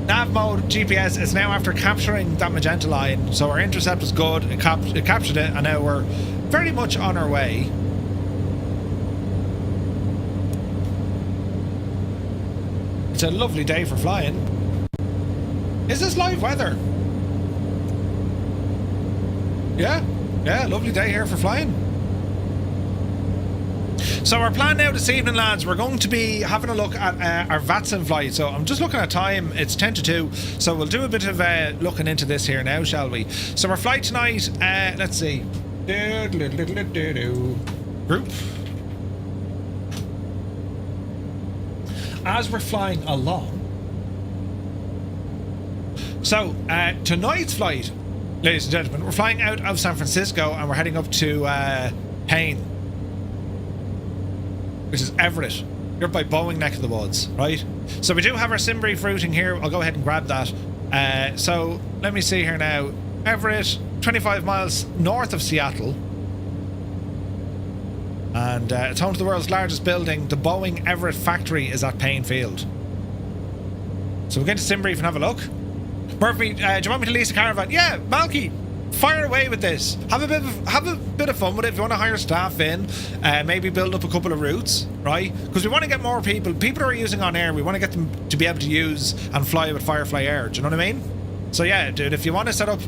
nav mode GPS is now after capturing that magenta line. So our intercept is good. It captured it, and now we're very much on our way. It's a lovely day for flying. Is this live weather? Yeah, lovely day here for flying. So our plan now this evening, lads, we're going to be having a look at our VATSIM flight. So I'm just looking at time, it's 10 to 2. So we'll do a bit of looking into this here now, shall we? So our flight tonight, let's see. Group. As we're flying along. So tonight's flight, ladies and gentlemen, we're flying out of San Francisco and we're heading up to Paine, which is Everett. You're by Boeing neck of the woods, right? So we do have our SimBrief routing here. I'll go ahead and grab that. So let me see here now. Everett, 25 miles north of Seattle. And it's home to the world's largest building. The Boeing Everett factory is at Paine Field. So we'll get to SimBrief and have a look. Murphy, do you want me to lease a caravan? Yeah, Malky, fire away with this. Have a bit of fun with it. If you want to hire staff in, maybe build up a couple of routes, right? Because we want to get more people who are using OnAir. We want to get them to be able to use and fly with Firefly Air. Do you know what I mean? So yeah, dude, if you want to set up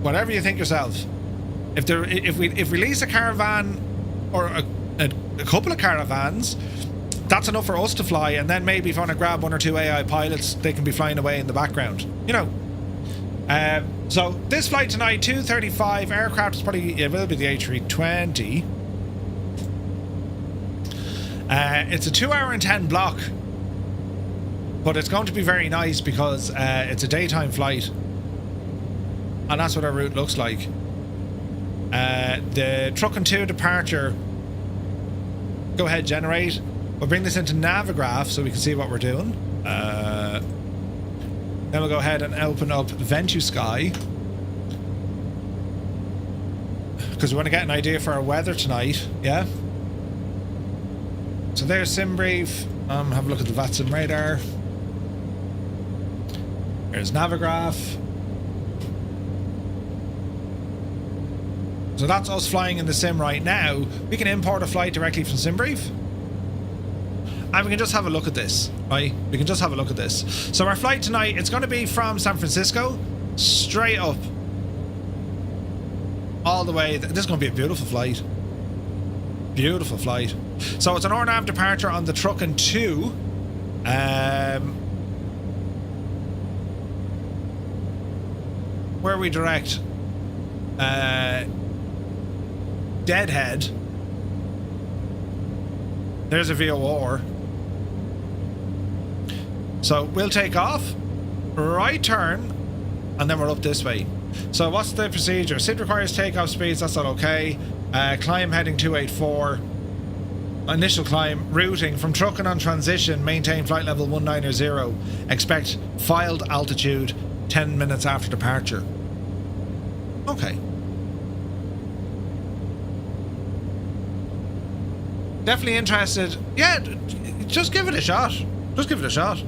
whatever you think yourself, if we lease a caravan or a couple of caravans, that's enough for us to fly. And then maybe if you want to grab 1 or 2 AI pilots, they can be flying away in the background. You know. So this flight tonight, 2:35, aircraft is probably, it will be the A320. It's a 2 hour and 10 block. But it's going to be very nice because it's a daytime flight. And that's what our route looks like. The truck and 2 departure. Go ahead, generate. We'll bring this into Navigraph so we can see what we're doing. Then we'll go ahead and open up Ventusky. Because we want to get an idea for our weather tonight, yeah? So there's SimBrief. Have a look at the VATSIM radar. There's Navigraph. So that's us flying in the sim right now. We can import a flight directly from SimBrief. And we can just have a look at this, right? We can just have a look at this. So our flight tonight, it's going to be from San Francisco, straight up. All the way. This is going to be a beautiful flight. Beautiful flight. So it's an OnAir departure on the truck and 2. Where we direct? Deadhead. There's a VOR. So we'll take off, right turn, and then we're up this way. So what's the procedure? SID requires takeoff speeds, that's not okay. Climb heading 284. Initial climb, routing from trucking on transition, maintain flight level 190. Expect filed altitude 10 minutes after departure. Okay. Definitely interested. Yeah, just give it a shot. Just give it a shot.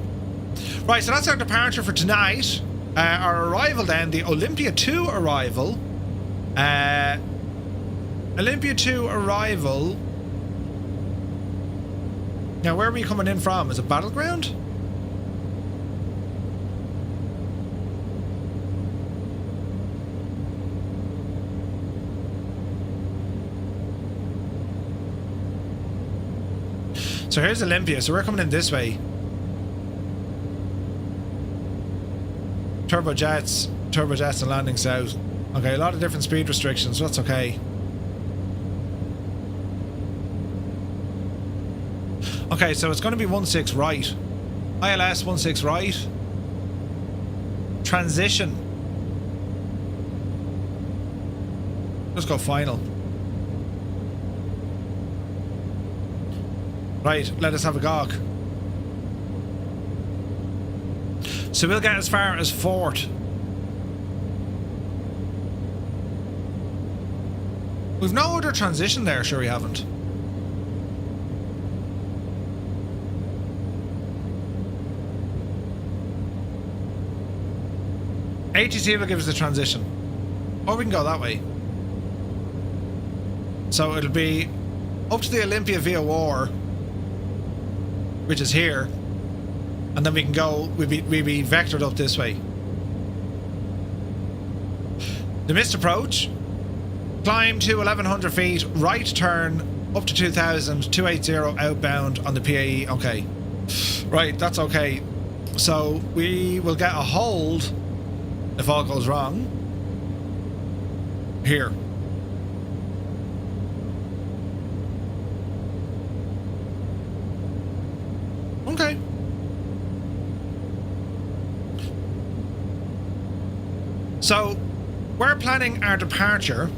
Right, so that's our departure for tonight. Our arrival then, the Olympia 2 arrival. Olympia 2 arrival. Now, where are we coming in from? Is it Battleground? So here's Olympia, so we're coming in this way. Turbojets and landing south. Okay, a lot of different speed restrictions, so that's okay. Okay, so it's going to be 16 right. ILS 16 right. Transition. Let's go final. Right, let us have a gawk. So we'll get as far as Fort. We've no other transition there, sure we haven't. ATC will give us a transition. Or we can go that way. So it'll be up to the Olympia VOR, which is here, and then we can go, we'll be vectored up this way. The missed approach, climb to 1100 feet, right turn up to 2000, 280 outbound on the PAE. Okay, right, that's okay. So we will get a hold if all goes wrong here. Okay. So we're planning our departure.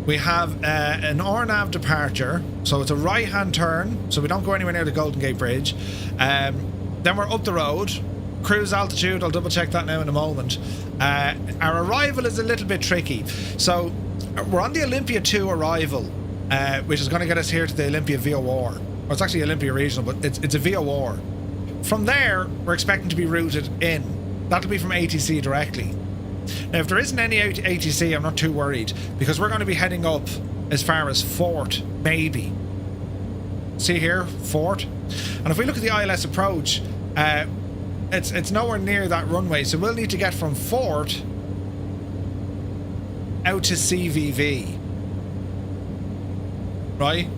We have an RNAV departure, so it's a right hand turn, so we don't go anywhere near the Golden Gate Bridge. Then we're up the road, cruise altitude, I'll double check that now in a moment. Our arrival is a little bit tricky. So we're on the Olympia 2 arrival, which is going to get us here to the Olympia VOR. Or it's actually Olympia Regional, but it's a VOR. From there, we're expecting to be routed in. That'll be from ATC directly. Now, if there isn't any ATC, I'm not too worried, because we're going to be heading up as far as Fort, maybe. See here, Fort. And if we look at the ILS approach, it's nowhere near that runway, so we'll need to get from Fort out to CVV. Right?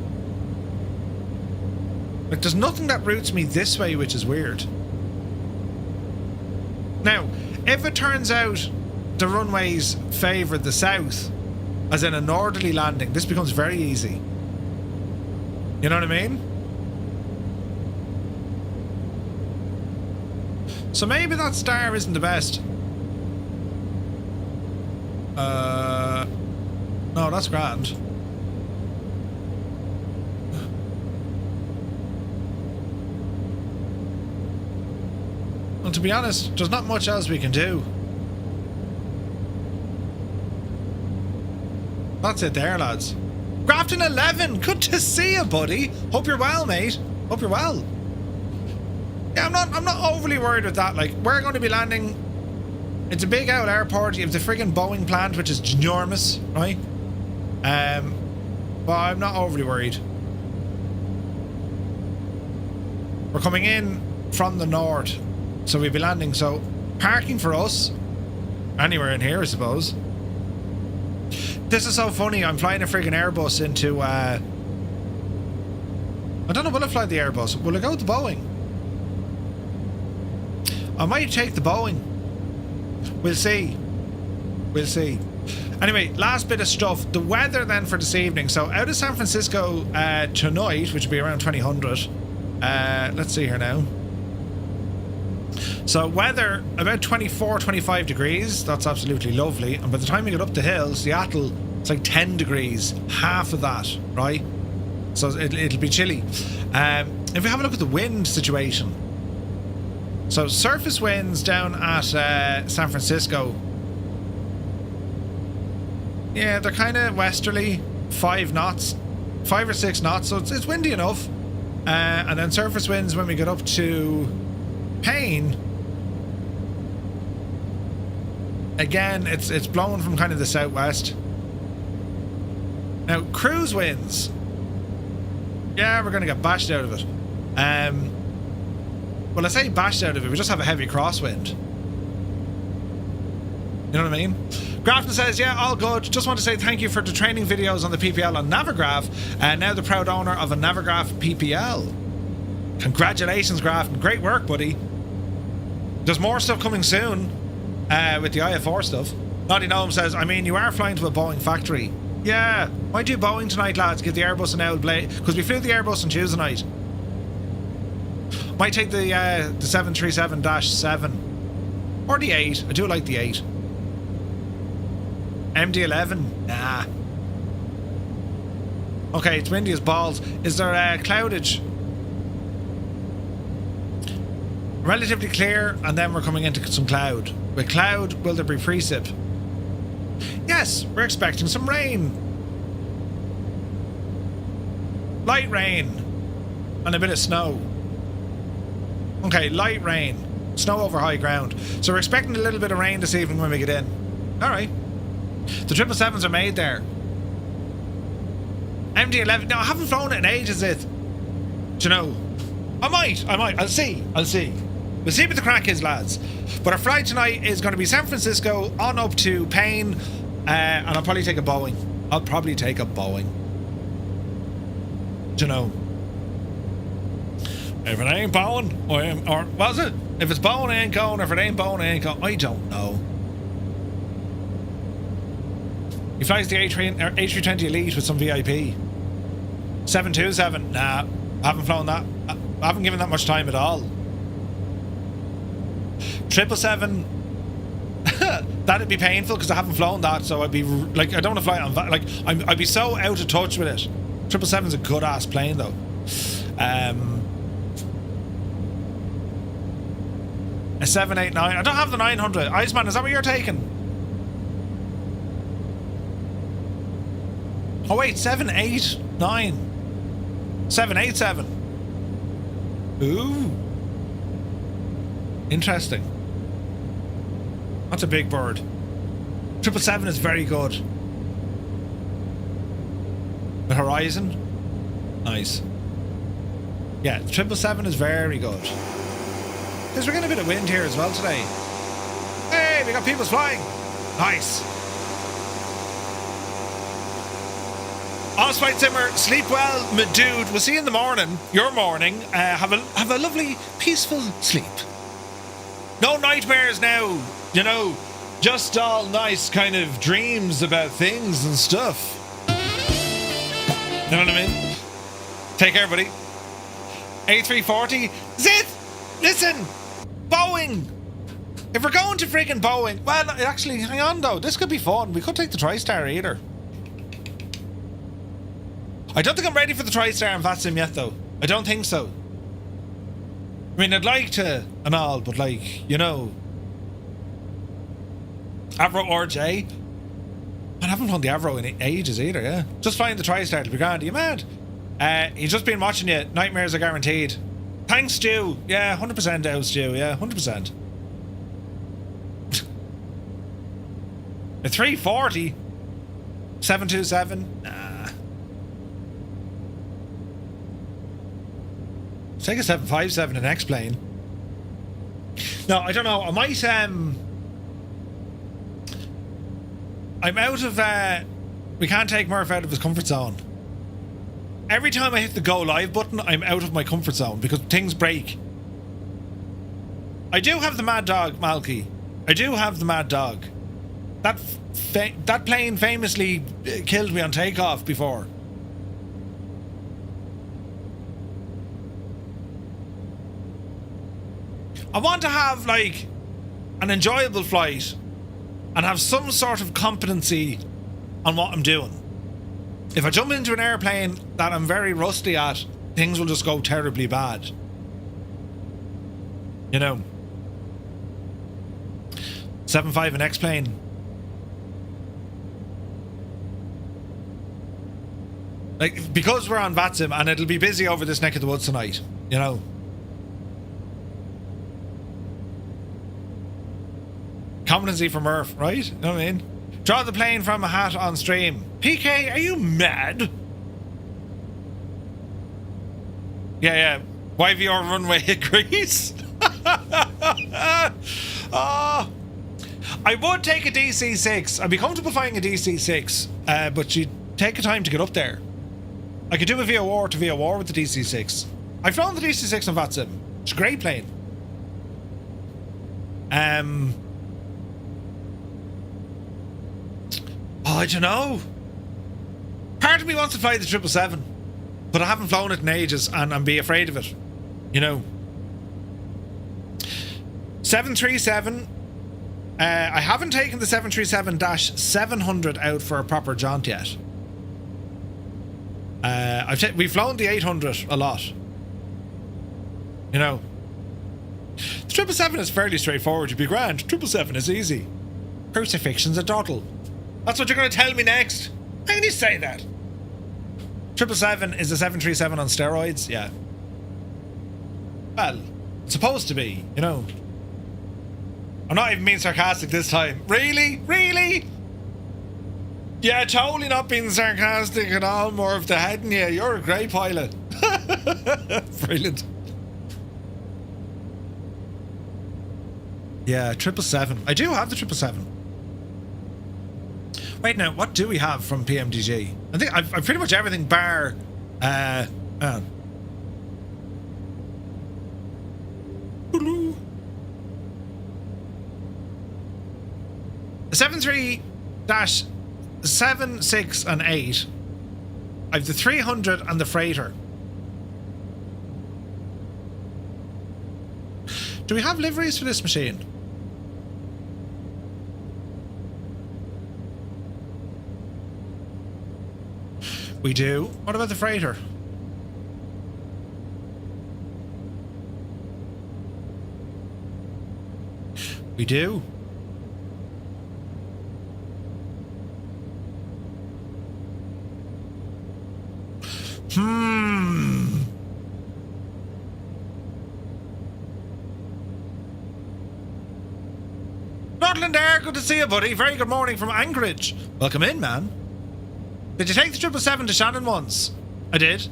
Like, there's nothing that routes me this way, which is weird. Now, if it turns out the runways favour the south, as in a northerly landing, this becomes very easy. You know what I mean? So maybe that star isn't the best. No, that's grand. Well, to be honest, there's not much else we can do. That's it there, lads. Grafton 11, good to see you, buddy. Hope you're well, mate. Hope you're well. Yeah, I'm not overly worried with that. Like, we're going to be landing. It's a big out airport. You have the friggin' Boeing plant, which is ginormous, right? But I'm not overly worried. We're coming in from the north, so we'll be landing. So parking for us anywhere in here, I suppose. This is so funny. I'm flying a friggin' Airbus into I don't know, will I fly the Airbus? Will I go with the Boeing? I might take the Boeing. We'll see. We'll see. Anyway, last bit of stuff. The weather then for this evening. So out of San Francisco tonight, which will be around 2000. Let's see here now. So weather about 24, 25 degrees. That's absolutely lovely. And by the time we get up the hill, Seattle, it's like 10 degrees. Half of that, right? So it'll be chilly. If we have a look at the wind situation. So surface winds down at San Francisco. Yeah, they're kind of westerly, 5 knots, 5 or 6 knots, so it's windy enough. And then surface winds when we get up to Paine. Again, it's blowing from kind of the southwest. Now, cruise winds. Yeah, we're going to get bashed out of it. Well, I say bashed out of it, we just have a heavy crosswind. You know what I mean? Grafton says, yeah, all good. Just want to say thank you for the training videos on the PPL on Navigraph. Now the proud owner of a Navigraph PPL. Congratulations, Grafton. Great work, buddy. There's more stuff coming soon with the IF4 stuff. Naughty Gnome says, I mean, you are flying to a Boeing factory. Yeah. Might do Boeing tonight, lads. Give the Airbus an old blade. Because we flew the Airbus on Tuesday night. Might take the 737-7. Or the 8. I do like the 8. MD-11? Nah. Okay, it's windy as balls. Is there cloudage? Relatively clear, and then we're coming into some cloud. With cloud, will there be precip? Yes, we're expecting some rain. Light rain. And a bit of snow. Okay, light rain. Snow over high ground. So we're expecting a little bit of rain this evening when we get in. Alright. The 777s are made there. MD-11. No, I haven't flown it in ages, do you know? I might. I'll see. We'll see what the crack is, lads. But our flight tonight is going to be San Francisco on up to Paine. And I'll probably take a Boeing. Do you know? If it ain't Boeing, or was it? If it's Boeing, I ain't going. If it ain't Boeing, I ain't going. I don't know. He flies the A320 Elite with some VIP. 727. Nah, I haven't flown that. I haven't given that much time at all. 777. That'd be painful because I haven't flown that, so I'd be like, I don't want to fly on. Like, I'd be so out of touch with it. 777's a good ass plane though. A 789. I don't have the 900. Iceman, is that what you're taking? Oh wait, 789. 787. Ooh. Interesting. That's a big bird. 777 is very good. The Horizon. Nice. Yeah, 777 is very good. Because we're getting a bit of wind here as well today. Hey, we got people flying. Nice. Honest Flight Simmer, sleep well, my dude. We'll see you in the morning. Your morning. Have a lovely, peaceful sleep. No nightmares now. You know, just all nice kind of dreams about things and stuff. You know what I mean? Take care, buddy. A340. Zit! Listen! Boeing! If we're going to friggin' Boeing... Well, actually, hang on though. This could be fun. We could take the TriStar either. I don't think I'm ready for the TriStar and VATSIM yet though. I don't think so. I mean, I'd like to and all, but like, you know... Avro RJ? I haven't flown the Avro in ages either, yeah. Just flying the TriStar to be grand. Are you mad? He's just been watching you. Nightmares are guaranteed. Thanks, Stu. Yeah, 100% out, Stu. Yeah, 100%. A 340? 727? Nah. Take a 757 an X-plane. No, I don't know. I might, I'm out of, we can't take Murph out of his comfort zone. Every time I hit the go live button, I'm out of my comfort zone because things break. I do have the Mad Dog, Malky. I do have the Mad Dog. That plane famously killed me on takeoff before. I want to have like an enjoyable flight and have some sort of competency on what I'm doing. If I jump into an airplane that I'm very rusty at, things will just go terribly bad. You know. 7.5 an X-plane. Like, because we're on VATSIM and it'll be busy over this neck of the woods tonight, you know. Competency for Murph, right? You know what I mean? Draw the plane from a hat on stream. PK, are you mad? Yeah. YVR runway agrees. Oh, I would take a DC-6. I'd be comfortable flying a DC-6, but you'd take a time to get up there. I could do a VOR to VOR with the DC-6. I've flown the DC-6 on VATSIM. It's a great plane. Oh, I don't know. Part of me wants to fly the 777, but I haven't flown it in ages and I'm be afraid of it. You know. 737. I haven't taken the 737-700 out for a proper jaunt yet. We've flown the 800 a lot. You know. The 777 is fairly straightforward. You'd be grand. 777 is easy. Crucifixion's a doddle. That's what you're going to tell me next? How can you say that? 777 is a 737 on steroids? Yeah. Well, it's supposed to be, you know. I'm not even being sarcastic this time. Really? Really? Yeah, totally not being sarcastic at all, more of the head in you. You're a great pilot. Brilliant. Yeah, 777. I do have the 777. Wait now, what do we have from PMDG? I think I've pretty much everything bar the 73-7, 6 and 8. I've the 300 and the freighter. Do we have liveries for this machine? We do. What about the freighter? We do. Notland Air, good to see you, buddy. Very good morning from Anchorage. Welcome in, man. Did you take the 777 to Shannon once? I did.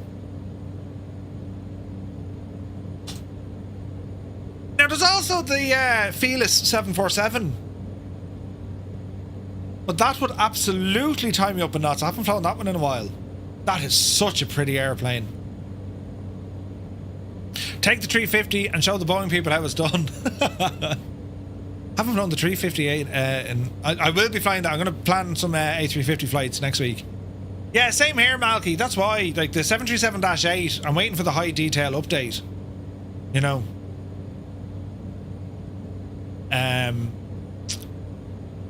Now, there's also the Felis 747. But that would absolutely tie me up in knots. I haven't flown that one in a while. That is such a pretty airplane. Take the 350 and show the Boeing people how it's done. Haven't flown the 358 and I will be flying that. I'm going to plan some A350 flights next week. Yeah, same here, Malky. That's why, like, the 737-8, I'm waiting for the high detail update. You know.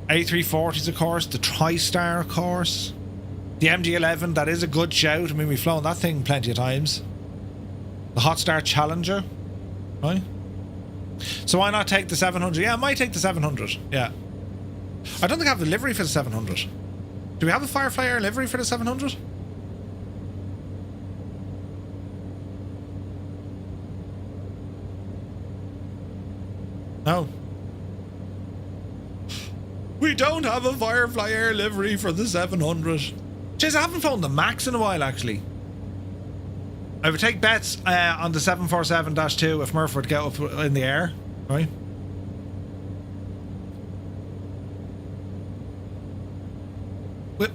A340s, of course. The TriStar, of course. The MD-11, that is a good shout. I mean, we've flown that thing plenty of times. The Hotstar Challenger, right? So why not take the 700? Yeah, I might take the 700. Yeah. I don't think I have the livery for the 700. Do we have a Firefly Air livery for the 700? No. We don't have a Firefly Air livery for the 700. Jeez, I haven't flown the Max in a while, actually. I would take bets on the 747-2 if Murph would get up in the air, right?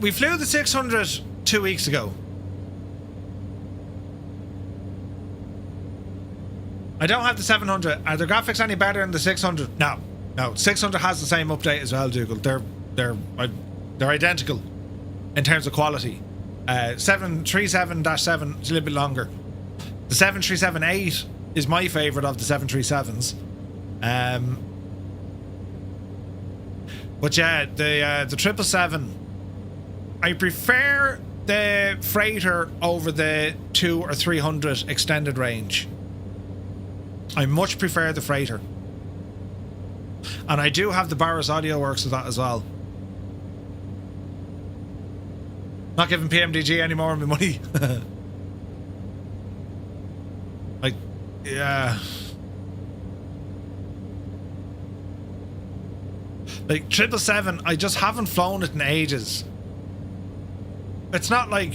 We flew the 600 2 weeks ago. I don't have the 700. Are the graphics any better than the 600? No. No. 600 has the same update as well, Dougal. They're identical in terms of quality. 737-7 is a little bit longer. The 737-8 is my favourite of the 737s. But yeah, the 777. I prefer the freighter over the 200 or 300 extended range. I much prefer the freighter. And I do have the Barras Audio Works of that as well. Not giving PMDG any more of my money. Like, yeah. Like 777, I just haven't flown it in ages. It's not like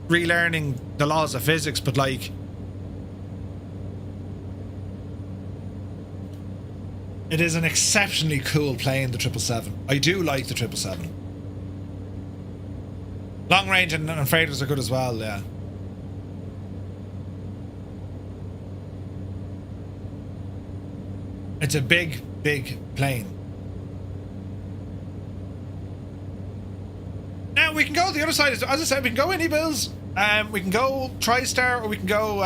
relearning the laws of physics, but like it is an exceptionally cool plane, the 777. I do like the 777. Long range and freighters are good as well, yeah. It's a big, big plane. Now we can go the other side. As I said, we can go any bills. We can go TriStar or we can go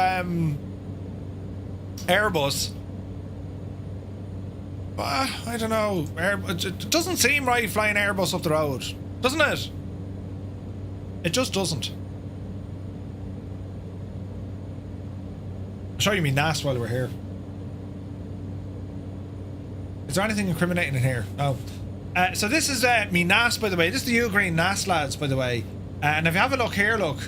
Airbus. But I don't know. It doesn't seem right flying Airbus up the road, doesn't it? It just doesn't. I'll show you me NAS while we're here. Is there anything incriminating in here? No. So this is me NAS, by the way. This is the Ugreen NAS, lads, by the way. And if you have a look here, look.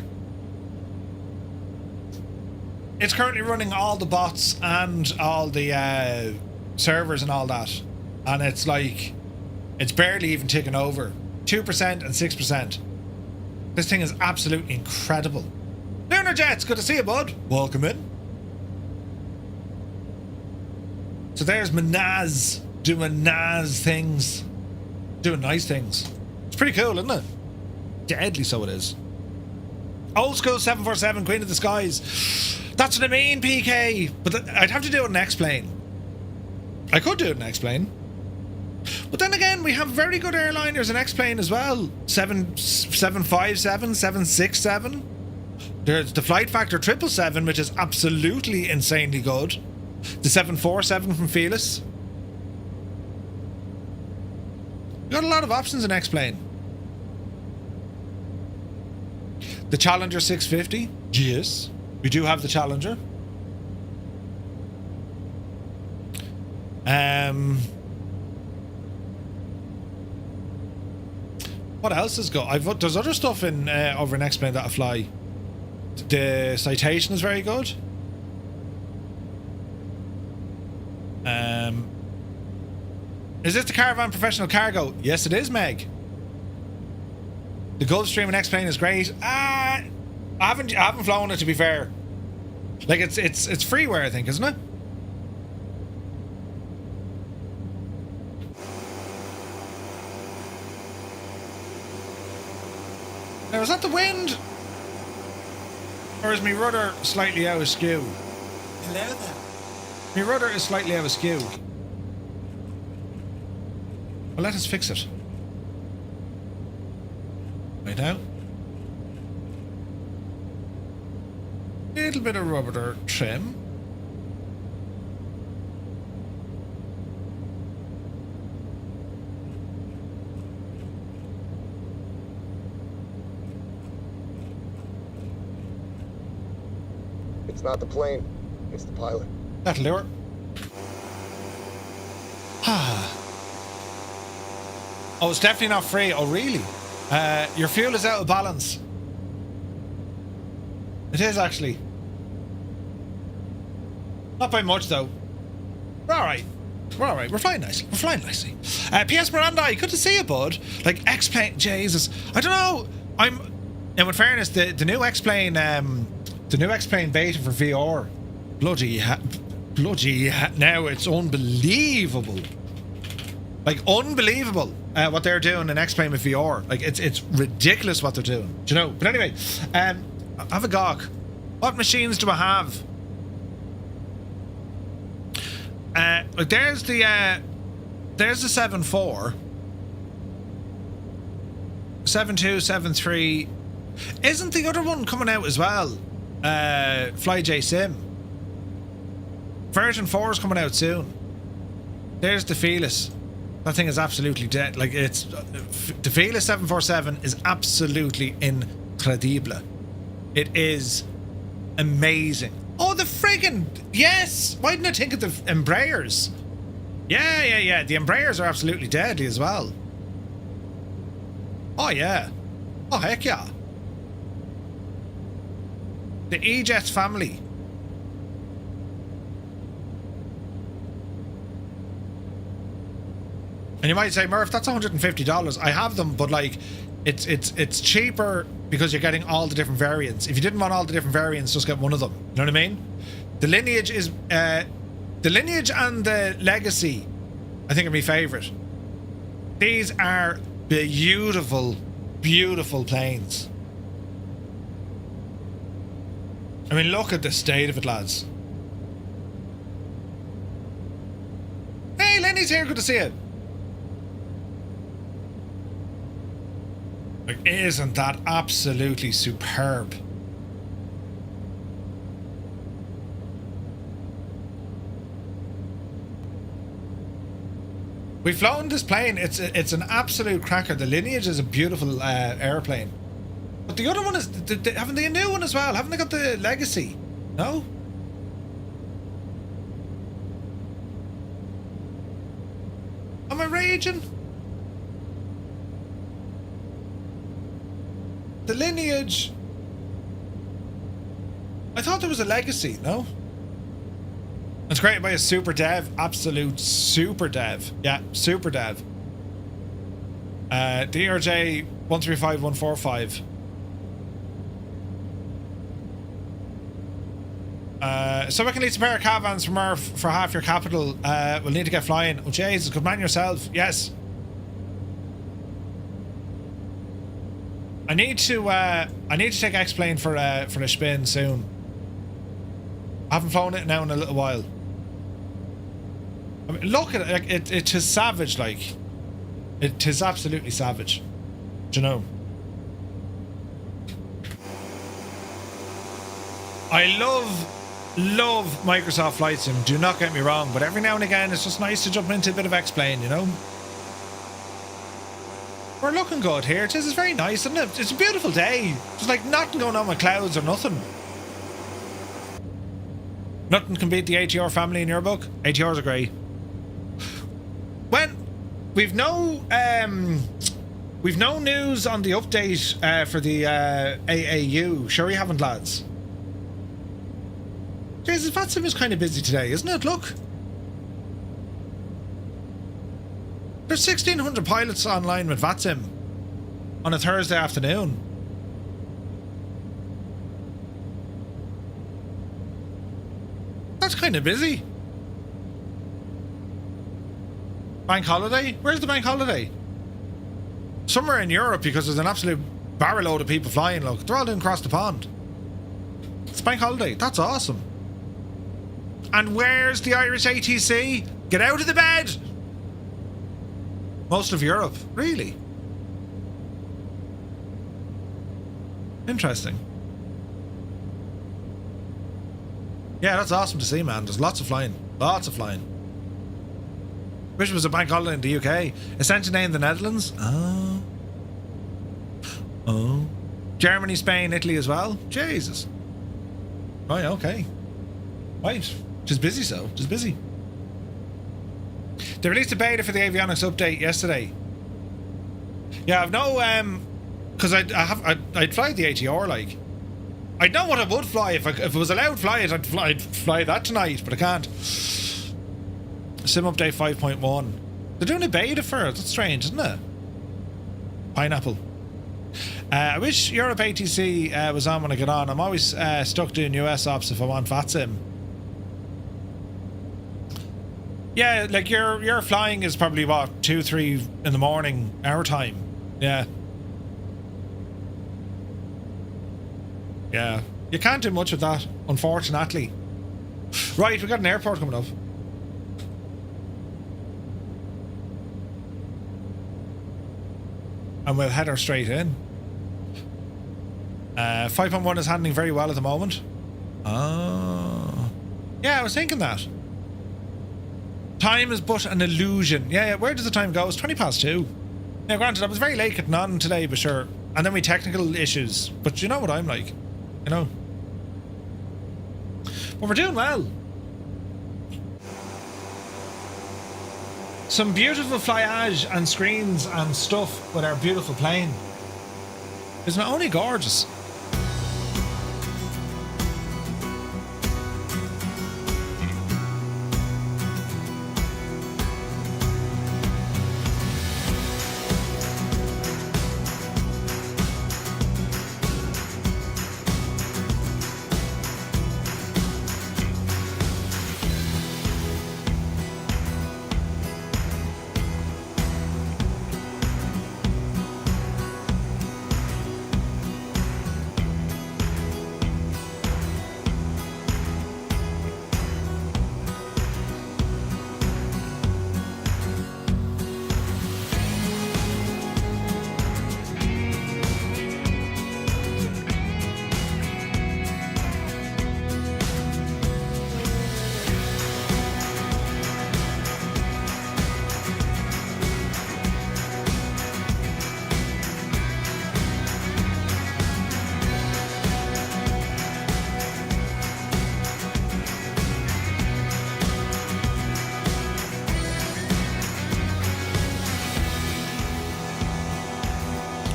It's currently running all the bots and all the servers and all that. And it's like, it's barely even ticking over. 2% and 6%. This thing is absolutely incredible. Lunar Jets, good to see you, bud. Welcome in. So there's my NAS doing NAS things. Doing nice things. It's pretty cool, isn't it? Deadly so it is. Old school 747, Queen of the Skies. That's what I mean, PK. But I'd have to do it in X-Plane. I could do it in X-Plane. But then again, we have very good airliners in X-Plane as well. 757, 767. There's the Flight Factor 777, which is absolutely insanely good. The 747 from Felis. We got a lot of options in X-Plane. The Challenger 650. Yes, we do have the Challenger. What else has got? There's other stuff in over in X-Plane that I fly. The Citation is very good. Is this the Caravan Professional Cargo? Yes, it is, Meg. The Gulfstream in X-Plane is great. I haven't flown it, to be fair. Like it's freeware, I think, isn't it? Now, is that the wind? Or is my rudder slightly out of skew? Hello there. My rudder is slightly out of skew. Well, let us fix it. Right now. Little bit of rudder trim. It's not the plane, it's the pilot. That'll do it. Oh, it's definitely not free. Oh, really? Your fuel is out of balance. It is actually. Not by much though. We're alright. We're alright. We're flying nicely. We're flying nicely. P.S. Miranda, good to see you, bud. Like X-Plane, Jesus. I don't know. Now, in fairness, the new X-Plane, beta for VR, bloody, now it's unbelievable. Like unbelievable what they're doing in X-Plane with VR. Like it's ridiculous what they're doing. Do you know? But anyway, have a gawk. What machines do I have? Like there's the 7.4, 7.2, 7.3. Isn't the other one coming out as well? FlyJ Sim. Version 4 is coming out soon. There's the Felis. That thing is absolutely dead. Like it's the Felis 747 is absolutely incredible. It is amazing. Oh, the friggin' yes! Why didn't I think of the Embraers? Yeah. The Embraers are absolutely deadly as well. Oh yeah. Oh heck yeah. The E-Jets family. And you might say, Murph, that's $150. I have them, but like, it's cheaper because you're getting all the different variants. If you didn't want all the different variants, just get one of them. You know what I mean? The Lineage is the Lineage and the Legacy, I think, are my favourite. These are beautiful, beautiful planes. I mean, look at the state of it, lads. Hey, Lenny's here. Good to see you. Like, isn't that absolutely superb? We've flown this plane. It's an absolute cracker. The Lineage is a beautiful airplane. But the other one is... haven't they a new one as well? Haven't they got the Legacy? No? Am I raging? The Lineage... I thought there was a Legacy, no? It's created by a super dev. Absolute super dev. Yeah, super dev. DRJ 135145. So we can lease a pair of caravans from Murph for half your capital. We'll need to get flying. Oh Jesus, good man yourself. Yes. I need to take X-Plane for a spin soon. I haven't flown it now in a little while. I mean, look at it, like it is savage, like it is absolutely savage. Do you know? I love Microsoft Flight Sim, do not get me wrong, but every now and again it's just nice to jump into a bit of X-Plane, you know? We're looking good here. It is very nice, isn't it? It's a beautiful day. There's like nothing going on with clouds or nothing. Nothing can beat the ATR family in your book. ATRs are great. When we've no news on the update for the AAU. Sure you haven't, lads. Jesus, VATSIM is kind of busy today, isn't it? Look. There's 1,600 pilots online with VATSIM on a Thursday afternoon. That's kind of busy. Bank holiday? Where's the bank holiday? Somewhere in Europe, because there's an absolute barrel load of people flying. Look, they're all doing across the pond. It's bank holiday. That's awesome. And where's the Irish ATC? Get out of the bed! Most of Europe. Really? Interesting. Yeah, that's awesome to see, man. There's lots of flying. Lots of flying. Wish it was a bank holiday in the UK. Ascension Day in the Netherlands. Oh. Oh. Germany, Spain, Italy as well. Jesus. Right, okay. Right. Just busy, so. Just busy. They released a beta for the avionics update yesterday. Yeah, I've no, because I'd fly the ATR, like. I'd know what I would fly. If it was allowed to fly it, I'd fly that tonight, but I can't. Sim update 5.1. They're doing a beta for it. That's strange, isn't it? Pineapple. I wish Europe ATC was on when I get on. I'm always stuck doing US ops if I want VATSIM. Yeah, like your flying is probably what, 2-3 in the morning our time. Yeah. Yeah. You can't do much with that, unfortunately. Right, we got an airport coming up. And we'll head her straight in. 5.1 is handling very well at the moment. Oh. Yeah, I was thinking that. Time is but an illusion. Yeah, where does the time go? It's 2:20. Yeah, granted, I was very late getting on today, but sure. And then we technical issues. But you know what I'm like. You know. But we're doing well. Some beautiful flyage and screens and stuff with our beautiful plane. Isn't it only gorgeous?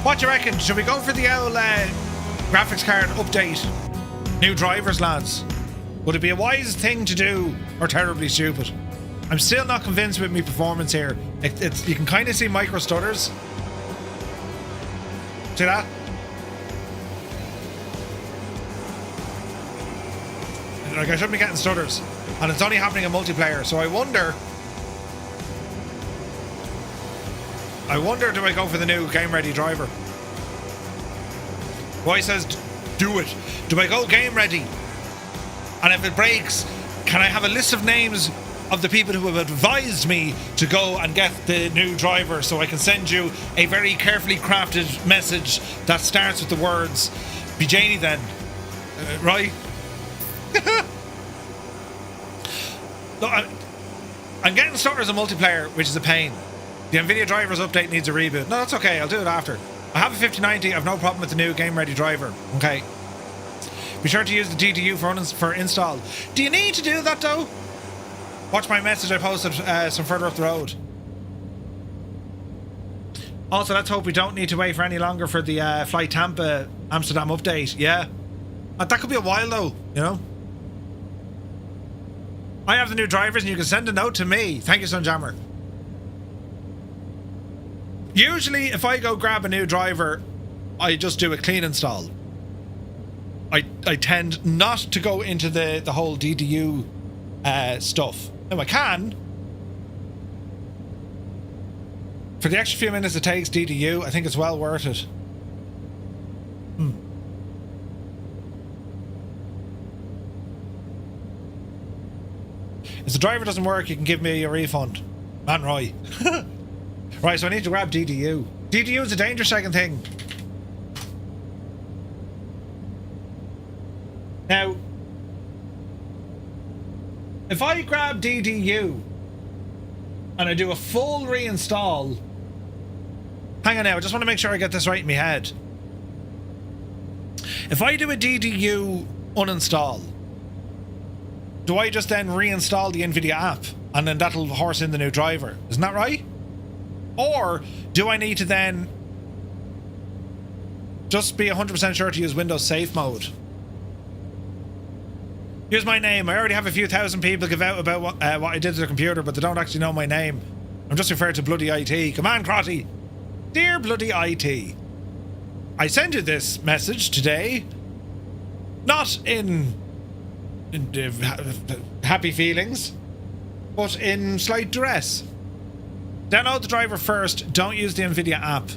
What do you reckon? Should we go for the old graphics card update? New drivers, lads. Would it be a wise thing to do or terribly stupid? I'm still not convinced with my performance here. You can kind of see micro stutters. See that? Like, I shouldn't be getting stutters. And it's only happening in multiplayer, so I wonder, do I go for the new game ready driver? Roy says, do it. Do I go game ready? And if it breaks, can I have a list of names of the people who have advised me to go and get the new driver so I can send you a very carefully crafted message that starts with the words, be Janie then. Right? Look, I'm getting stutters in multiplayer, which is a pain. The Nvidia drivers update needs a reboot. No, that's okay. I'll do it after. I have a 5090. I've no problem with the new game-ready driver. Okay. Be sure to use the DDU for install. Do you need to do that, though? Watch my message I posted some further up the road. Also, let's hope we don't need to wait for any longer for the Flight Tampa Amsterdam update. Yeah. That could be a while, though, you know? I have the new drivers, and you can send a note to me. Thank you, Sunjammer. Usually, if I go grab a new driver, I just do a clean install. I tend not to go into the whole DDU stuff. Now, I can. For the extra few minutes it takes DDU, I think it's well worth it. If the driver doesn't work, you can give me a refund. Man, Roy. Right, so I need to grab DDU. DDU is a dangerous second thing. Now, if I grab DDU and I do a full reinstall... Hang on now, I just want to make sure I get this right in my head. If I do a DDU uninstall do I just then reinstall the Nvidia app and then that'll horse in the new driver? Isn't that right? Or do I need to then just be 100% sure to use Windows Safe Mode? Here's my name. I already have a few thousand people give out about what I did to the computer, but they don't actually know my name. I'm just referred to bloody IT. Come on, Crotty. Dear bloody IT, I send you this message today, not in happy feelings, but in slight duress. Download the driver first. Don't use the Nvidia app.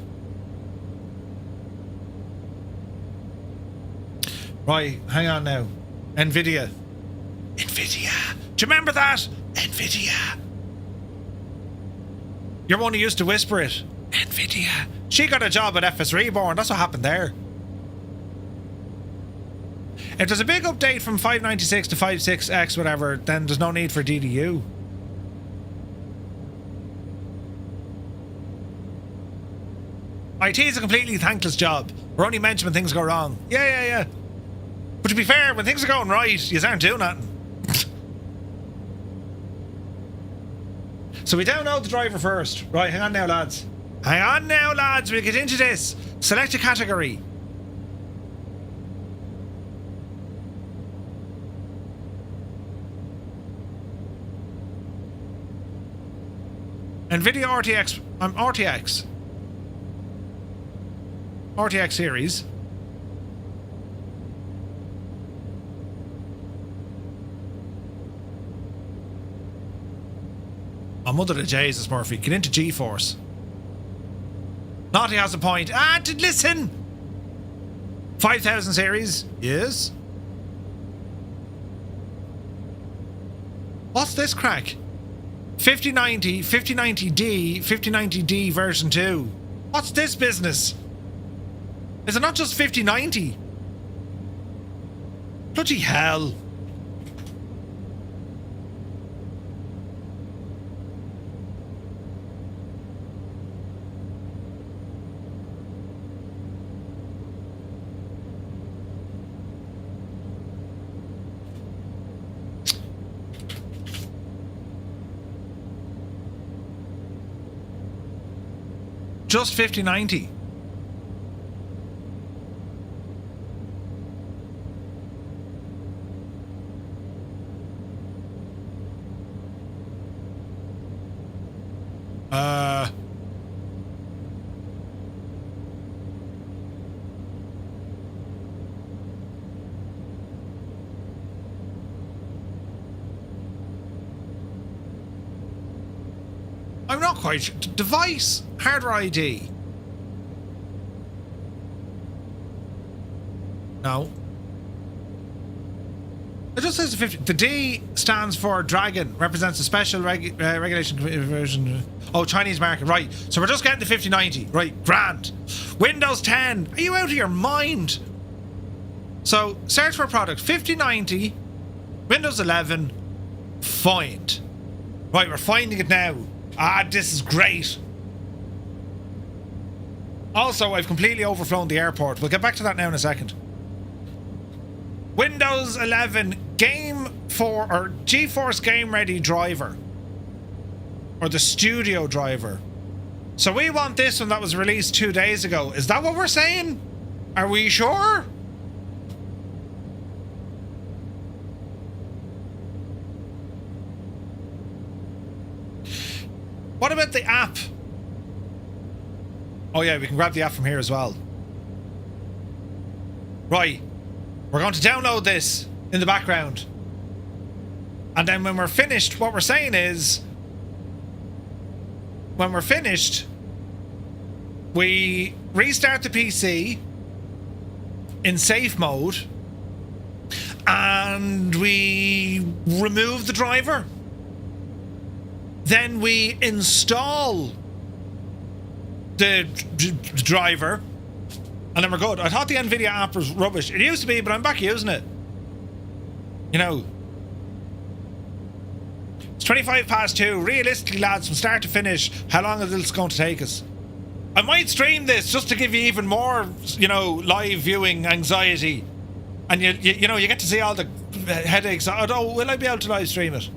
Right, hang on now. Nvidia. Do you remember that? Nvidia. You're one who used to whisper it. Nvidia. She got a job at FS Reborn. That's what happened there. If there's a big update from 596 to 56X, whatever, then there's no need for DDU. IT is a completely thankless job. We're only mentioned when things go wrong. Yeah. But to be fair, when things are going right, you aren't doing nothing. So we download the driver first. Right, hang on now, lads. We'll get into this. Select a category. Nvidia RTX. RTX series. Oh, mother of Jesus, Murphy. Get into GeForce. Naughty has a point. Listen! 5000 series. Yes. What's this crack? 5090, 5090D, 5090D version 2. What's this business? Is it not just 5090? Bloody hell. Just 5090. I'm not quite sure. Device hardware ID. No. It just says 50. The D stands for Dragon, represents a special regulation version. Oh, Chinese market, right. So we're just getting the 5090. Right, grand. Windows 10. Are you out of your mind? So, search for product 5090, Windows 11, find. Right, we're finding it now. This is great. Also, I've completely overflown the airport. We'll get back to that now in a second. Windows 11 GeForce Game Ready driver. Or the studio driver. So we want this one that was released 2 days ago. Is that what we're saying? Are we sure? What about the app? Oh yeah, we can grab the app from here as well. Right. We're going to download this in the background. And then when we're finished, what we're saying is, when we're finished, we restart the PC in safe mode and we remove the driver. Then we install the driver, and then we're good. I thought the Nvidia app was rubbish. It used to be, but I'm back using it. You know. It's 2. Realistically, lads, from start to finish, how long is this going to take us? I might stream this just to give you even more, you know, live viewing anxiety. And you know, you get to see all the headaches. Oh, will I be able to live stream it?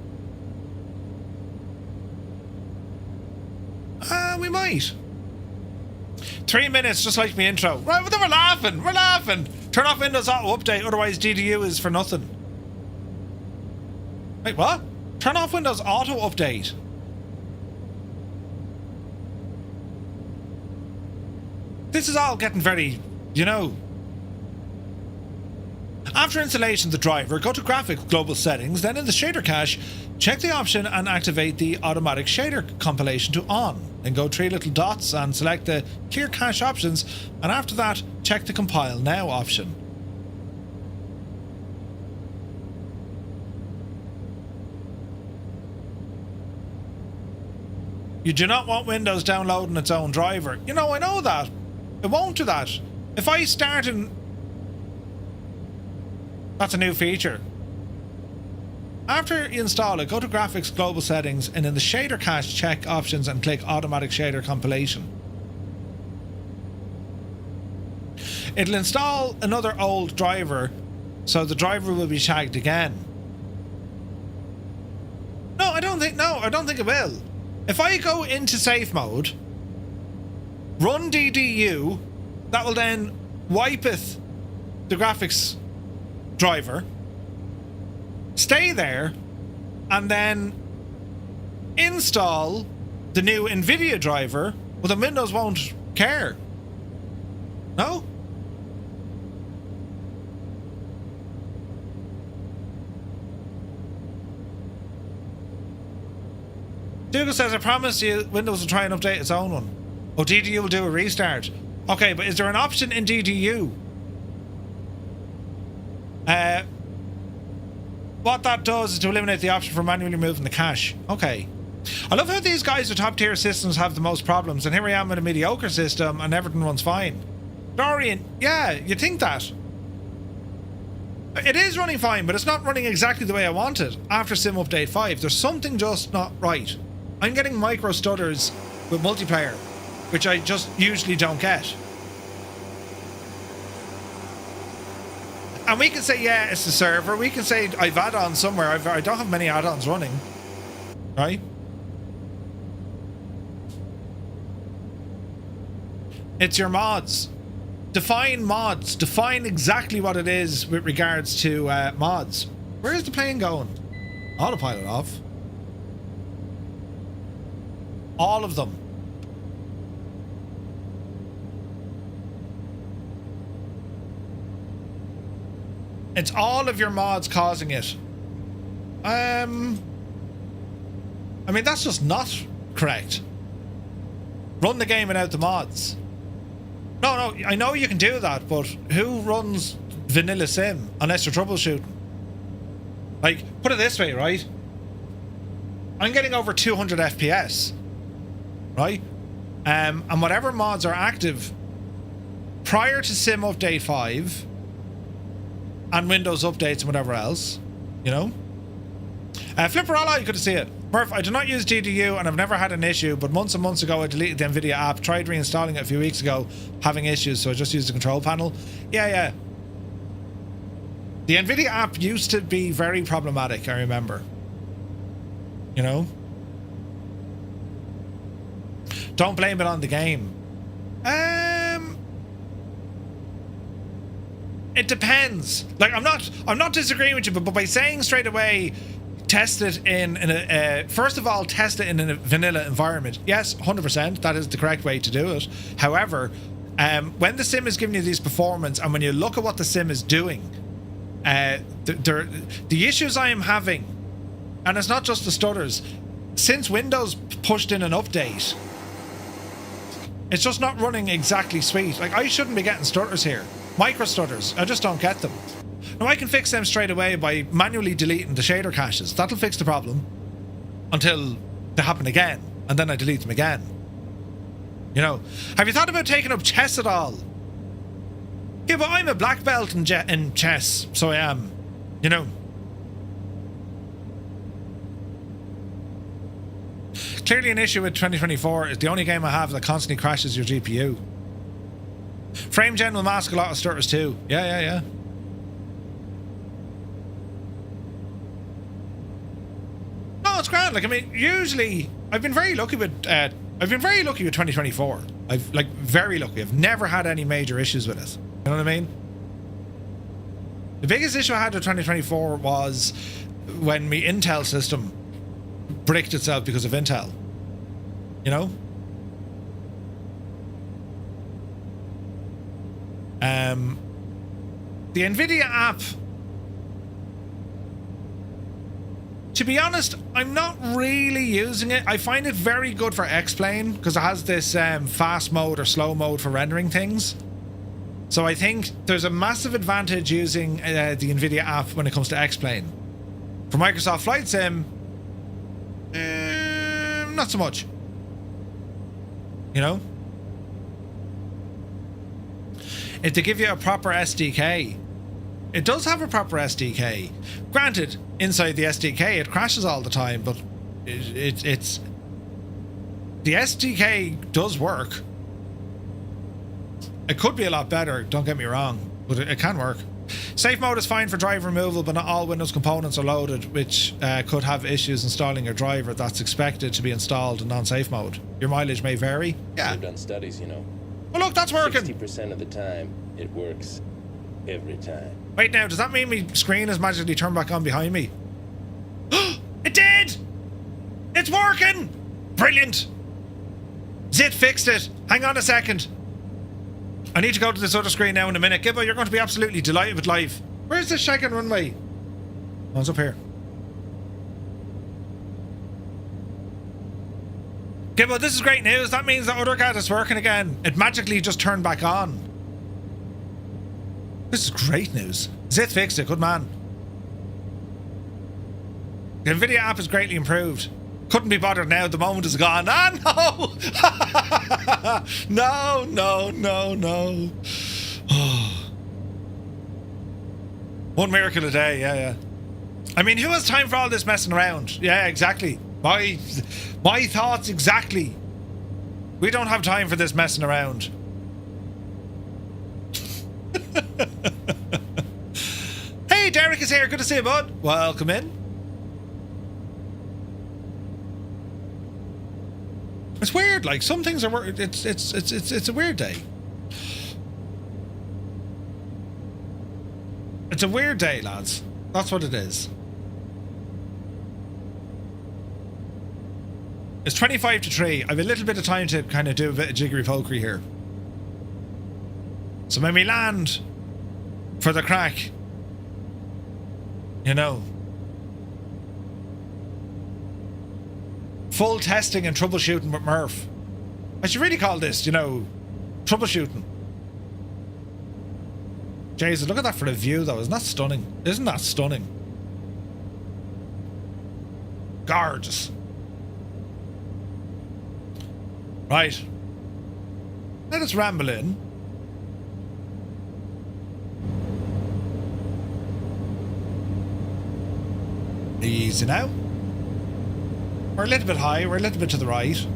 We might. 3 minutes, just like my intro. Right, but then we're laughing. Turn off Windows Auto Update, otherwise DDU is for nothing. Wait, what? Turn off Windows Auto Update. This is all getting very, you know. After installation of the driver, go to Graphics Global Settings, then in the shader cache, check the option and activate the automatic shader compilation to on. Then go 3 little dots and select the clear cache options, and after that, check the compile now option. You do not want Windows downloading its own driver. You know, I know that. It won't do that. If I start in... That's a new feature. After you install it, go to Graphics Global Settings and in the shader cache check options and click automatic shader compilation. It'll install another old driver, so the driver will be shagged again. No, I don't think it will. If I go into safe mode, run DDU, that will then wipeth the graphics driver, stay there, and then install the new Nvidia driver. Well, the Windows won't care. No? Dougal says, I promise you Windows will try and update its own one. Oh, DDU will do a restart. Okay, but is there an option in DDU? What that does is to eliminate the option for manually moving the cache. Okay. I love how these guys with top tier systems have the most problems, and here I am with a mediocre system and everything runs fine. Dorian, yeah, you'd think that. It is running fine, but it's not running exactly the way I want it after Sim Update 5. There's something just not right. I'm getting micro stutters with multiplayer, which I just usually don't get. And we can say, yeah, it's the server. We can say I've add-ons somewhere. I don't have many add-ons running. Right? It's your mods. Define mods. Define exactly what it is with regards to mods. Where is the plane going? Autopilot off. All of them. It's all of your mods causing it. I mean, that's just not correct. Run the game without the mods. No, I know you can do that, but who runs vanilla sim unless you're troubleshooting? Like, put it this way, right? I'm getting over 200 FPS, right? And whatever mods are active prior to Sim Update 5 and Windows updates and whatever else, you know? Flipperella, you could see it. Murph, I do not use DDU and I've never had an issue, but months and months ago I deleted the Nvidia app, tried reinstalling it a few weeks ago, having issues, so I just used the control panel. Yeah. The Nvidia app used to be very problematic, I remember. You know? Don't blame it on the game. It depends. Like, I'm not disagreeing with you, but by saying straight away, test it in a first of all, test it in a vanilla environment. Yes, 100%. That is the correct way to do it. However, when the sim is giving you these performance, and when you look at what the sim is doing, the issues I am having, and it's not just the stutters, since Windows pushed in an update, it's just not running exactly sweet. Like, I shouldn't be getting stutters here. Micro stutters. I just don't get them. Now, I can fix them straight away by manually deleting the shader caches. That'll fix the problem until they happen again, and then I delete them again. You know, have you thought about taking up chess at all? Yeah, but I'm a black belt in chess, so I am. You know. Clearly an issue with 2024 is the only game I have that constantly crashes your GPU. Frame gen will mask a lot of stutters too. Yeah. on. Like, I mean, usually I've been very lucky with 2024. I've like very lucky. I've never had any major issues with it. You know what I mean? The biggest issue I had with 2024 was when my Intel system bricked itself because of Intel. You know? The Nvidia app, to be honest, I'm not really using it. I find it very good for X-Plane because it has this fast mode or slow mode for rendering things. So I think there's a massive advantage using the Nvidia app when it comes to X-Plane. For Microsoft Flight Sim, not so much. You know? If they give you a proper SDK, it does have a proper SDK. Granted, inside the SDK it crashes all the time, but it's the SDK does work. It could be a lot better, don't get me wrong, but it can work. Safe mode is fine for drive removal, but not all Windows components are loaded, which could have issues installing your driver that's expected to be installed in non-safe mode. Your mileage may vary. Yeah. I've done studies, you know. Well, look, that's working. 60% of the time, it works. Every time. Wait now, does that mean my screen has magically turned back on behind me? It did! It's working! Brilliant! Zit fixed it. Hang on a second. I need to go to this other screen now in a minute. Gibbo, you're going to be absolutely delighted with life. Where's the shagging runway? Oh, it's up here. Gibbo, this is great news. That means the other cat is working again. It magically just turned back on. This is great news. Zit fixed it. Good man. The Nvidia app is greatly improved. Couldn't be bothered now. The moment is gone. Ah, no! No. One miracle a day. Yeah. I mean, who has time for all this messing around? Yeah, exactly. My thoughts exactly. We don't have time for this messing around. Hey, Derek is here. Good to see you, bud. Welcome in. It's weird. Like some things are. It's a weird day. It's a weird day, lads. That's what it is. It's 25 to 3. I have a little bit of time to kind of do a bit of jiggery pokery here. So when we land for the crack, you know, full testing and troubleshooting with Murph. I should really call this, you know, troubleshooting. Jesus, look at that for a view though. Isn't that stunning? Isn't that stunning? Gorgeous. Right. Let us ramble in. Easy now. We're a little bit high. We're a little bit to the right.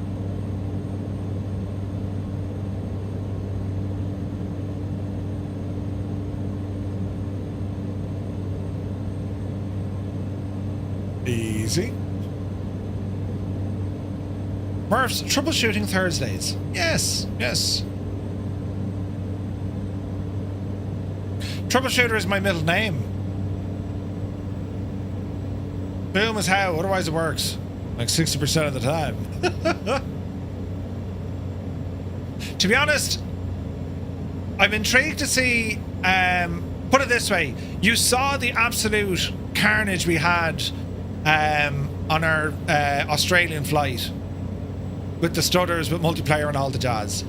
Easy. Murph's troubleshooting Thursdays. Yes. Troubleshooter is my middle name. Boom is how, otherwise it works. Like 60% of the time. To be honest, I'm intrigued to see, put it this way, you saw the absolute carnage we had on our Australian flight with the stutters, with multiplayer and all the jazz.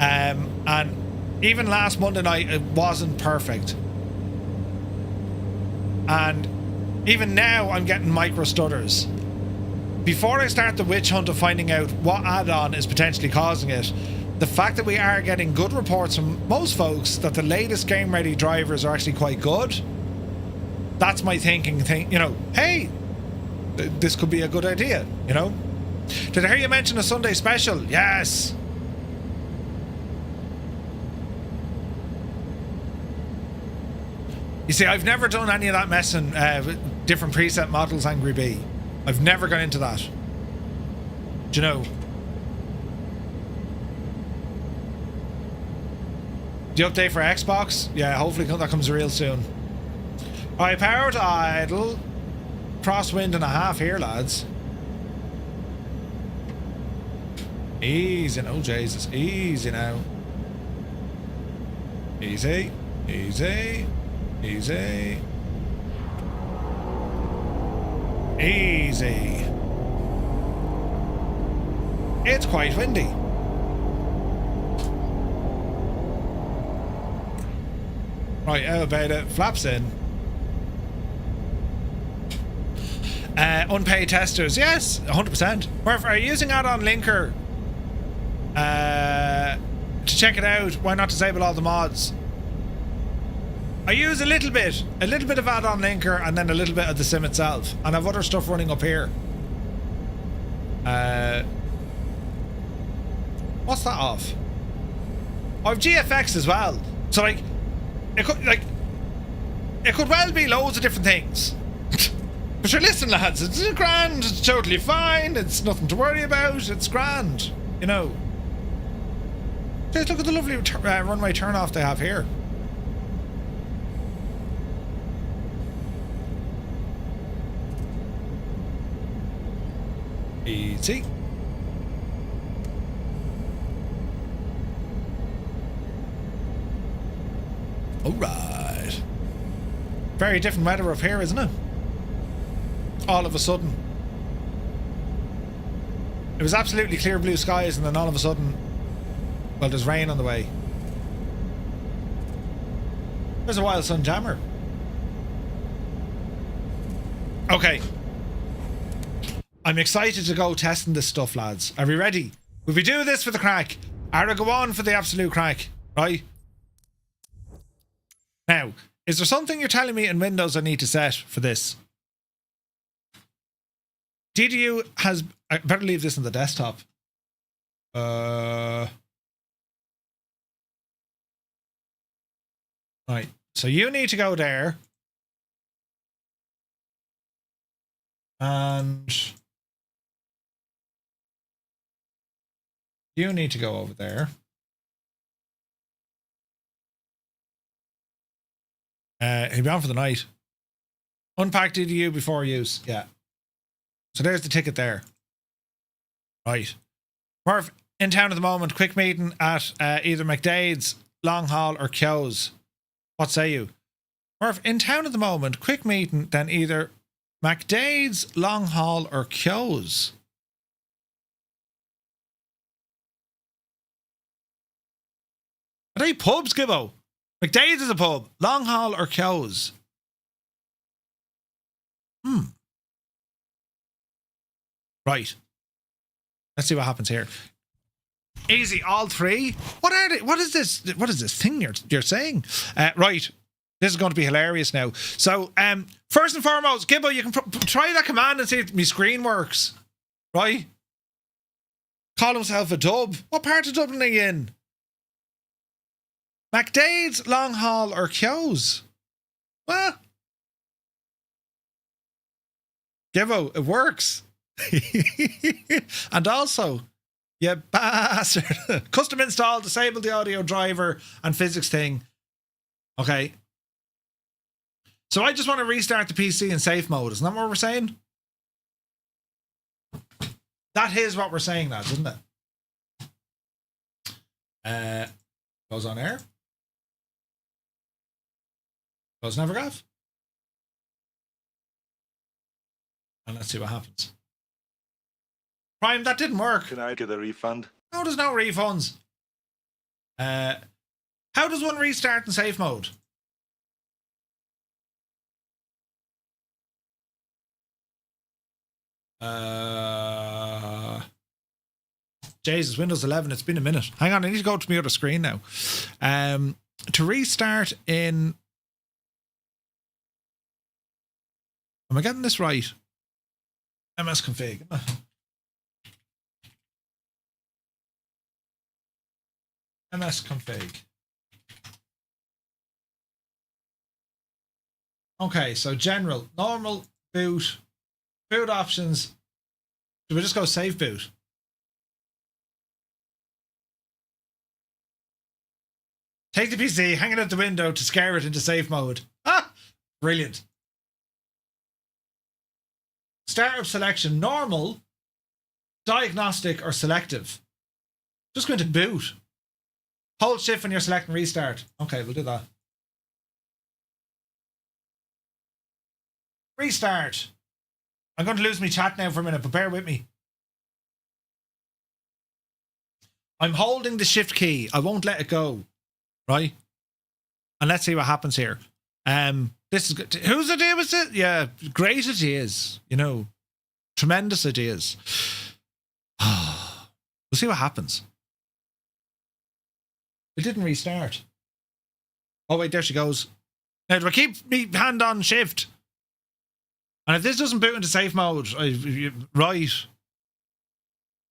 And even last Monday night, it wasn't perfect. And even now, I'm getting micro stutters. Before I start the witch hunt of finding out what add-on is potentially causing it, the fact that we are getting good reports from most folks that the latest game-ready drivers are actually quite good, that's my thinking. You know, hey, this could be a good idea, you know? Did I hear you mention a Sunday special? Yes! You see, I've never done any of that messing with different preset models, Angry Bee. I've never gone into that. Do you know? The update for Xbox? Yeah, hopefully that comes real soon. Alright, power to idle. Crosswind and a half here, lads. Easy. Oh, Jesus. Easy now. Easy. Easy. Easy. Easy. It's quite windy. Right, how about it? Flaps in. Unpaid testers, yes, 100%. Or are you using add-on linker to check it out? Why not disable all the mods? I use a little bit of add-on linker, and then a little bit of the sim itself, and I have other stuff running up here. What's that off? I have GFX as well, so like it could well be loads of different things. But sure, listen, lads, it's grand, it's totally fine, it's nothing to worry about, it's grand, you know. Just look at the lovely runway turn-off they have here. Easy. Alright. Very different weather up here, isn't it? All of a sudden. It was absolutely clear blue skies, and then all of a sudden, well, there's rain on the way. There's a wild sun jammer. Okay. I'm excited to go testing this stuff, lads. Are we ready? Will we do this for the crack? Are we go on for the absolute crack? Right? Now, is there something you're telling me in Windows I need to set for this? DDU has... I better leave this on the desktop. Right. So you need to go there. And... you need to go over there. He'll be on for the night. Unpack DDU before use. Yeah. So there's the ticket there. Right. Murph, in town at the moment. Quick meeting at either McDade's, Long Hall or Kyo's. What say you? Murph, in town at the moment. Quick meeting, then either McDade's, Long Hall or Kyo's. Are they pubs, Gibbo? McDade's is a pub. Long Hall or Kyo's? Right. Let's see what happens here. Easy, all three. What are they? What is this? What is this thing you're saying? Right. This is going to be hilarious now. So, first and foremost, Gibbo, you can try that command and see if my screen works. Right? Call himself a dub. What part of Dublin are you in? McDade's, Long Hall or Kyo's? What? Gibbo, it works. And also, you bastard. Custom install, disable the audio driver and physics thing. Okay. So I just want to restart the PC in safe mode. Isn't that what we're saying? That is what we're saying, lads, isn't it? Goes on air. Goes Nevergraph. And let's see what happens. Prime, that didn't work. Can I get a refund? No, there's no refunds. How does one restart in safe mode? Jesus, Windows 11, it's been a minute. Hang on, I need to go to my other screen now. To restart in... Am I getting this right? MSconfig. MSconfig. Okay, so general, normal, boot, Boot options. Do we just go save boot? Take the PC, hang it out the window to scare it into safe mode. Ah! Brilliant. Startup selection, normal, diagnostic, or selective. Just going to boot. Hold shift when you're selecting restart. Okay, we'll do that. Restart. I'm going to lose my chat now for a minute, but bear with me. I'm holding the shift key. I won't let it go. Right? And let's see what happens here. This is good. Whose idea was it? Yeah, great ideas. You know, tremendous ideas. We'll see what happens. It didn't restart. Oh wait, there she goes. Now do I keep me hand on shift? And if this doesn't boot into safe mode, right.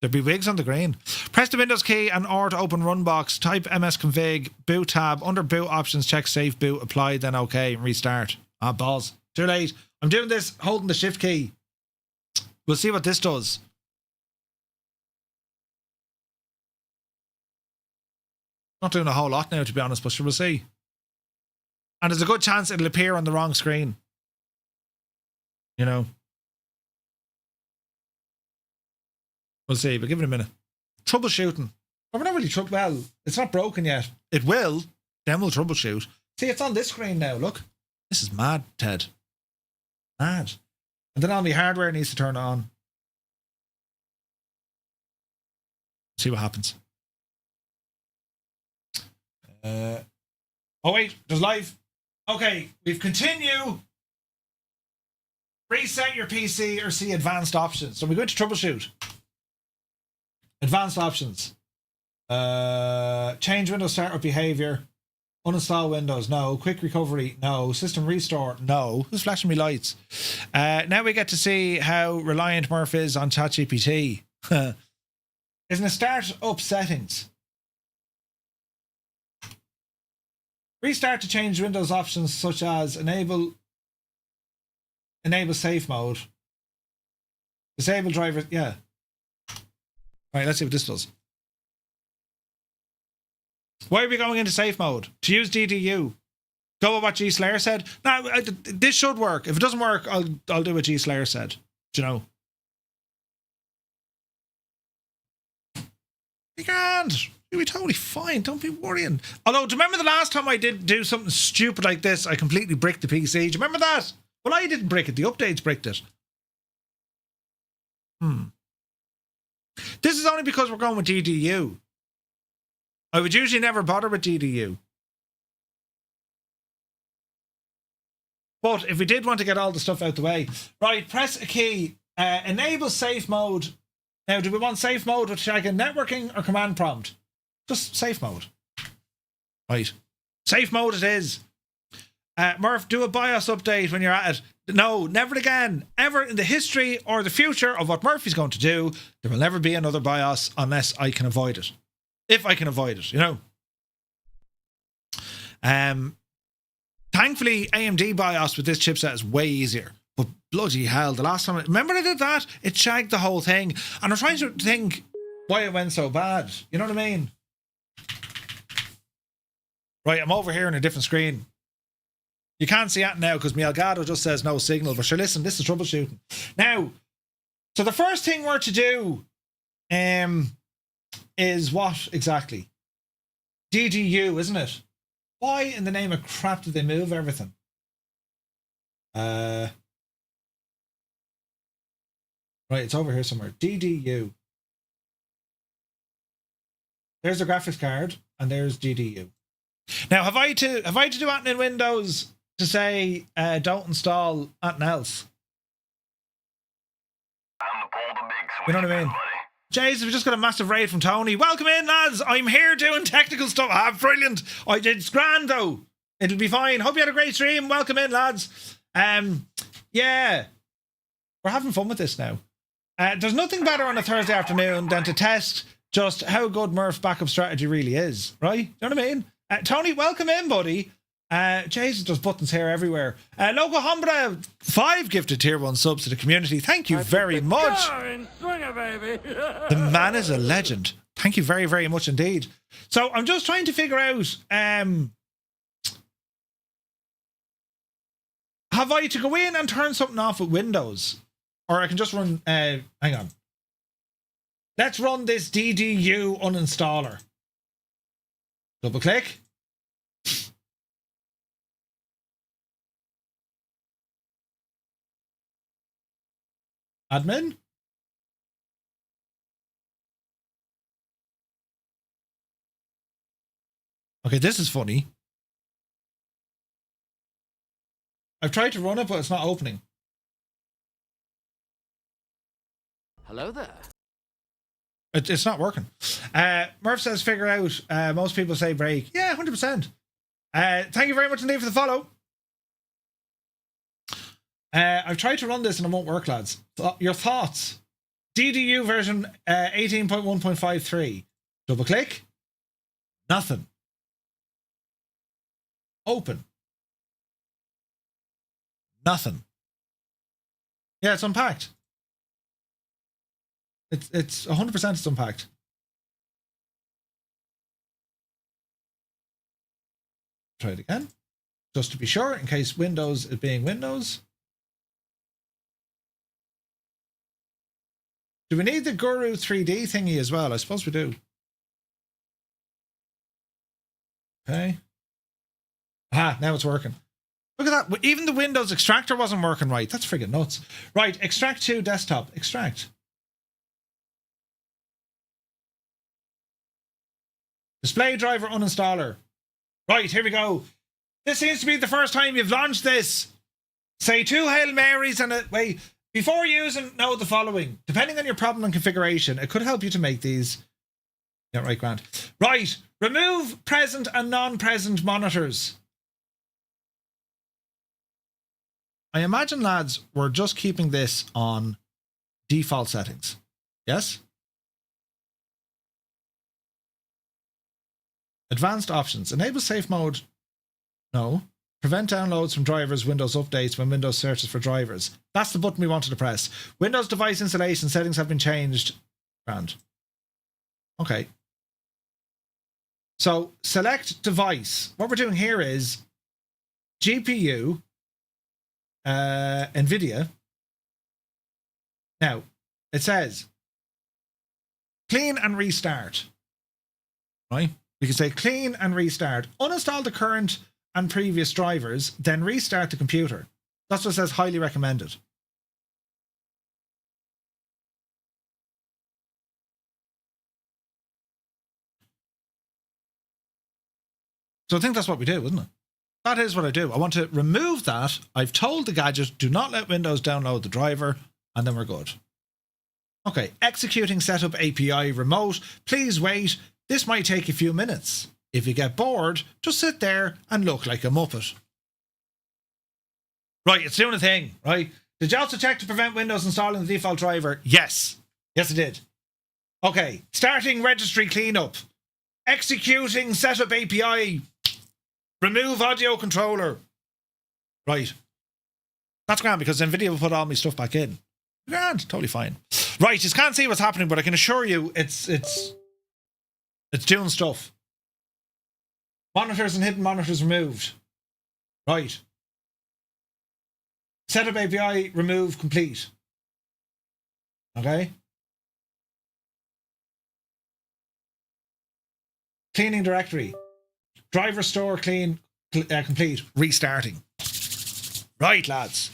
There'd be wigs on the green. Press the Windows key and R to open run box. Type msconfig, boot tab. Under boot options, check safe boot, apply, then OK, and restart. Ah, balls. Too late. I'm doing this holding the shift key. We'll see what this does. Not doing a whole lot now, to be honest, but we'll see. And there's a good chance it'll appear on the wrong screen. You know. We'll see, but give it a minute. Troubleshooting. Well, we're not really well, it's not broken yet. It will. Then we'll troubleshoot. See, it's on this screen now, look. This is mad, Ted. Mad. And then all my hardware needs to turn on. See what happens. Oh wait, there's live. Okay, we've continue. Reset your PC or see advanced options. So we're going to troubleshoot. Advanced options. Change Windows startup behavior. Uninstall Windows, no. Quick recovery, no. System restore, no. Who's flashing me lights? Now we get to see how reliant Murph is on ChatGPT. Isn't it start up settings? Restart to change Windows options such as enable safe mode. Disable driver, yeah. Right, let's see what this does. Why are we going into safe mode? To use DDU. Go with what G Slayer said. Now, this should work. If it doesn't work, I'll do what G Slayer said. Do you know? You can't. You'll be totally fine. Don't be worrying. Although, do you remember the last time I did do something stupid like this? I completely bricked the PC. Do you remember that? Well, I didn't brick it. The updates bricked it. This is only because we're going with DDU. I would usually never bother with DDU. But if we did want to get all the stuff out the way, right, press a key, enable safe mode. Now, do we want safe mode with shagging networking or command prompt? Just safe mode. Right. Safe mode it is. Murph, do a BIOS update when you're at it. No, never again. Ever in the history or the future of what Murphy's going to do, there will never be another BIOS unless I can avoid it. If I can avoid it, you know. Thankfully, AMD BIOS with this chipset is way easier. But bloody hell, the last time... Remember I did that? It shagged the whole thing. And I'm trying to think why it went so bad. You know what I mean? Right, I'm over here on a different screen. You can't see it now because my Elgato just says no signal. But sure, listen, this is troubleshooting. Now, so the first thing we're to do is what exactly? DDU, isn't it? Why in the name of crap did they move everything? Right, it's over here somewhere. DDU. There's the graphics card, and there's DDU. Now, have I to do anything in Windows to say don't install anything else? You know what I mean? Jays, we just got a massive raid from Tony. Welcome in, lads. I'm here doing technical stuff. Ah, brilliant. It's grand, though. It'll be fine. Hope you had a great stream. Welcome in, lads. Yeah. We're having fun with this now. There's nothing better on a Thursday afternoon than to test just how good Murph's backup strategy really is, right? You know what I mean? Tony, welcome in, buddy. Jesus, there's buttons here everywhere. Loco Hombra 5 gifted tier 1 subs to the community. Thank you very much. The man is a legend. Thank you very, very much indeed. So I'm just trying to figure out, have I to go in and turn something off with Windows? Or I can just run, hang on. Let's run this DDU uninstaller. Double click. Admin. Okay, this is funny. I've tried to run it, but it's not opening. Hello there. It's not working. Murph says figure out. Most people say break. Yeah, 100%. Thank you very much indeed for the follow. I've tried to run this and it won't work, lads. Your thoughts? DDU version 18.1.53. Double click. Nothing. Open. Nothing. Yeah, it's unpacked. It's 100% it's unpacked. Try it again. Just to be sure, in case Windows is being Windows. Do we need the Guru 3D thingy as well? I suppose we do. Okay. Ah, now it's working. Look at that. Even the Windows extractor wasn't working right. That's friggin' nuts. Right, extract to desktop. Extract. Display driver uninstaller. Right, here we go. This seems to be the first time you've launched this. Say 2 Hail Marys and wait. Before using, know the following. Depending on your problem and configuration, it could help you to make these. Yeah, right, Grant. Right, remove present and non-present monitors. I imagine, lads, we're just keeping this on default settings. Yes? Advanced options. Enable safe mode. No. Prevent downloads from drivers, Windows updates when Windows searches for drivers. That's the button we wanted to press. Windows device installation settings have been changed. Grand. Okay. So select device. What we're doing here is GPU, Nvidia. Now, it says clean and restart. Right? We can say clean and restart. Uninstall the current and previous drivers, then restart the computer. That's what it says, highly recommended. So I think that's what we do, isn't it? That is what I do. I want to remove that. I've told the gadget, do not let Windows download the driver, and then we're good. Okay, executing setup API remote. Please wait. This might take a few minutes. If you get bored, just sit there and look like a muppet. Right, it's doing a thing, right? Did you also check to prevent Windows installing the default driver? Yes. Yes, it did. Okay, starting registry cleanup. Executing setup API. Remove audio controller. Right. That's grand because Nvidia will put all my stuff back in. Grand, totally fine. Right, you can't see what's happening, but I can assure you it's doing stuff. Monitors and hidden monitors removed. Right. Setup API remove complete. Okay. Cleaning directory. Driver store clean complete. Restarting. Right, lads.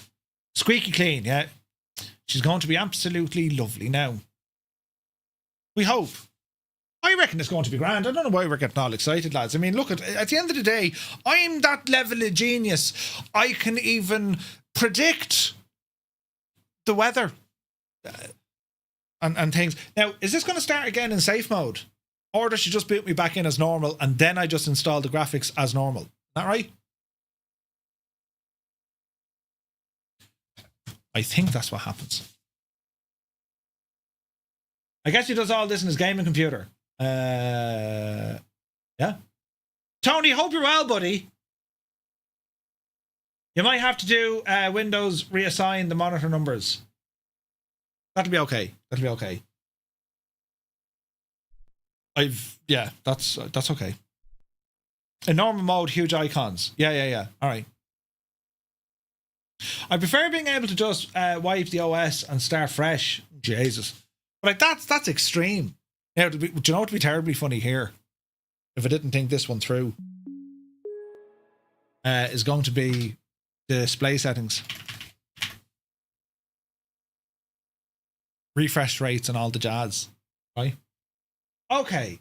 Squeaky clean, yeah. She's going to be absolutely lovely now. We hope. I reckon it's going to be grand. I don't know why we're getting all excited, lads. I mean, look, at the end of the day, I'm that level of genius. I can even predict the weather and things. Now, is this going to start again in safe mode? Or does she just boot me back in as normal and then I just install the graphics as normal? Is that right? I think that's what happens. I guess he does all this in his gaming computer. Yeah. Tony, hope you're well, buddy. You might have to do Windows reassign the monitor numbers. That'll be okay. That'll be okay. Yeah, that's okay. In normal mode, huge icons. Yeah. All right. I prefer being able to just wipe the OS and start fresh. Jesus. But like that's extreme. Now, do you know what would be terribly funny here? If I didn't think this one through, is going to be the display settings. Refresh rates and all the jazz. Right? Okay.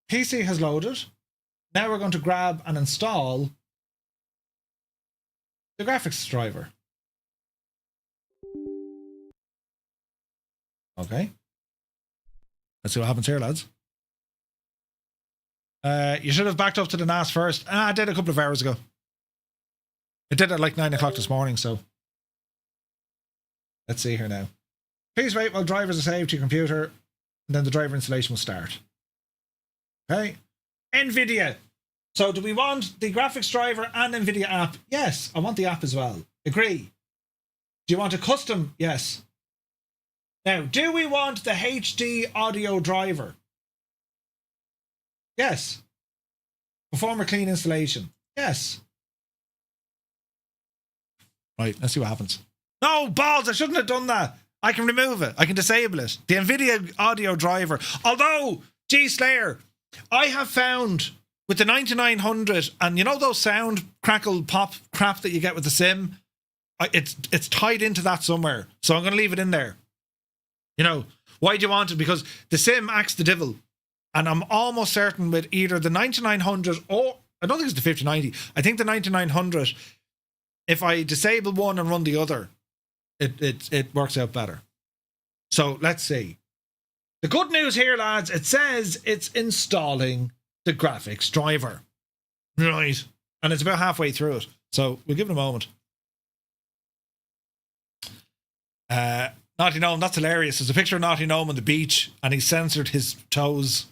PC has loaded. Now we're going to grab and install the graphics driver. Okay. Let's see what happens here, lads. You should have backed up to the NAS first. I did a couple of hours ago. It did at like 9 o'clock this morning, so. Let's see here now. Please wait while drivers are saved to your computer, and then the driver installation will start. Okay. Nvidia. So do we want the graphics driver and Nvidia app? Yes, I want the app as well. Agree. Do you want a custom? Yes. Now, do we want the HD audio driver? Yes. Perform a clean installation. Yes. Right, let's see what happens. No, balls, I shouldn't have done that. I can remove it. I can disable it. The Nvidia audio driver. Although, gee, Slayer, I have found with the 9900 and you know those sound crackle pop crap that you get with the sim, it's tied into that somewhere. So I'm going to leave it in there. You know, why do you want it? Because the sim acts the devil. And I'm almost certain with either the 9900 or, I don't think it's the 5090. I think the 9900, if I disable one and run the other, it works out better. So let's see. The good news here, lads, it says it's installing the graphics driver. Right. And it's about halfway through it. So we'll give it a moment. Naughty Gnome, that's hilarious. There's a picture of Naughty Gnome on the beach and he censored his toes.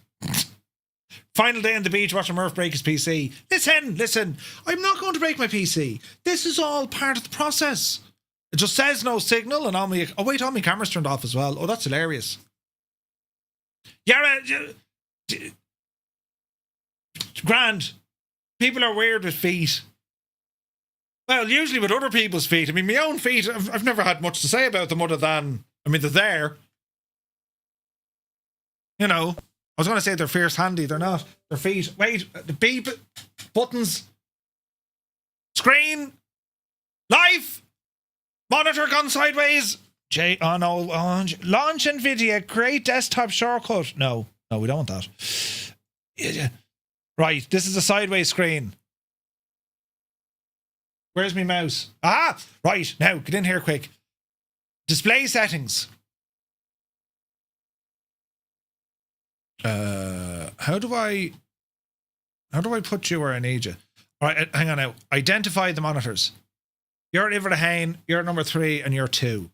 Final day on the beach watching Murph break his PC. Listen, I'm not going to break my PC. This is all part of the process. It just says no signal and all my camera's turned off as well. Oh, that's hilarious. Yeah, grand. People are weird with feet. Well, usually with other people's feet. I mean, my own feet, I've never had much to say about them other than, I mean, they're there. You know, I was going to say they're fierce handy. They're not. Their feet. Wait, the beep, buttons, screen, life, monitor gone sideways. Launch Nvidia, create desktop shortcut. No, we don't want that. Right, this is a sideways screen. Where's my mouse? Ah, right, now, get in here quick. Display settings. How do I put you where I need you? All right, hang on now. Identify the monitors. You're Ivor Hain, you're number 3, and you're 2.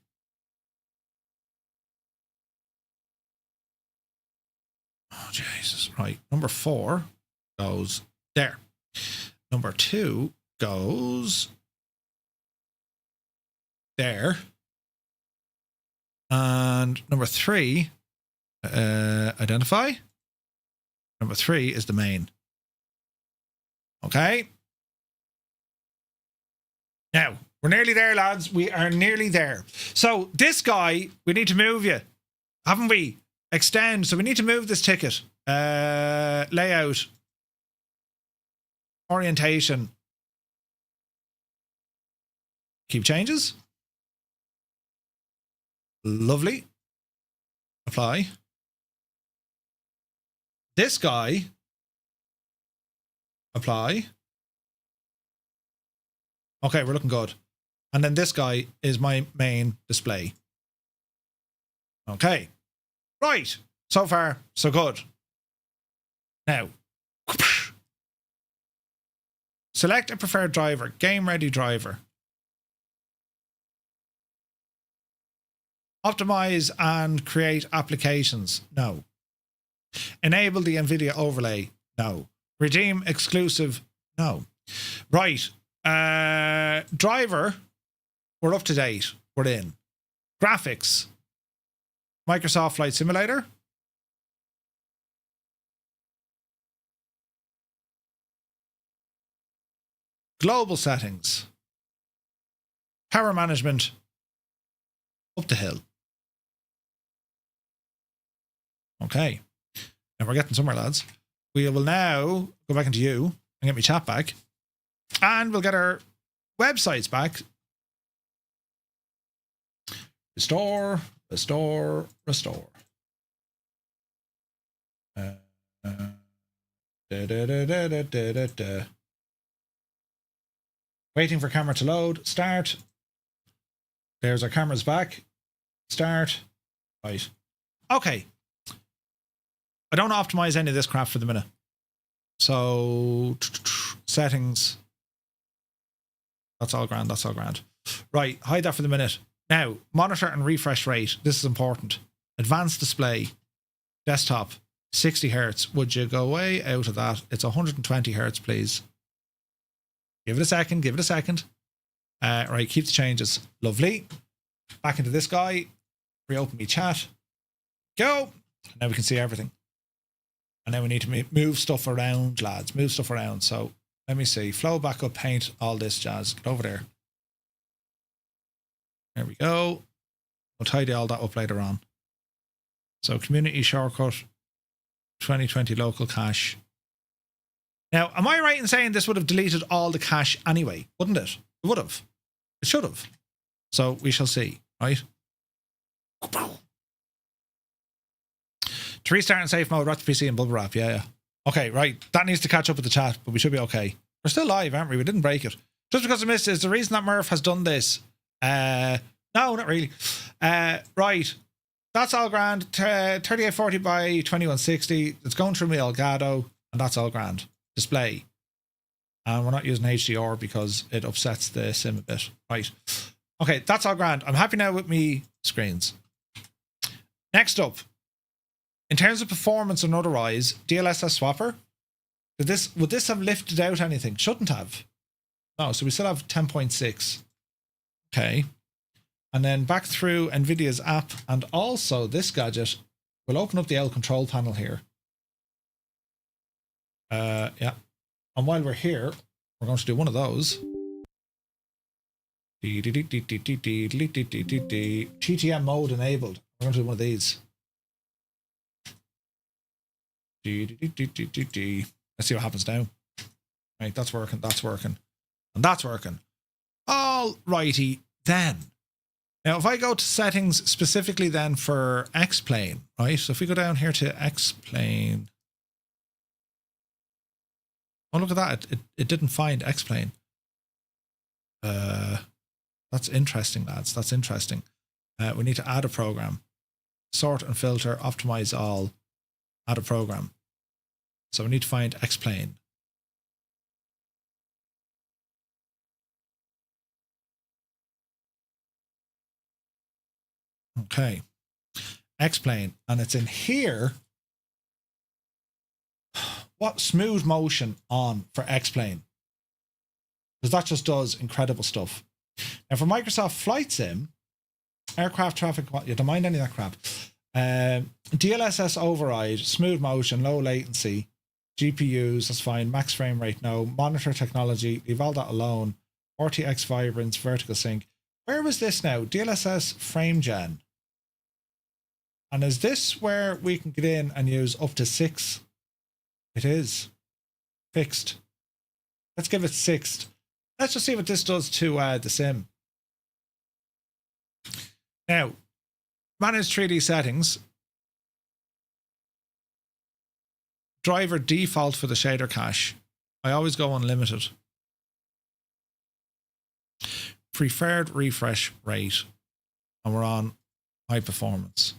Oh, Jesus. Right. Number 4 goes there. Number 2 goes there. And number 3, identify. Number 3 is the main. Okay. Now, we're nearly there, lads. We are nearly there. So, this guy, we need to move you. Haven't we? Extend. So, we need to move this ticket. Layout. Orientation. Keep changes. Lovely. Apply. This guy. Apply. Okay, we're looking good. And then this guy is my main display. Okay. Right. So far, so good. Now. Select a preferred driver. Game ready driver. Optimize and create applications. No. Enable the Nvidia overlay. No. Redeem exclusive. No. Right. Driver, we're up to date. We're in. Graphics, Microsoft Flight Simulator. Global settings. Power management, up the hill. Okay. Now we're getting somewhere, lads. We will now go back into you and get my chat back. And we'll get our websites back. Restore, restore, restore. Waiting for camera to load. Start. There's our cameras back. Start. Right. Okay. I don't optimize any of this crap for the minute. So, settings. That's all grand. That's all grand. Right. Hide that for the minute. Now, monitor and refresh rate. This is important. Advanced display. Desktop. 60 hertz. Would you go way out of that? It's 120 hertz, please. Give it a second. Give it a second. Right. Keep the changes. Lovely. Back into this guy. Reopen me chat. Go. Now we can see everything. And then we need to move stuff around, lads. Move stuff around. So let me see. Flow back up, paint, all this jazz. Get over there. There we go. We'll tidy all that up later on. So community shortcut, 2020 local cache. Now, am I right in saying this would have deleted all the cache anyway? Wouldn't it? It would have. It should have. So we shall see, right? To restart in safe mode, wrap the PC and bubble wrap. Yeah. Okay, right. That needs to catch up with the chat, but we should be okay. We're still live, aren't we? We didn't break it. Just because I missed it is the reason that Murph has done this. No, not really. Right. That's all grand. 3840 by 2160. It's going through my Elgato, and that's all grand. Display. And we're not using HDR because it upsets the sim a bit. Right. Okay, that's all grand. I'm happy now with me screens. Next up. In terms of performance and otherwise, DLSS swapper, would this have lifted out anything? Shouldn't have. No, so we still have 10.6. Okay. And then back through Nvidia's app and also this gadget, we'll open up the L control panel here. Yeah. And while we're here, we're going to do one of those. TTM mode enabled. We're going to do one of these. Let's see what happens now. Right, that's working, that's working, and that's working. All righty then. Now, if I go to settings specifically then for X-Plane, right? So if we go down here to X-Plane. Oh, look at that. It didn't find X-Plane. That's interesting, lads. That's interesting. We need to add a program. Sort and filter, optimize all. Add a program. So we need to find X-Plane. Okay. X-Plane. And it's in here. What smooth motion on for X-Plane? Because that just does incredible stuff. Now for Microsoft Flight Sim, aircraft traffic, you don't mind any of that crap. DLSS override, smooth motion, low latency, GPUs, that's fine. Max frame rate, no. Monitor technology, leave all that alone. RTX vibrance, vertical sync. Where was this now? DLSS frame gen. And is this where we can get in and use up to 6? It is. Fixed. Let's give it 6. Let's just see what this does to the sim. Now, manage 3D settings. Driver default for the shader cache. I always go unlimited. Preferred refresh rate. And we're on high performance.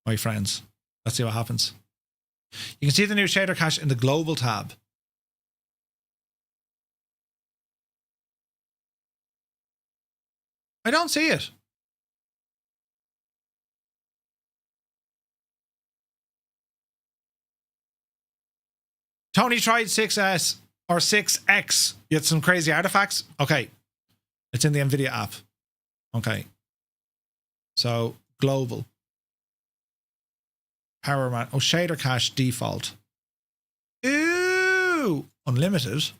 My friends, let's see what happens. You can see the new shader cache in the global tab. I don't see it. Tony tried 6S. or 6X. You had some crazy artifacts? Okay. It's in the Nvidia app. Okay. So, global. Power man. Oh, shader cache default. Ooh! Unlimited.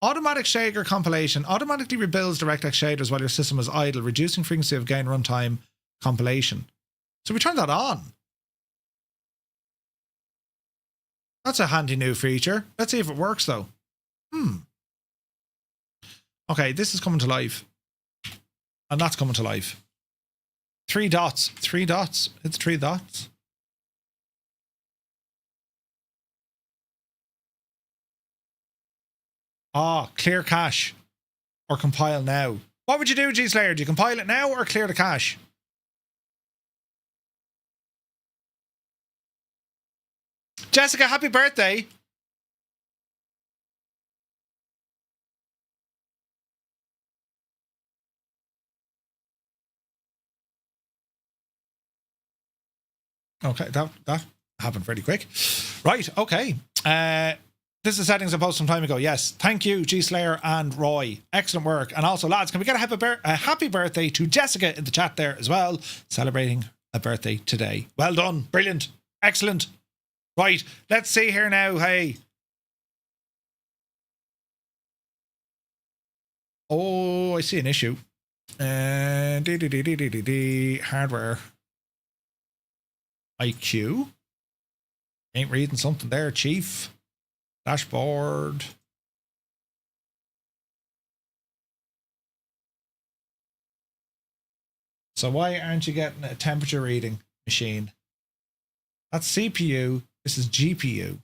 Automatic shader compilation. Automatically rebuilds DirectX shaders while your system is idle, reducing frequency of gain runtime compilation. So we turn that on. That's a handy new feature. Let's see if it works though. Okay, this is coming to life. And that's coming to life. 3 dots. 3 dots. It's 3 dots. Ah, clear cache. Or compile now. What would you do, G-Slayer? Do you compile it now or clear the cache? Jessica, happy birthday. Okay, that happened pretty quick. Right, okay. This is the settings I posted some time ago. Yes, thank you, G-Slayer and Roy. Excellent work. And also, lads, can we get a happy birthday to Jessica in the chat there as well, celebrating a birthday today. Well done. Brilliant. Excellent. Right, let's see here now. Hey. Oh, I see an issue. Hardware. IQ. Ain't reading something there, Chief. Dashboard. So why aren't you getting a temperature reading machine? That's CPU. This is GPU.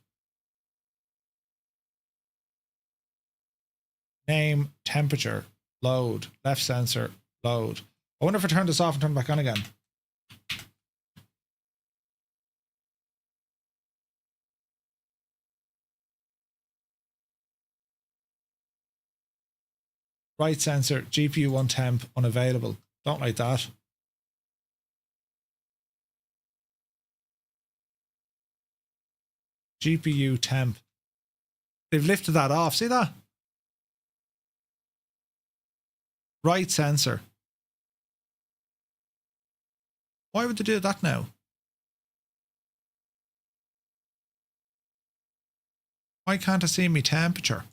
Name, temperature, load, left sensor, load. I wonder if I turn this off and turn it back on again. Right sensor, GPU 1 temp, unavailable. Don't like that. GPU temp. They've lifted that off. See that? Right sensor. Why would they do that now? Why can't I see me temperature?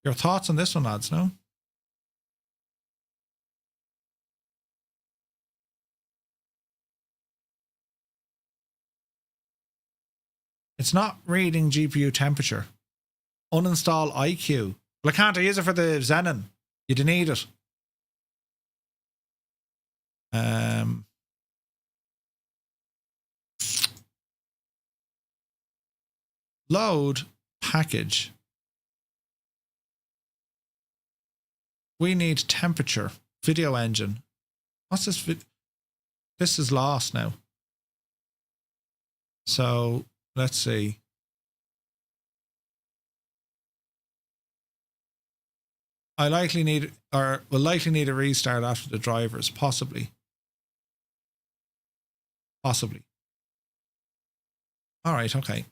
Your thoughts on this one, lads, no? It's not reading GPU temperature. Uninstall IQ. Well, I can't. I use it for the Xenon. You don't need it. Load package. We need temperature. Video engine. What's this? This is lost now. So let's see. I likely need, or will likely need a restart after the drivers, possibly. Possibly. All right, okay.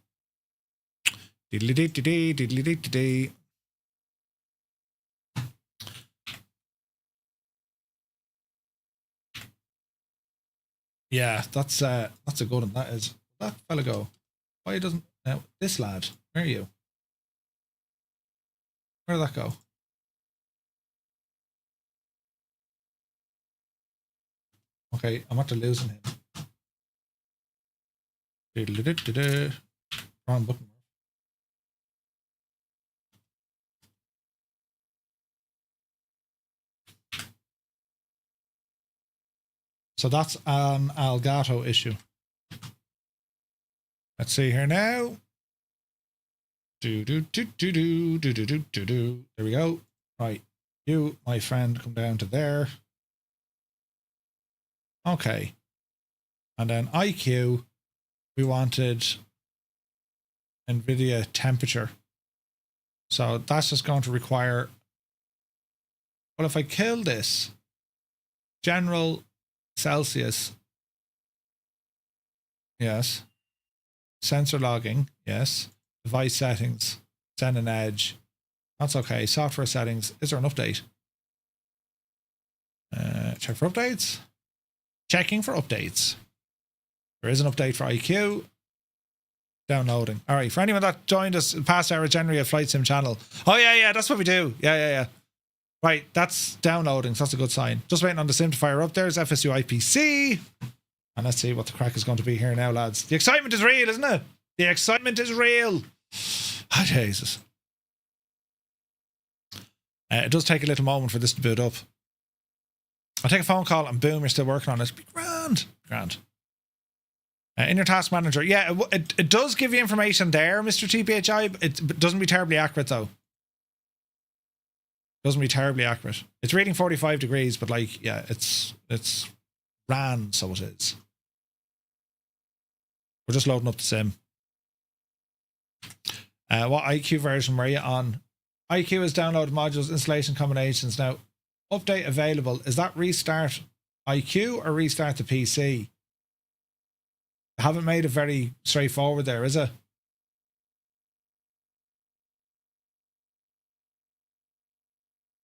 Diddly-dee-dee-dee, diddly-dee-dee-dee. Yeah, that's a good one. That is. That fella go. Why doesn't now this lad? Where are you? Where did that go? Okay, I'm after losing him. Wrong button. So that's an Elgato issue. Let's see here now. There we go. Right. You, my friend, come down to there. Okay. And then IQ, we wanted Nvidia temperature. So that's just going to require, well, if I kill this, general Celsius, Yes. Sensor logging. Yes. Device settings. Send an edge. That's okay. Software settings. Is there an update? Check for updates. Checking for updates. There is an update for IQ. Downloading. All right. For anyone that joined us past our January Flight Sim channel. Oh, yeah. That's what we do. Yeah. Right. That's downloading. So that's a good sign. Just waiting on the sim to fire up. There's FSU IPC. And let's see what the crack is going to be here now, lads. The excitement is real, isn't it? The excitement is real. Oh, Jesus. It does take a little moment for this to boot up. I'll take a phone call and boom, you're still working on it. It'll be grand. In your task manager, yeah, it does give you information there, Mr. TPHI. It doesn't be terribly accurate, though. Doesn't be terribly accurate. It's reading 45 degrees, but like, yeah, it's ran, so it is. We're just loading up the sim. What IQ version were you on? IQ is download modules, installation combinations. Now, update available. Is that restart IQ or restart the PC? I haven't made it very straightforward there, is it?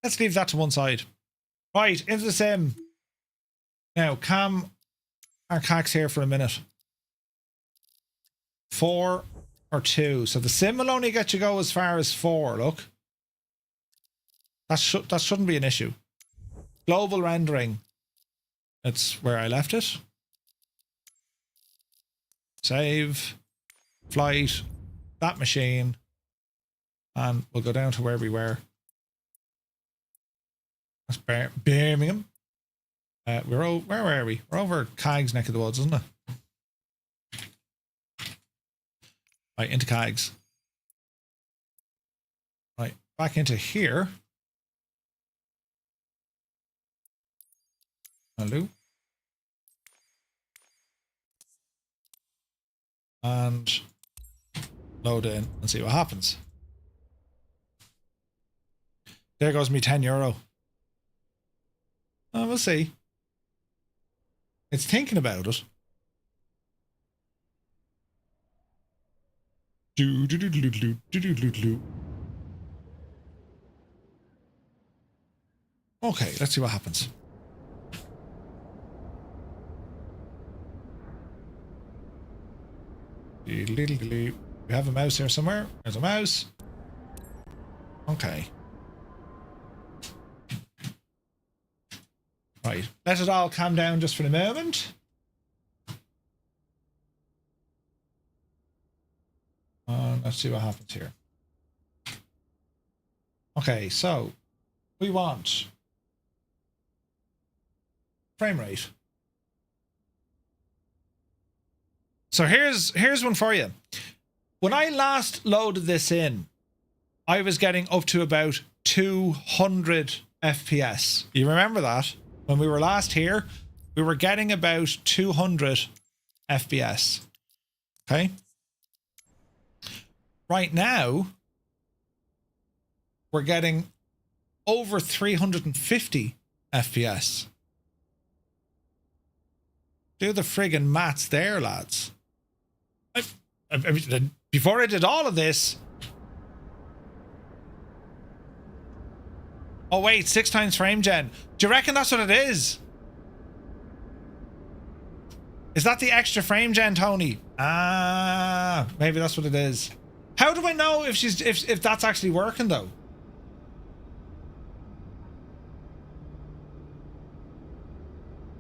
Let's leave that to one side. Right, into the sim. Now, cam our cacks here for a minute. 4 or 2. So the sim will only get you go as far as 4, look. That shouldn't be an issue. Global rendering. That's where I left it. Save. Flight. That machine. And we'll go down to where we were. That's Birmingham. Where were we? We're over Cags neck of the woods, isn't it? Right, into Cags. Right, back into here. Hello. And load in and see what happens. There goes me €10. We'll see. It's thinking about it. Okay, let's see what happens. We have a mouse here somewhere. There's a mouse. Okay. Right. Let it all calm down just for a moment. Let's see what happens here. Okay, so we want frame rate. So here's one for you. When I last loaded this in, I was getting up to about 200 FPS. You remember that? When we were last here, we were getting about 200 FPS. Okay? Right now, we're getting over 350 FPS. Do the friggin' maths there, lads. Before I did all of this... Oh wait, 6 times frame gen. Do you reckon that's what it is? Is that the extra frame gen, Tony? Ah, maybe that's what it is. How do I know if that's actually working though?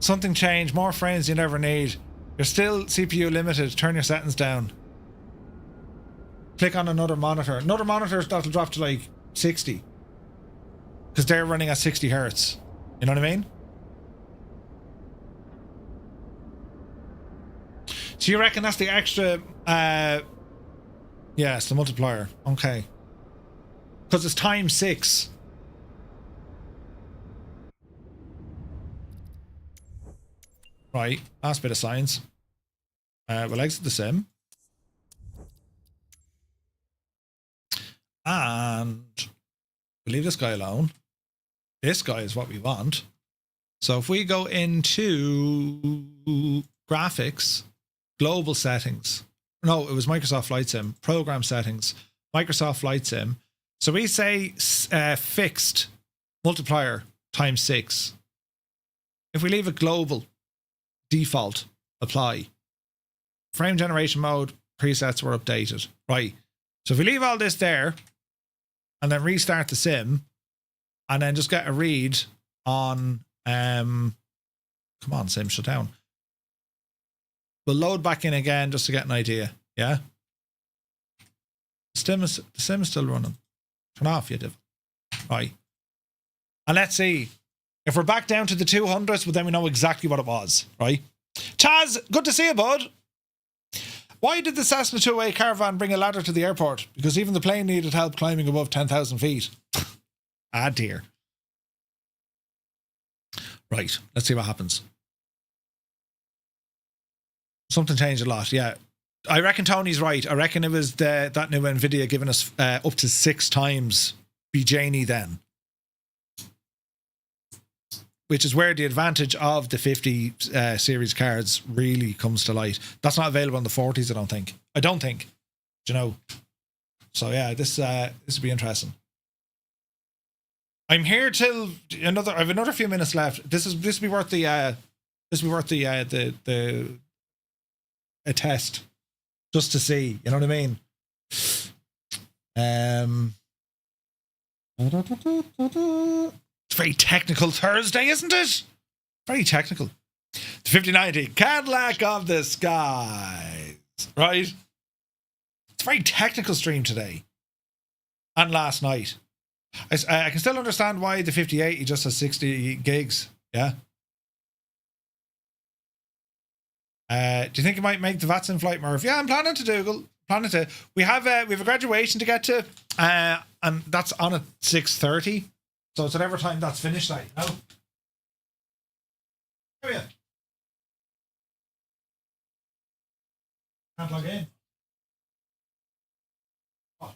Something changed. More frames you never need. You're still CPU limited. Turn your settings down. Click on another monitor. Another monitor that'll drop to like 60. Because they're running at 60 hertz. You know what I mean? So you reckon that's the extra... yeah, it's the multiplier. Okay. Because it's times 6. Right. Last bit of science. We'll exit the sim. And we'll leave this guy alone. This guy is what we want. So if we go into graphics, global settings. No, it was Microsoft Flight Sim. Program settings. Microsoft Flight Sim. So we say fixed multiplier times 6. If we leave it global, default, apply. Frame generation mode, presets were updated. Right. So if we leave all this there and then restart the sim and then just get a read on, come on, sim, shut down. We'll load back in again just to get an idea. Yeah. The sim is still running. Turn off, you div. Right. And let's see. If we're back down to the 200s, well, then we know exactly what it was, right? Chaz, good to see you, bud. Why did the Cessna 2A Caravan bring a ladder to the airport? Because even the plane needed help climbing above 10,000 feet. Ah, dear. Right, let's see what happens. Something changed a lot, yeah. I reckon Tony's right. I reckon it was that new Nvidia giving us up to 6 times BJanie then. Which is where the advantage of the 50 series cards really comes to light. That's not available on the 40s, I don't think. Do you know? So yeah, this will be interesting. I'm here till I have another few minutes left. This will be worth the a test just to see. You know what I mean? It's very technical Thursday, isn't it? Very technical. The 5090 Cadillac of the skies, right? It's a very technical stream today and last night. I can still understand why the 5080 just has 60 gigs. Yeah. Do you think it might make the VATSIM flight, Murph? Yeah, I'm planning to. We have a graduation to get to, and that's on at 6:30. So it's whatever time that's finished, like, you know? Oh, yeah. Can't log in. Oh.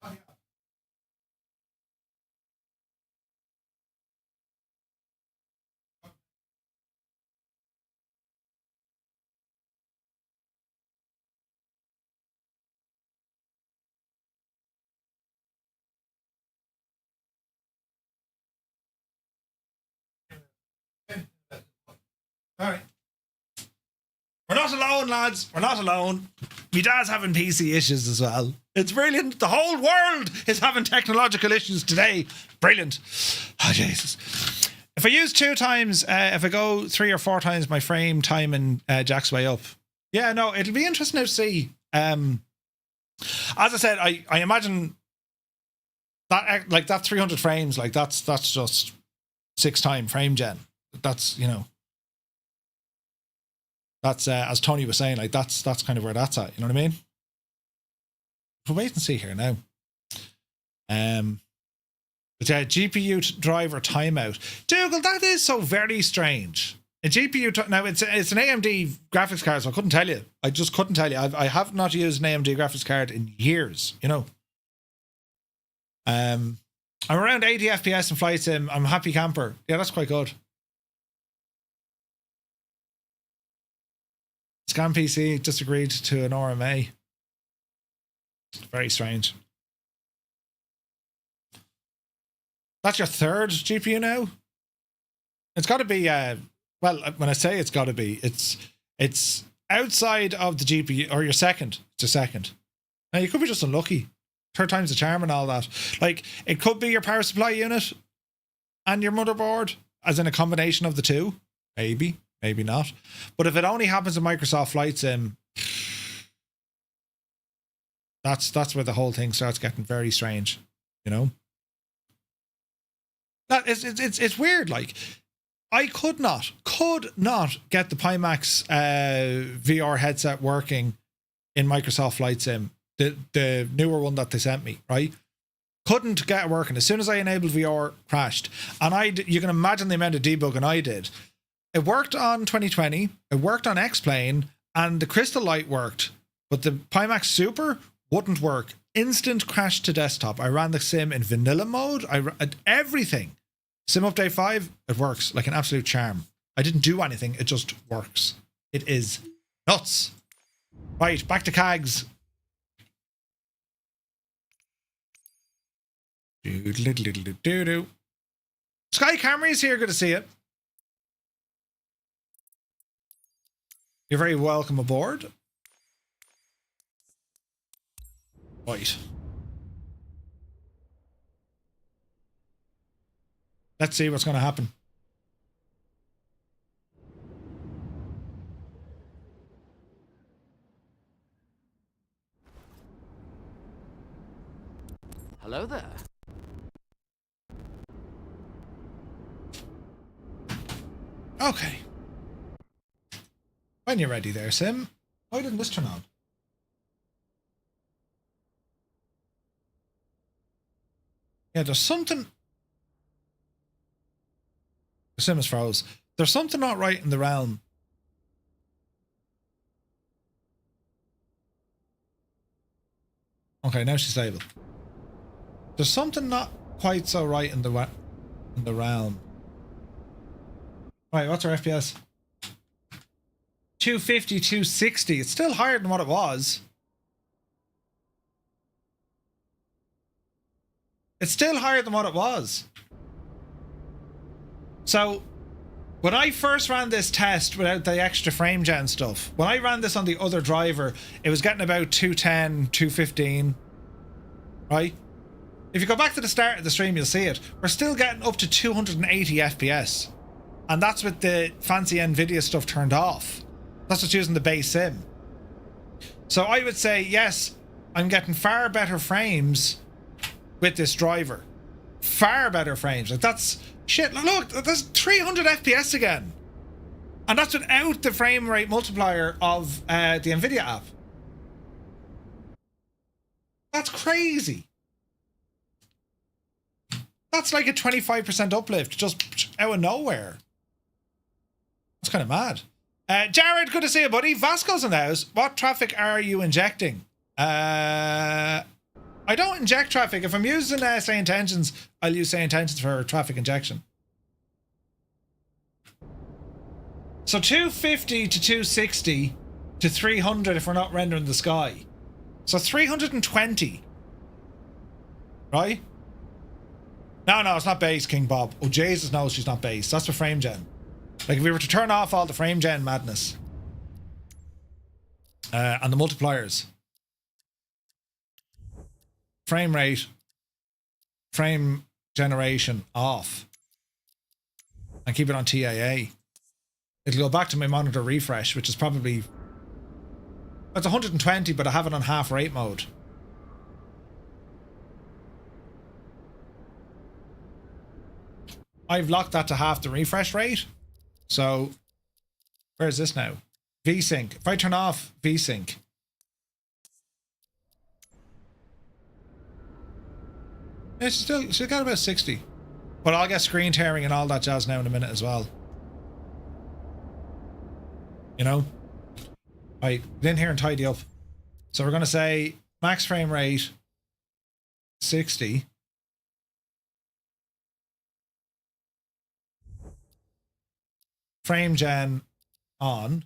Oh, yeah. All right. We're not alone, lads. We're not alone. My dad's having PC issues as well. It's brilliant. The whole world is having technological issues today. Brilliant. Oh, Jesus. If I use 2 times, if I go 3 or 4 times my frame time and jacks way up. Yeah, no, it'll be interesting to see. As I said, I imagine that like that 300 frames, like that's just 6 time frame gen. That's, you know, that's as Tony was saying, like that's kind of where that's at. You know what I mean? We'll wait and see here now. But yeah, GPU driver timeout. Dougal, that is so very strange. A GPU now it's an AMD graphics card, so I couldn't tell you. I just couldn't tell you. I have not used an AMD graphics card in years. You know. I'm around 80 FPS in Flight Sim. I'm a happy camper. Yeah, that's quite good. Scan PC disagreed to an RMA. Very strange. That's your 3rd GPU now? It's got to be, well, when I say it's got to be, it's outside of the GPU, or your 2nd. It's your 2nd. Now, you could be just unlucky. 3rd time's the charm and all that. Like, it could be your power supply unit and your motherboard, as in a combination of the 2. Maybe, maybe not. But if it only happens in Microsoft Flight Sim, that's where the whole thing starts getting very strange, you know? That it's weird. Like, I could not get the Pimax VR headset working in Microsoft Flight Sim, the newer one that they sent me, right? Couldn't get it working. As soon as I enabled VR, crashed. And you can imagine the amount of debugging I did. It worked on 2020, it worked on X-Plane, and the Crystal Light worked, but the Pimax Super wouldn't work instant crash to desktop. I ran the sim in vanilla mode. Everything. Sim update 5, it works like an absolute charm. I didn't do anything. It just works. It is nuts. Right, back to CAGs. Sky Camry is here. Good to see you. You're very welcome aboard. Right. Let's see what's going to happen. Hello there. Okay. When you're ready there, Sim. Why didn't this turn on? Yeah, there's something... The sim is froze. There's something not right in the realm. Okay, now she's stable. There's something not quite so right in the realm. Right, what's our FPS? 250, 260. It's still higher than what it was. It's still higher than what it was. So, when I first ran this test without the extra frame gen stuff, when I ran this on the other driver, it was getting about 210, 215. Right? If you go back to the start of the stream, you'll see it. We're still getting up to 280 FPS. And that's with the fancy Nvidia stuff turned off. That's what's using the base sim. So I would say, yes, I'm getting far better frames with this driver. Far better frames. Like, that's... Shit, look, that's 300 FPS again. And that's without the frame rate multiplier of the Nvidia app. That's crazy. That's like a 25% uplift just out of nowhere. That's kind of mad. Jared, good to see you, buddy. Vasco's in the house. What traffic are you injecting? I don't inject traffic. If I'm using say intentions, I'll use say intentions for traffic injection. So 250 to 260 to 300 if we're not rendering the sky. So 320. Right? No, it's not base, King Bob. Oh, Jesus knows she's not base. That's for frame gen. Like, if we were to turn off all the frame gen madness and the multipliers, frame rate, frame generation off, and keep it on TAA, it'll go back to my monitor refresh, which is probably... It's 120, but I have it on half rate mode. I've locked that to half the refresh rate. So, where is this now? VSync. If I turn off VSync, it's still got about 60. But I'll get screen tearing and all that jazz now in a minute as well. You know? Right, get in here and tidy up. So we're going to say max frame rate 60. Frame gen on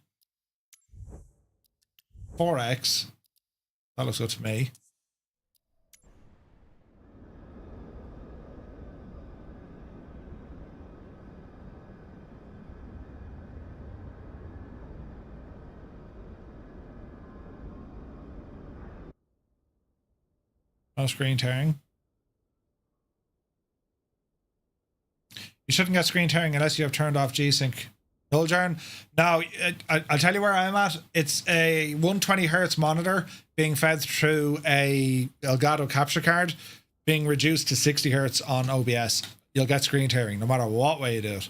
4x. That looks good to me. No screen tearing. You shouldn't get screen tearing unless you have turned off G-Sync. Nuljarn. Now, I'll tell you where I'm at. It's a 120 hertz monitor being fed through a Elgato capture card being reduced to 60 hertz on OBS. You'll get screen tearing no matter what way you do it.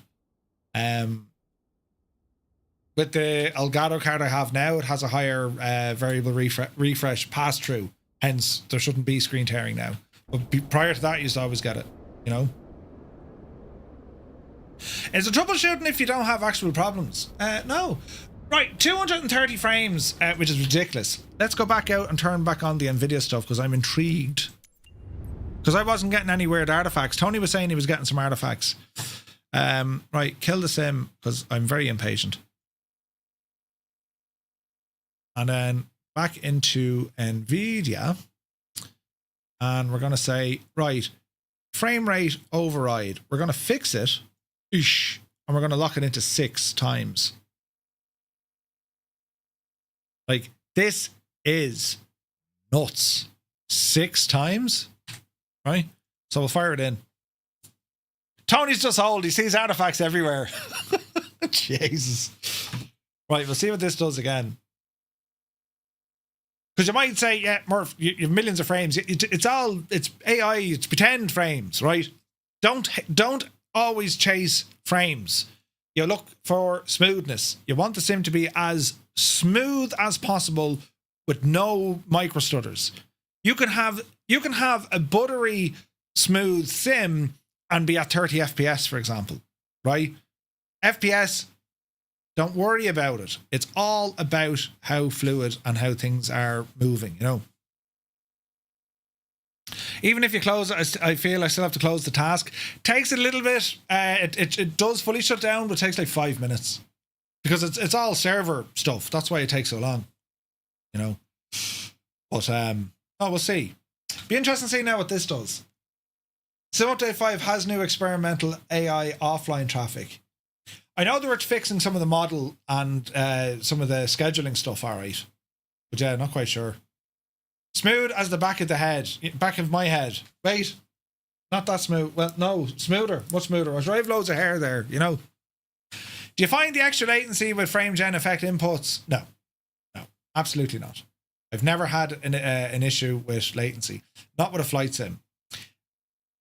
With the Elgato card I have now, it has a higher variable refresh pass-through. Hence, there shouldn't be screen tearing now. But prior to that, you used to always get it, you know? Is it troubleshooting if you don't have actual problems? No. Right, 230 frames, which is ridiculous. Let's go back out and turn back on the Nvidia stuff because I'm intrigued. Because I wasn't getting any weird artifacts. Tony was saying he was getting some artifacts. Right, kill the sim because I'm very impatient. And then back into Nvidia. And we're going to say, right, frame rate override. We're going to fix it. Ish, and we're going to lock it into 6 times. Like, this is nuts. 6 times? Right? So we'll fire it in. Tony's just old. He sees artifacts everywhere. Jesus. Right, we'll see what this does again. Because you might say, yeah, Murph, you have millions of frames. It's AI, it's pretend frames, right? Don't always chase frames. You look for smoothness. You want the sim to be as smooth as possible with no micro stutters. You can have a buttery smooth sim and be at 30 FPS, for example, right? FPS, don't worry about it. It's all about how fluid and how things are moving, you know. Even if you close it, I feel I still have to close the task. Takes a little bit. It does fully shut down, but it takes like 5 minutes. Because it's all server stuff. That's why it takes so long. You know. But we'll see. Be interesting to see now what this does. Sim Update 5 has new experimental AI offline traffic. I know they were fixing some of the model and some of the scheduling stuff, alright. But yeah, not quite sure. Smooth as the back of the head. Back of my head. Wait. Not that smooth. Well, no. Smoother. Much smoother. I have loads of hair there, you know. Do you find the extra latency with frame gen affect inputs? No. No. Absolutely not. I've never had an issue with latency. Not with a flight sim.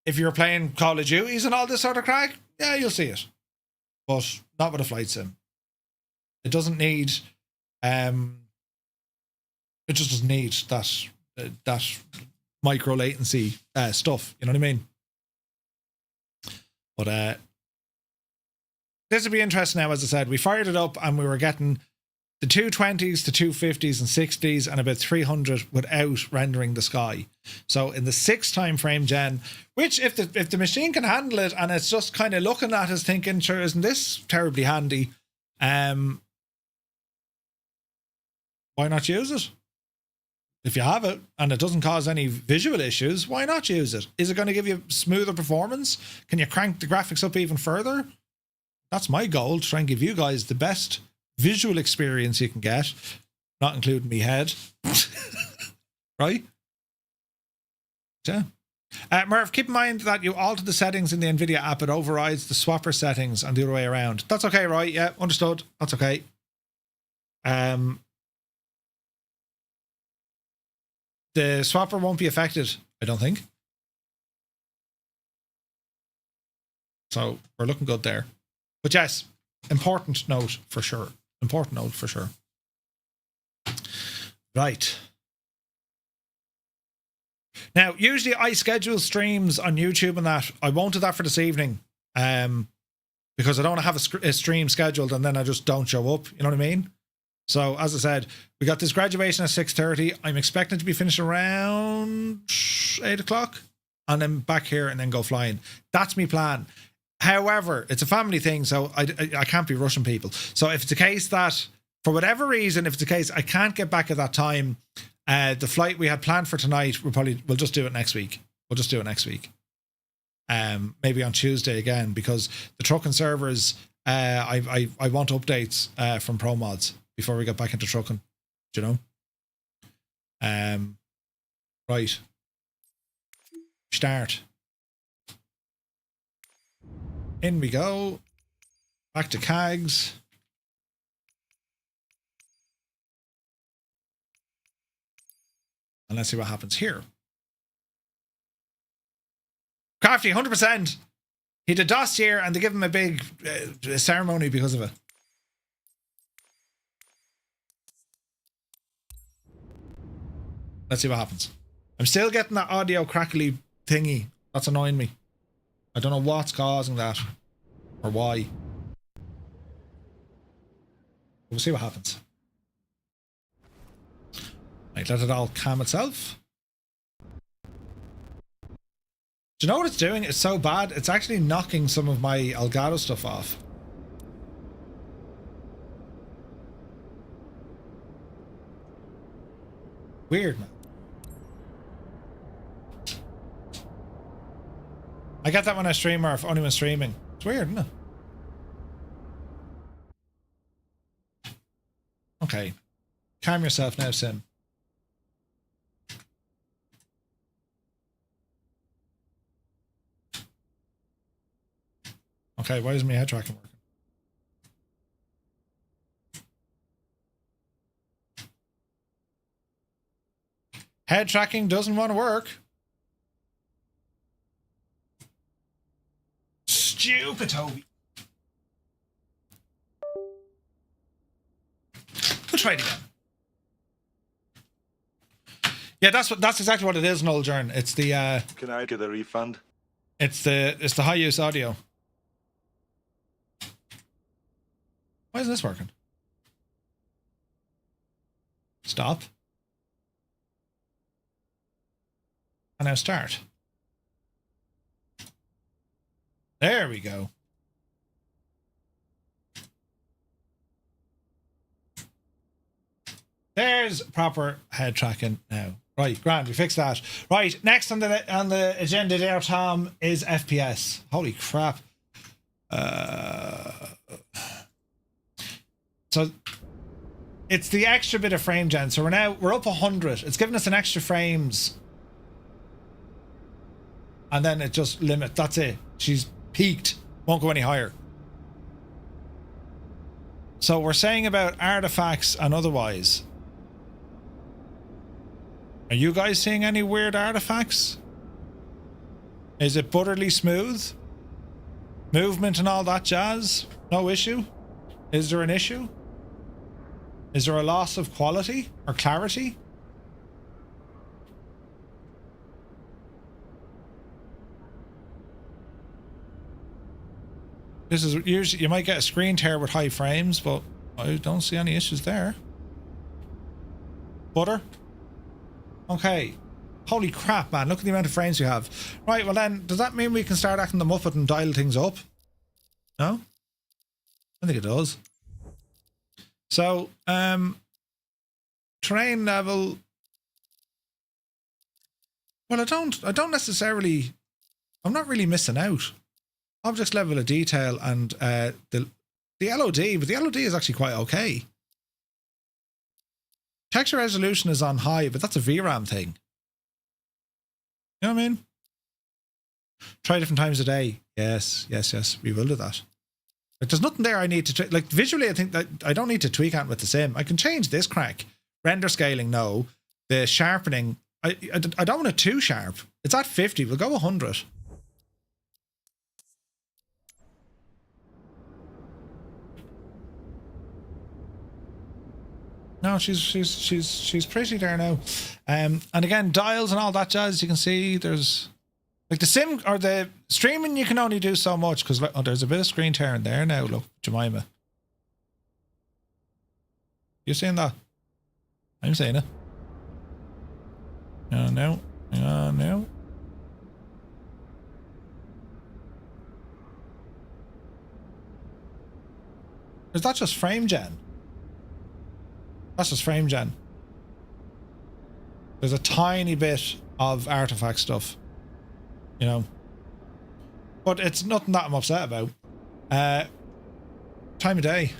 If you're playing Call of Duties and all this sort of crack, yeah, you'll see it. But not with a flight sim. It doesn't need... it just doesn't need that micro latency stuff. You know what I mean? But this will be interesting now, as I said. We fired it up and we were getting the 220s to 250s and 60s and about 300 without rendering the sky. So in the 6 time frame gen, which if the machine can handle it and it's just kind of looking at us thinking, sure, isn't this terribly handy? Why not use it? If you have it and it doesn't cause any visual issues, why not use it? Is it going to give you smoother performance? Can you crank the graphics up even further? That's my goal, to try and give you guys the best visual experience you can get, not including me head. Right? Yeah. Murph, keep in mind that you alter the settings in the Nvidia app, it overrides the swapper settings and the other way around. That's okay, right? Yeah, understood. That's okay. The swapper won't be affected, I don't think. So we're looking good there. But yes, important note for sure. Important note for sure. Right. Now, usually I schedule streams on YouTube and that. I won't do that for this evening. Because I don't want to have a stream scheduled and then I just don't show up. You know what I mean? So, as I said, we got this graduation at 6:30. I'm expecting to be finished around 8 o'clock. And then back here and then go flying. That's my plan. However, it's a family thing, so I can't be rushing people. So if it's a case that, for whatever reason, if it's a case I can't get back at that time, the flight we had planned for tonight, we'll just do it next week. We'll just do it next week. Maybe on Tuesday again, because the trucking servers, I want updates from ProMods before we get back into trucking. Do you know? Right. Start. In we go. Back to CAGs. And let's see what happens here. Crafty, 100%. He did dossier and they give him a big ceremony because of it. Let's see what happens. I'm still getting that audio crackly thingy. That's annoying me. I don't know what's causing that or why. We'll see what happens. Right, let it all calm itself. Do you know what it's doing? It's so bad, it's actually knocking some of my Elgato stuff off. Weird, man. I get that when I stream or if only when streaming. It's weird, isn't it? Okay. Calm yourself now, Sim. Okay, why isn't my head tracking working? Head tracking doesn't want to work. Stupid Toby. We'll try it again. Yeah, that's exactly what it is, Noel Jern. It's the Can I get a refund? it's the high use audio. Why isn't this working? Stop. And now start. There we go. There's proper head tracking now. Right, grand, we fixed that. Right, next on the agenda there, Tom, is FPS. Holy crap. So it's the extra bit of frame gen. So we're up 100. It's giving us an extra frames. And then it just limit. That's it. She's peaked. Won't go any higher. So we're saying about artifacts and otherwise. Are you guys seeing any weird artifacts? Is it butterly smooth? Movement and all that jazz? No issue? Is there an issue? Is there a loss of quality or clarity? This is usually, you might get a screen tear with high frames, but I don't see any issues there. Butter? Okay. Holy crap, man. Look at the amount of frames we have. Right, well then, does that mean we can start acting the Muppet and dial things up? No? I think it does. So, terrain level. Well, I don't necessarily, I'm not really missing out. Objects level of detail and the LOD, but the LOD is actually quite okay. Texture resolution is on high, but that's a VRAM thing. You know what I mean? Try different times a day. Yes, we will do that. Like, there's nothing there I need to like visually. I think that I don't need to tweak it with the sim. I can change this crack. Render scaling, no. The sharpening, I don't want it too sharp. It's at 50. We'll go 100. No, she's pretty there now. And again, dials and all that jazz. You can see there's like the sim or the streaming. You can only do so much because there's a bit of screen tearing there now. Look, Jemima, you seeing that? I'm seeing it. No. Is that just frame gen? That's just frame gen. There's a tiny bit of artifact stuff, you know, but it's nothing that I'm upset about. Time of day.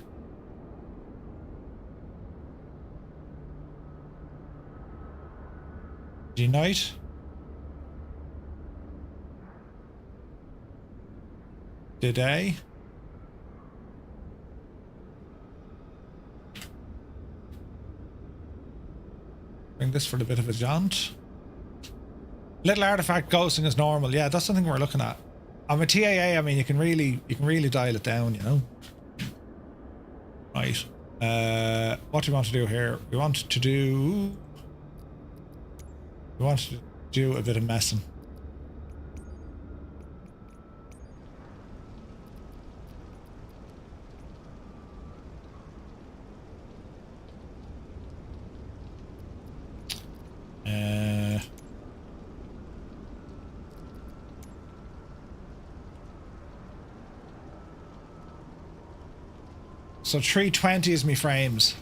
Night. Day. Bring this for a bit of a jaunt. Little artifact ghosting is normal. Yeah, that's something we're looking at. On a TAA, I mean, you can really dial it down, you know. Right. What do we want to do here? We want to do a bit of messing. So 320 is me frames.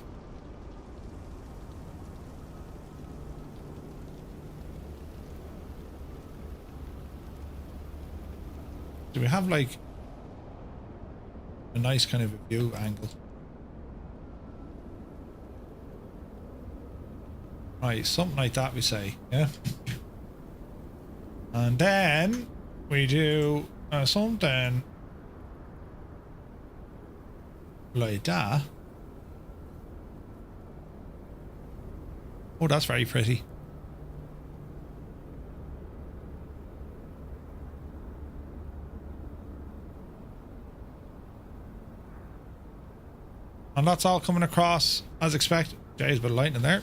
Do we have like a nice kind of a view angle? Right, something like that we say, yeah? And then we do something like that. Oh, that's very pretty. And that's all coming across as expected. Jay's bit of lightning there.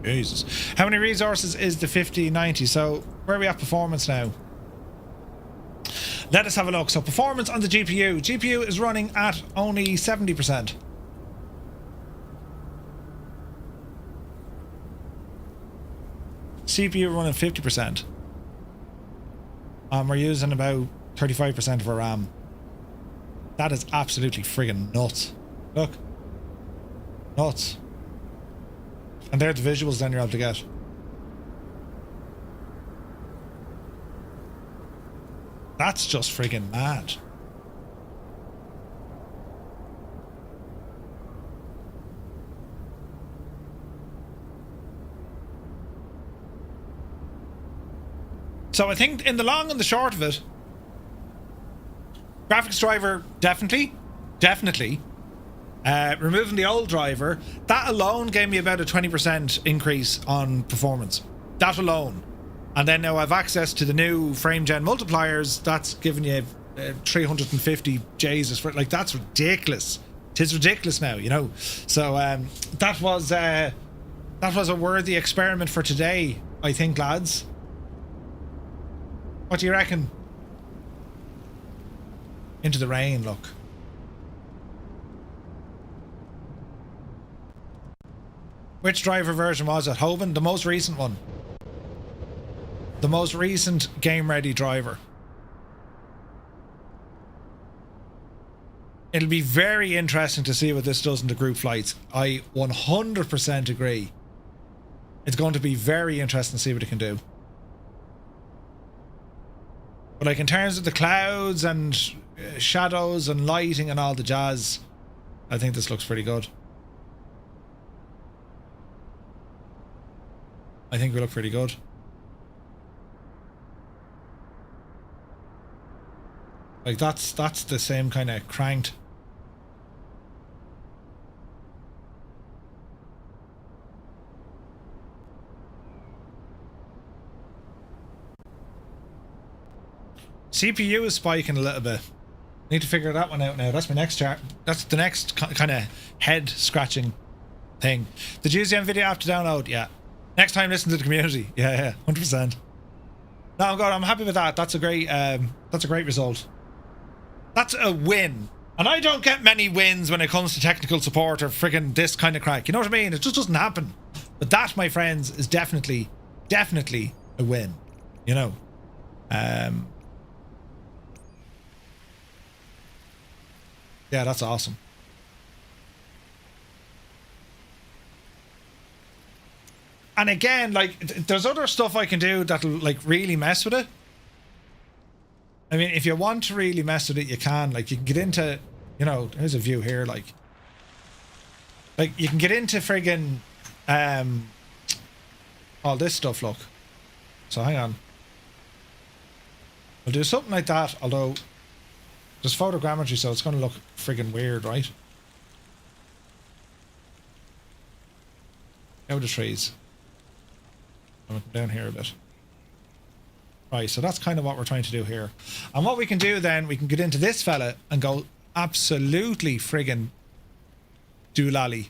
Jesus. How many resources is the 5090? So where are we at performance now? Let us have a look. So performance on the GPU. GPU is running at only 70%. CPU running 50%. We're using about 35% of our RAM. That is absolutely friggin' nuts. Look. Nuts. And they're the visuals then you're able to get. That's just friggin' mad. So I think in the long and the short of it, graphics driver definitely. Removing the old driver, that alone gave me about a 20% increase on performance. That alone. And then now I've access to the new frame gen multipliers. That's giving you 350 Jesus for like, that's ridiculous. Tis ridiculous now, you know. So that was a worthy experiment for today, I think, lads. What do you reckon? Into the rain, look. Which driver version was it? Hoban? The most recent one. The most recent game-ready driver. It'll be very interesting to see what this does in the group flights. I 100% agree. It's going to be very interesting to see what it can do. But like in terms of the clouds and shadows and lighting and all the jazz, I think this looks pretty good. I think we look pretty good. Like that's the same kind of cranked. CPU is spiking a little bit. Need to figure that one out now. That's my next chart. That's the next kind of head scratching thing. Did you use the Nvidia app to download? Yeah. Next time, listen to the community. Yeah, 100%. No, I'm good. I'm happy with that. That's a great result. That's a win. And I don't get many wins when it comes to technical support or friggin' this kind of crack. You know what I mean? It just doesn't happen. But that, my friends, is definitely a win. You know? Yeah, that's awesome. And again, like, there's other stuff I can do that'll, like, really mess with it. I mean, if you want to really mess with it, you can. Like, you can get into, you know, here's a view here, like you can get into friggin' all this stuff, look. So, hang on. I'll do something like that, although there's photogrammetry, so it's going to look friggin' weird, right? Out of the trees. I'm down here a bit. Right, so that's kind of what we're trying to do here. And what we can do then, we can get into this fella and go absolutely friggin' doolally.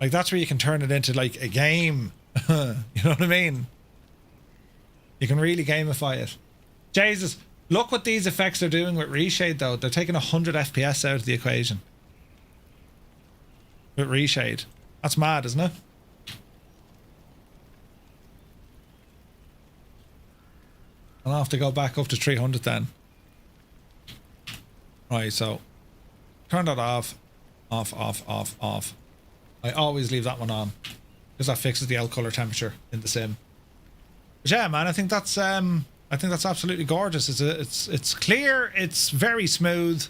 Like, that's where you can turn it into, like, a game. You know what I mean? You can really gamify it. Jesus, look what these effects are doing with reshade, though. They're taking 100 FPS out of the equation. With reshade. That's mad, isn't it? I'll have to go back up to 300 then. Right, so turn that off. Off. I always leave that one on because that fixes the L color temperature in the sim. But yeah, man, I think that's absolutely gorgeous. It's clear, it's very smooth,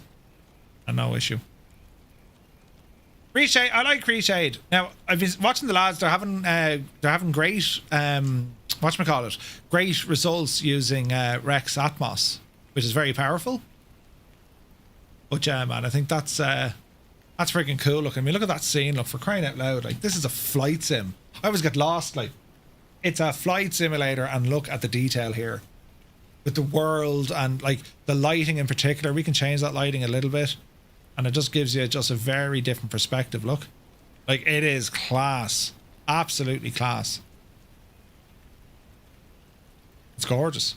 and no issue. Reshade, I like Reshade. Now I've been watching the lads. They're having great whatchamacallit, great results using Rex Atmos, which is very powerful. But yeah, man, I think that's freaking cool looking. I mean, look at that scene. Look, for crying out loud, like, this is a flight sim. I always get lost. Like, it's a flight simulator, and look at the detail here with the world and like the lighting in particular. We can change that lighting a little bit, and it just gives you just a very different perspective. Look, like, it is class, absolutely class. It's gorgeous.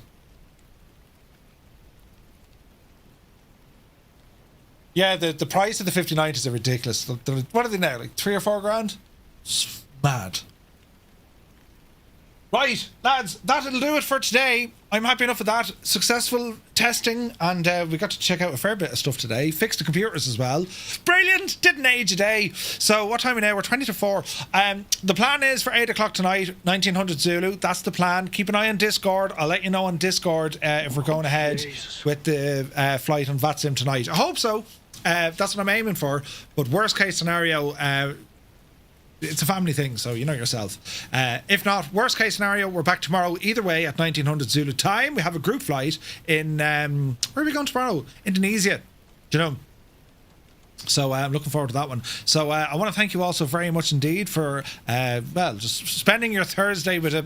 Yeah, the price of the 5090s are ridiculous. What are they now? Like 3 or 4 grand? It's mad. Right, lads, that'll do it for today. I'm happy enough with that. Successful testing, and we got to check out a fair bit of stuff today. Fixed the computers as well. Brilliant! Didn't age a day. So what time are we now? We're 20 to 4. The plan is for 8 o'clock tonight, 1900 Zulu. That's the plan. Keep an eye on Discord. I'll let you know on Discord if we're going ahead with the flight on VATSIM tonight. I hope so. That's what I'm aiming for. But worst case scenario, it's a family thing, so you know yourself. If not, worst case scenario, we're back tomorrow either way at 1900 Zulu time. We have a group flight in where are we going tomorrow? Indonesia, do you know? So I'm looking forward to that one. So I want to thank you all so very much indeed for well, just spending your Thursday with a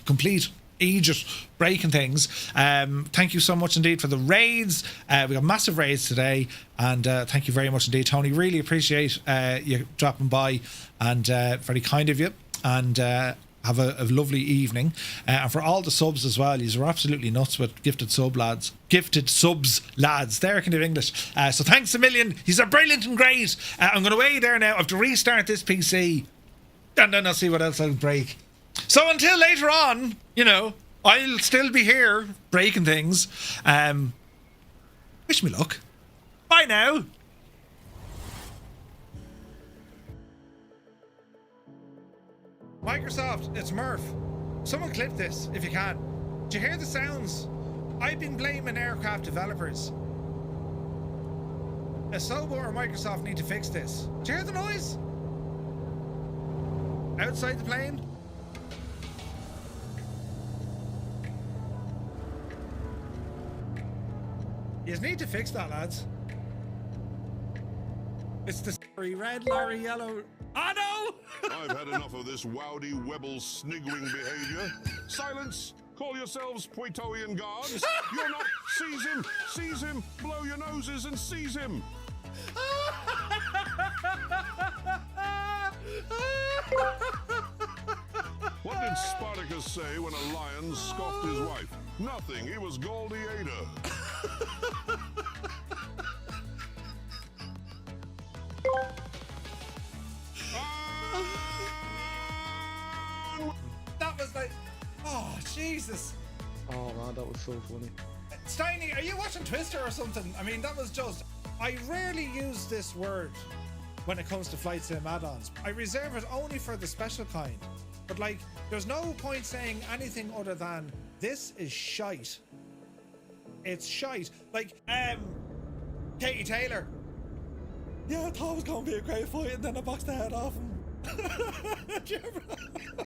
complete Aegis breaking things. Thank you so much indeed for the raids. We got massive raids today, and thank you very much indeed, Tony. Really appreciate you dropping by, and very kind of you, and have a lovely evening. And for all the subs as well, you are absolutely nuts with gifted subs, lads. There I can do English. So thanks a million. These are brilliant and great. I'm going away there now. I have to restart this PC, and then I'll see what else I'll break. So until later on, you know, I'll still be here breaking things. Wish me luck. Bye now. Microsoft, it's Murph. Someone clip this if you can. Do you hear the sounds? I've been blaming aircraft developers. Asobo or Microsoft need to fix this. Do you hear the noise? Outside the plane? You need to fix that, lads. It's the red, Larry, yellow. Oh no! I've had enough of this wowdy, webble, sniggering behavior. Silence! Call yourselves Praetorian guards. You're not. Seize him, blow your noses and seize him. What did Spartacus say when a lion scoffed his wife? Nothing, he was Goldie Ada. That was like, oh Jesus! Oh man, that was so funny. Steiny, are you watching Twister or something? I mean, that was just. I rarely use this word when it comes to flight sim add-ons. I reserve it only for the special kind. But like, there's no point saying anything other than this is shite. It's shite. Like, Katie Taylor. Yeah, I thought it was going to be a great fight, and then I boxed the head off him.